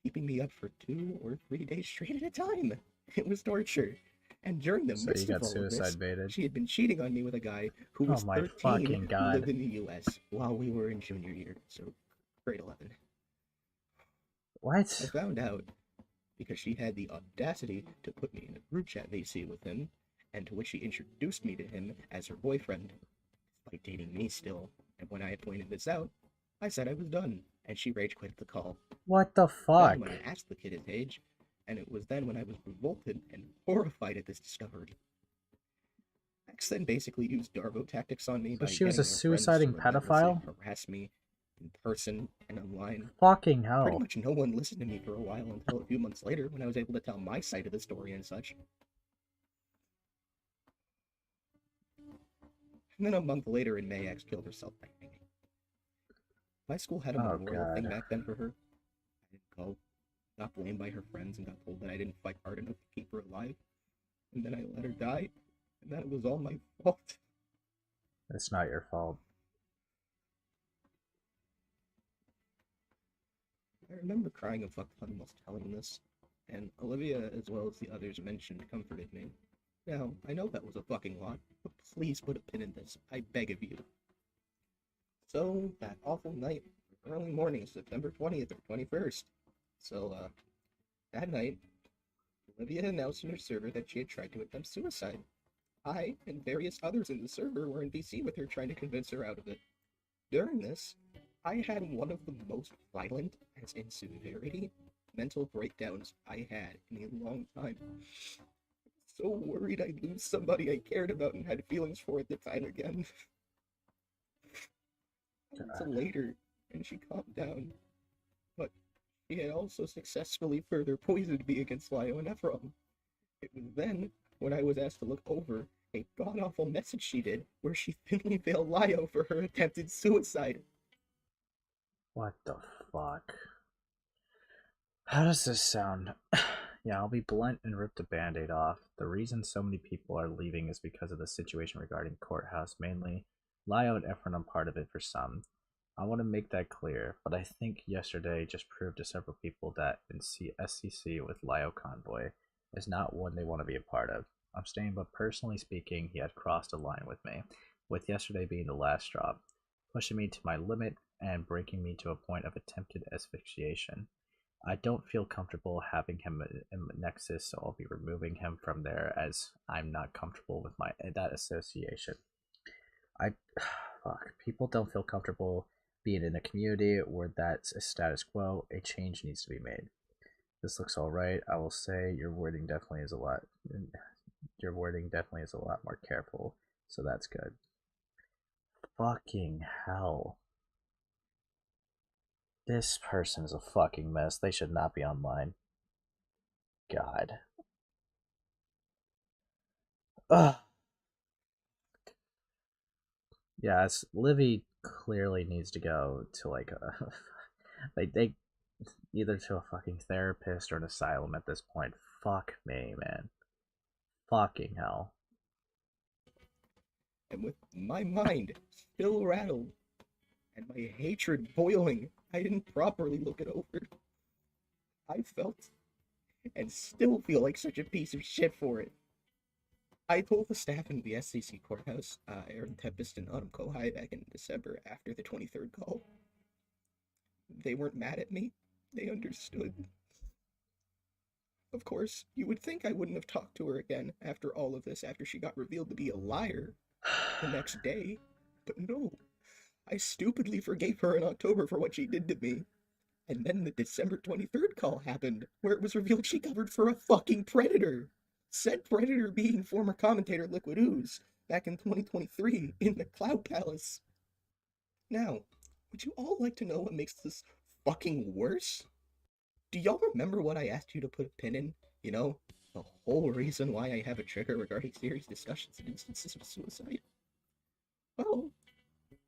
keeping me up for 2 or 3 days straight at a time. It was torture. And during the midst of all of this, she had been cheating on me with a guy who was 13 who lived in the US while we were in junior year, so grade 11. What? I found out because she had the audacity to put me in a group chat VC with him, and to which she introduced me to him as her boyfriend, despite dating me still. And when I had pointed this out, I said I was done, and she rage quit the call. What the fuck? Then when I asked the kid his age, and it was then when I was revolted and horrified at this discovery. X then basically used Darbo tactics on me. So she was a suiciding pedophile? Harass me in person and online. Fucking hell. Pretty much no one listened to me for a while until a few months later when I was able to tell my side of the story and such. And then a month later in May, X killed herself by hanging. My school had a memorial thing back then for her. I didn't go. Got blamed by her friends and got told that I didn't fight hard enough to keep her alive. And then I let her die, and that it was all my fault. It's not your fault. I remember crying a fuck ton whilst telling this, and Olivia, as well as the others mentioned, comforted me. Now, I know that was a fucking lot, but please put a pin in this, I beg of you. So, that awful night, early morning, September 20th or 21st. So, that night, Olivia announced in her server that she had tried to attempt suicide. I and various others in the server were in VC with her trying to convince her out of it. During this, I had one of the most violent, as in severity, mental breakdowns I had in a long time. I was so worried I'd lose somebody I cared about and had feelings for at the time again. Until later, and she calmed down. But she had also successfully further poisoned me against Lio and Ephraim. It was then, when I was asked to look over a god-awful message she did, where she thinly veiled Lio for her attempted suicide. What the fuck? How does this sound? Yeah, I'll be blunt and rip the band-aid off. The reason so many people are leaving is because of the situation regarding Courthouse, mainly. Lio and Ephraim are part of it for some. I want to make that clear, but I think yesterday just proved to several people that in SCC with Lio Convoy is not one they want to be a part of. I'm staying, but personally speaking, he had crossed a line with me, with yesterday being the last straw, pushing me to my limit and breaking me to a point of attempted asphyxiation. I don't feel comfortable having him in Nexus, so I'll be removing him from there as I'm not comfortable with that association. Fuck, people don't feel comfortable being in a community where that's a status quo. A change needs to be made. This looks alright. I will say your wording definitely is a lot more careful, so that's good. Fucking hell. This person is a fucking mess. They should not be online. God. Ugh. Yeah, Livy clearly needs to go to like a they either to a fucking therapist or an asylum at this point. Fuck me, man. Fucking hell. And with my mind still rattled and my hatred boiling, I didn't properly look it over. I felt and still feel like such a piece of shit for it. I told the staff in the SCC courthouse, Aaron Tempest and Autumn Kohai back in December after the 23rd call. They weren't mad at me. They understood. Of course, you would think I wouldn't have talked to her again after all of this, after she got revealed to be a liar the next day. But no, I stupidly forgave her in October for what she did to me. And then the December 23rd call happened, where it was revealed she covered for a fucking predator. Said predator being former commentator Liquid Ooze, back in 2023, in the Cloud Palace. Now, would you all like to know what makes this fucking worse? Do y'all remember what I asked you to put a pin in? You know, the whole reason why I have a trigger regarding serious discussions and instances of suicide? Well,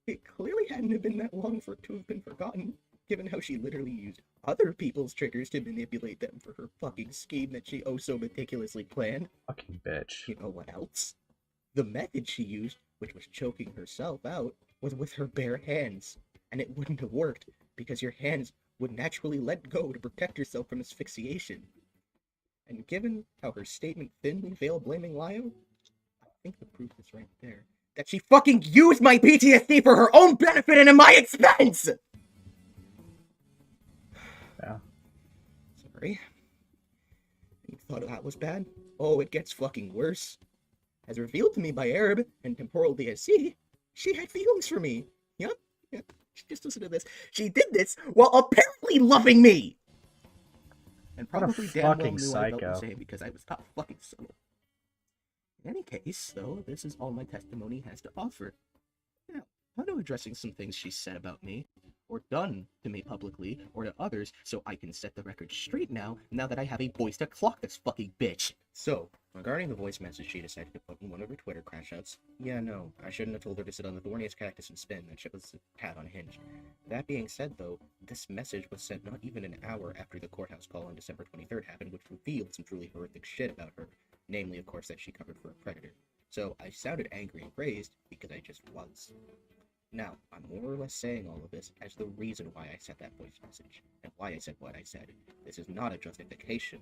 it clearly hadn't have been that long for it to have been forgotten, given how she literally used other people's triggers to manipulate them for her fucking scheme that she oh so meticulously planned. Fucking bitch. You know what else? The method she used, which was choking herself out, was with her bare hands, and it wouldn't have worked because your hands would naturally let go to protect yourself from asphyxiation. And given how her statement thinly veiled blaming Lio, I think the proof is right there. That she fucking used my PTSD for her own benefit and at my expense! Yeah. Sorry. You thought that was bad? Oh, it gets fucking worse. As revealed to me by Arab and Temporal DSC, she had feelings for me. Yep. Just listen to this. She did this while apparently loving me! And probably damn well knew I felt the same because I was not fucking subtle. In any case, though, this is all my testimony has to offer. Now, I'm not addressing some things she said about me, or done to me publicly, or to others, so I can set the record straight now that I have a voice to clock this fucking bitch. So, regarding the voice message she decided to put in one of her Twitter crash outs, yeah, no, I shouldn't have told her to sit on the thorniest cactus and spin. That shit was a tad unhinged. That being said, though, this message was sent not even an hour after the courthouse call on December 23rd happened, which revealed some truly horrific shit about her. Namely, of course, that she covered for a predator. So, I sounded angry and crazed because I just was. Now, I'm more or less saying all of this as the reason why I sent that voice message, and why I said what I said. This is not a justification.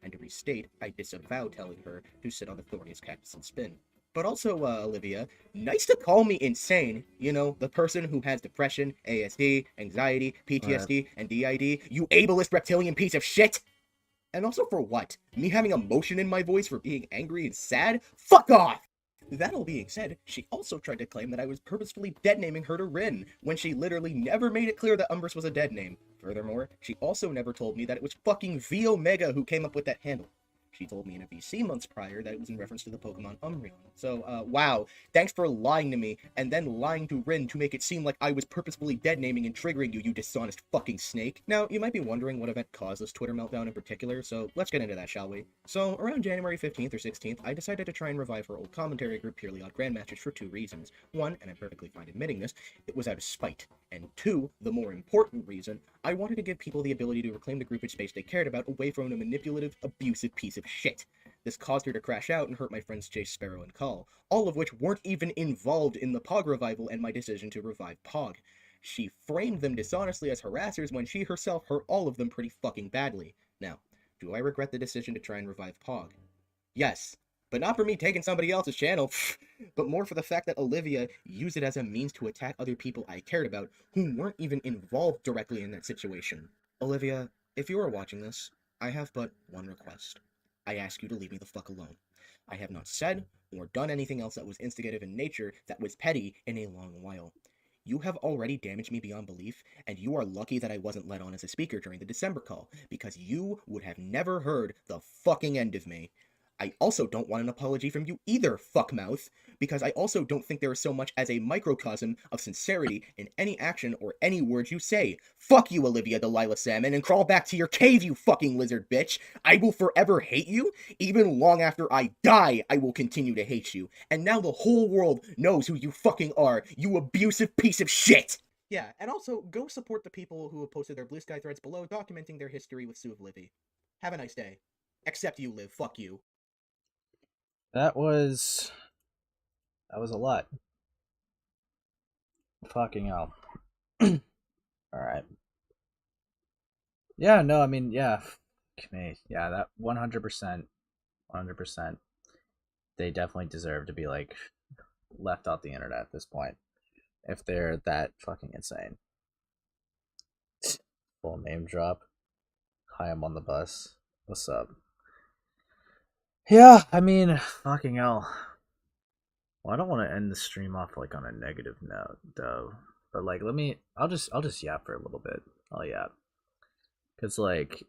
And to restate, I disavow telling her to sit on the thorniest cactus and spin. But also, Olivia, nice to call me insane. You know, the person who has depression, ASD, anxiety, PTSD, and DID. You ableist reptilian piece of shit! And also for what? Me having emotion in my voice for being angry and sad? Fuck off! That all being said, she also tried to claim that I was purposefully dead-naming her to Rin, when she literally never made it clear that Umbrus was a dead name. Furthermore, she also never told me that it was fucking V Omega who came up with that handle. She told me in a VC months prior that it was in reference to the Pokemon Umbreon. So, wow, thanks for lying to me, and then lying to Rin to make it seem like I was purposefully dead-naming and triggering you, you dishonest fucking snake. Now, you might be wondering what event caused this Twitter meltdown in particular, so let's get into that, shall we? So, around January 15th or 16th, I decided to try and revive her old commentary group Purely Odd Grandmasters for two reasons. One, and I'm perfectly fine admitting this, it was out of spite. And two, the more important reason, I wanted to give people the ability to reclaim the groupage space they cared about away from a manipulative, abusive piece of shit. This caused her to crash out and hurt my friends Chase, Sparrow, and Call, all of which weren't even involved in the Pog revival and my decision to revive Pog. She framed them dishonestly as harassers when she herself hurt all of them pretty fucking badly. Now, do I regret the decision to try and revive Pog? Yes. But not for me taking somebody else's channel, but more for the fact that Olivia used it as a means to attack other people I cared about who weren't even involved directly in that situation. Olivia, if you are watching this, I have but one request. I ask you to leave me the fuck alone. I have not said or done anything else that was instigative in nature that was petty in a long while. You have already damaged me beyond belief, and you are lucky that I wasn't let on as a speaker during the December call, because you would have never heard the fucking end of me. I also don't want an apology from you either, fuckmouth, because I also don't think there is so much as a microcosm of sincerity in any action or any words you say. Fuck you, Olivia Delilah Salmon, and crawl back to your cave, you fucking lizard bitch! I will forever hate you. Even long after I die, I will continue to hate you. And now the whole world knows who you fucking are, you abusive piece of shit! Yeah, and also, go support the people who have posted their Blue Sky threads below documenting their history with Souvlivvy. Have a nice day. Except you, Liv. Fuck you. That was a lot. Fucking hell. Alright. Yeah, no, I mean, yeah. Me. Yeah, that 100%. 100%. they definitely deserve to be like left off the internet at this point if they're that fucking insane. Full name drop. Hi, I'm on the bus. What's up? Yeah, I mean, fucking hell. Well, I don't want to end the stream off like on a negative note though. But like, I'll just yap for a little bit. I'll yap. Cause like,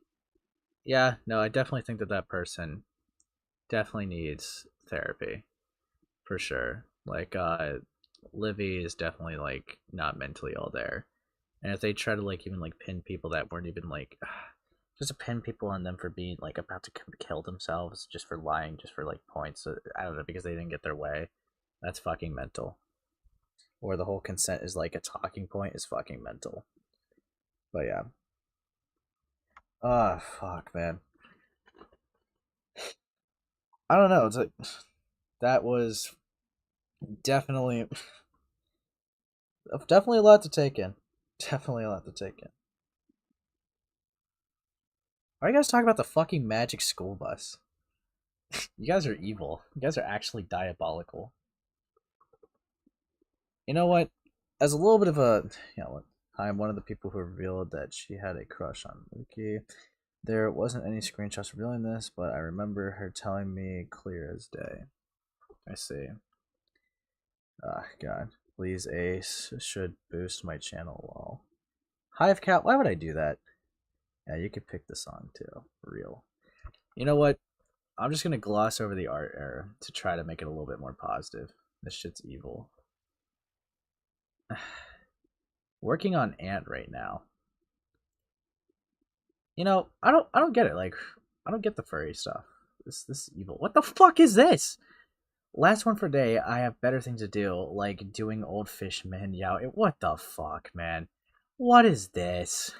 yeah, no, I definitely think that person definitely needs therapy, for sure. Like, Livy is definitely like not mentally all there, and if they try to like even like pin people that weren't even like, just to pin people on them for being like about to kill themselves just for lying, just for like points, I don't know, because they didn't get their way, that's fucking mental. Or the whole consent is like a talking point is fucking mental. But yeah. Ah, fuck, man. I don't know. It's like that was definitely a lot to take in. Definitely a lot to take in. Why are you guys talking about the fucking magic school bus? You guys are evil. You guys are actually diabolical. You know what? As a little bit of a, I'm one of the people who revealed that she had a crush on Luki. There wasn't any screenshots revealing this, but I remember her telling me clear as day. I see. Ah, God. Please, Ace should boost my channel wall. Hive Cat, why would I do that? Yeah, you could pick the song too. For real. You know what? I'm just gonna gloss over the art error to try to make it a little bit more positive. This shit's evil. Working on Ant right now. You know, I don't get it. Like, I don't get the furry stuff. This is evil. What the fuck is this? Last one for day. I have better things to do, like doing old fish man yow. What the fuck, man? What is this?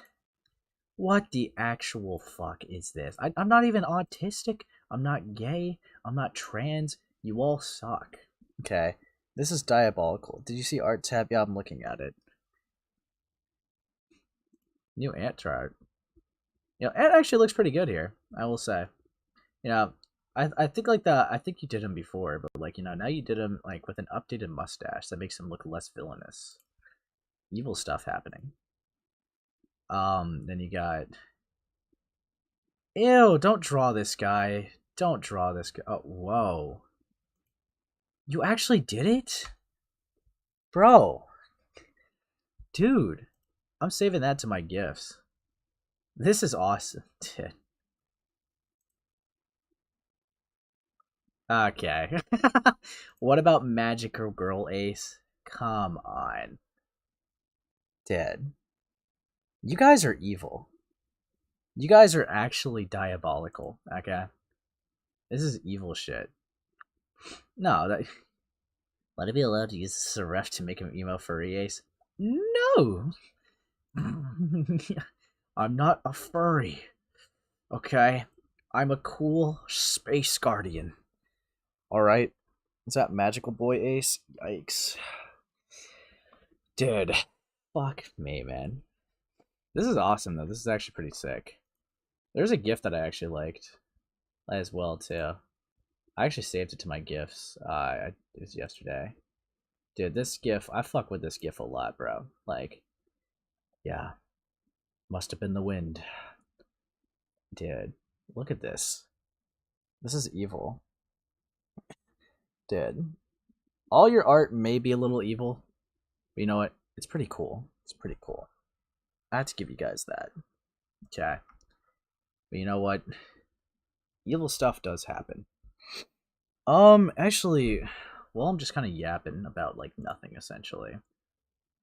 What the actual fuck is this? I'm not even autistic. I'm not gay. I'm not trans. You all suck. Okay. This is diabolical. Did you see art tab? Yeah, I'm looking at it. New Ant art. Ant actually looks pretty good here, I will say. I think I think you did him before, but like, now you did him like with an updated mustache that makes him look less villainous. Evil stuff happening. Then you got, ew, don't draw this guy. Don't draw this guy. Oh, whoa. You actually did it? Bro. Dude. I'm saving that to my gifts. This is awesome. Okay. What about Magical Girl Ace? Come on. Dead. You guys are evil. You guys are actually diabolical, okay? This is evil shit. No, that... Let it be allowed to use this as a ref to make him emo furry Ace? No! I'm not a furry. Okay? I'm a cool space guardian. Alright? Is that Magical Boy Ace? Yikes. Dude. Fuck me, man. This is awesome, though. This is actually pretty sick. There's a GIF that I actually liked as well, too. I actually saved it to my GIFs. It was yesterday. Dude, this GIF, I fuck with this GIF a lot, bro. Like, yeah. Must have been the wind. Dude, look at this. This is evil. Dude. All your art may be a little evil, but you know what? It's pretty cool. It's pretty cool. I have to give you guys that. Okay. But you know what? Evil stuff does happen. Actually, well, I'm just kind of yapping about, like, nothing, essentially.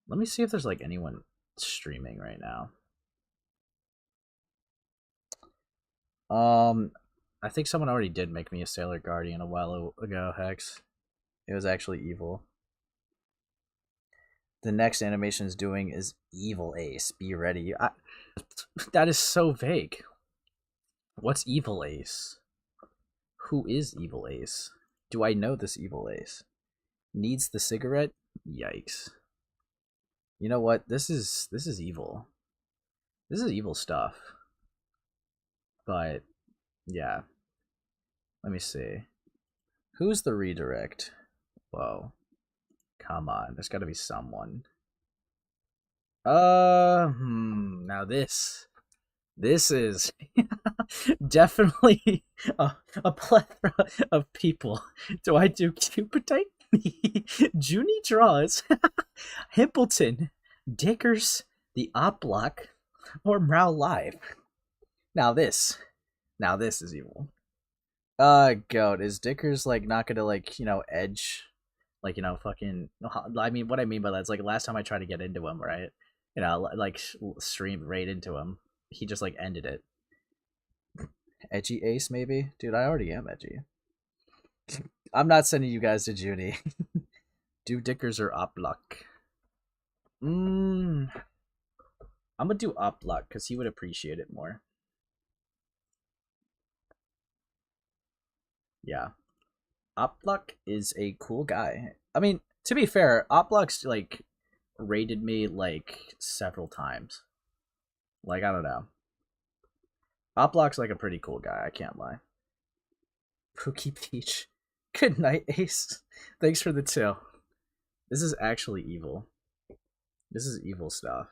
Let me see if there's, like, anyone streaming right now. I think someone already did make me a Sailor Guardian a while ago, Hex. It was actually evil. The next animation is doing is Evil Ace. Be ready. That is so vague. What's Evil Ace? Who is Evil Ace? Do I know this Evil Ace? Needs the cigarette? Yikes. You know what? This is evil. This is evil stuff. But yeah. Let me see. Who's the redirect? Whoa. Come on, there's gotta be someone. Now this is definitely a plethora of people. Do I do Cupidite? Junie draws, Himpleton, Dickers, the Op Block, or Mrow Live. Now this is evil. Goat, is Dickers like not gonna like, you know, edge, like, you know, fucking, I mean, what I mean by that is like last time I tried to get into him, right? You know, like stream right into him, he just like ended it. Edgy Ace, maybe? Dude, I already am edgy. I'm not sending you guys to Junie. Do Dickers or Op Block? I'm gonna do Op Block because he would appreciate it more. Yeah. Op Block is a cool guy. I mean, to be fair, Op Block's like raided me like several times. Like, I don't know. Op Block's like a pretty cool guy, I can't lie. Pookie Peach. Good night, Ace. Thanks for the 2. This is actually evil. This is evil stuff.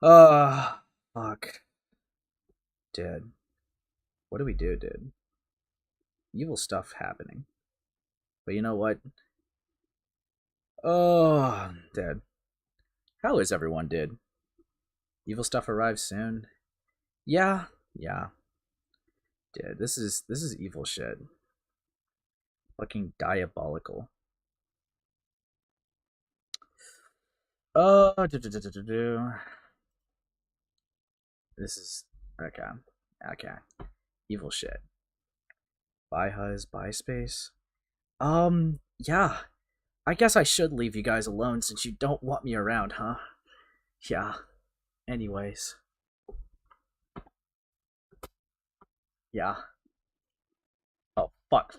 Fuck. Dude. What do we do, dude? Evil stuff happening. But you know what? Oh, dead. How is everyone, dude? Evil stuff arrives soon. Yeah. Dude, this is evil shit. Fucking diabolical. This is okay. Evil shit. Buy Huzz, buy space. Yeah. I guess I should leave you guys alone since you don't want me around, huh? Yeah. Anyways. Yeah. Oh, fuck.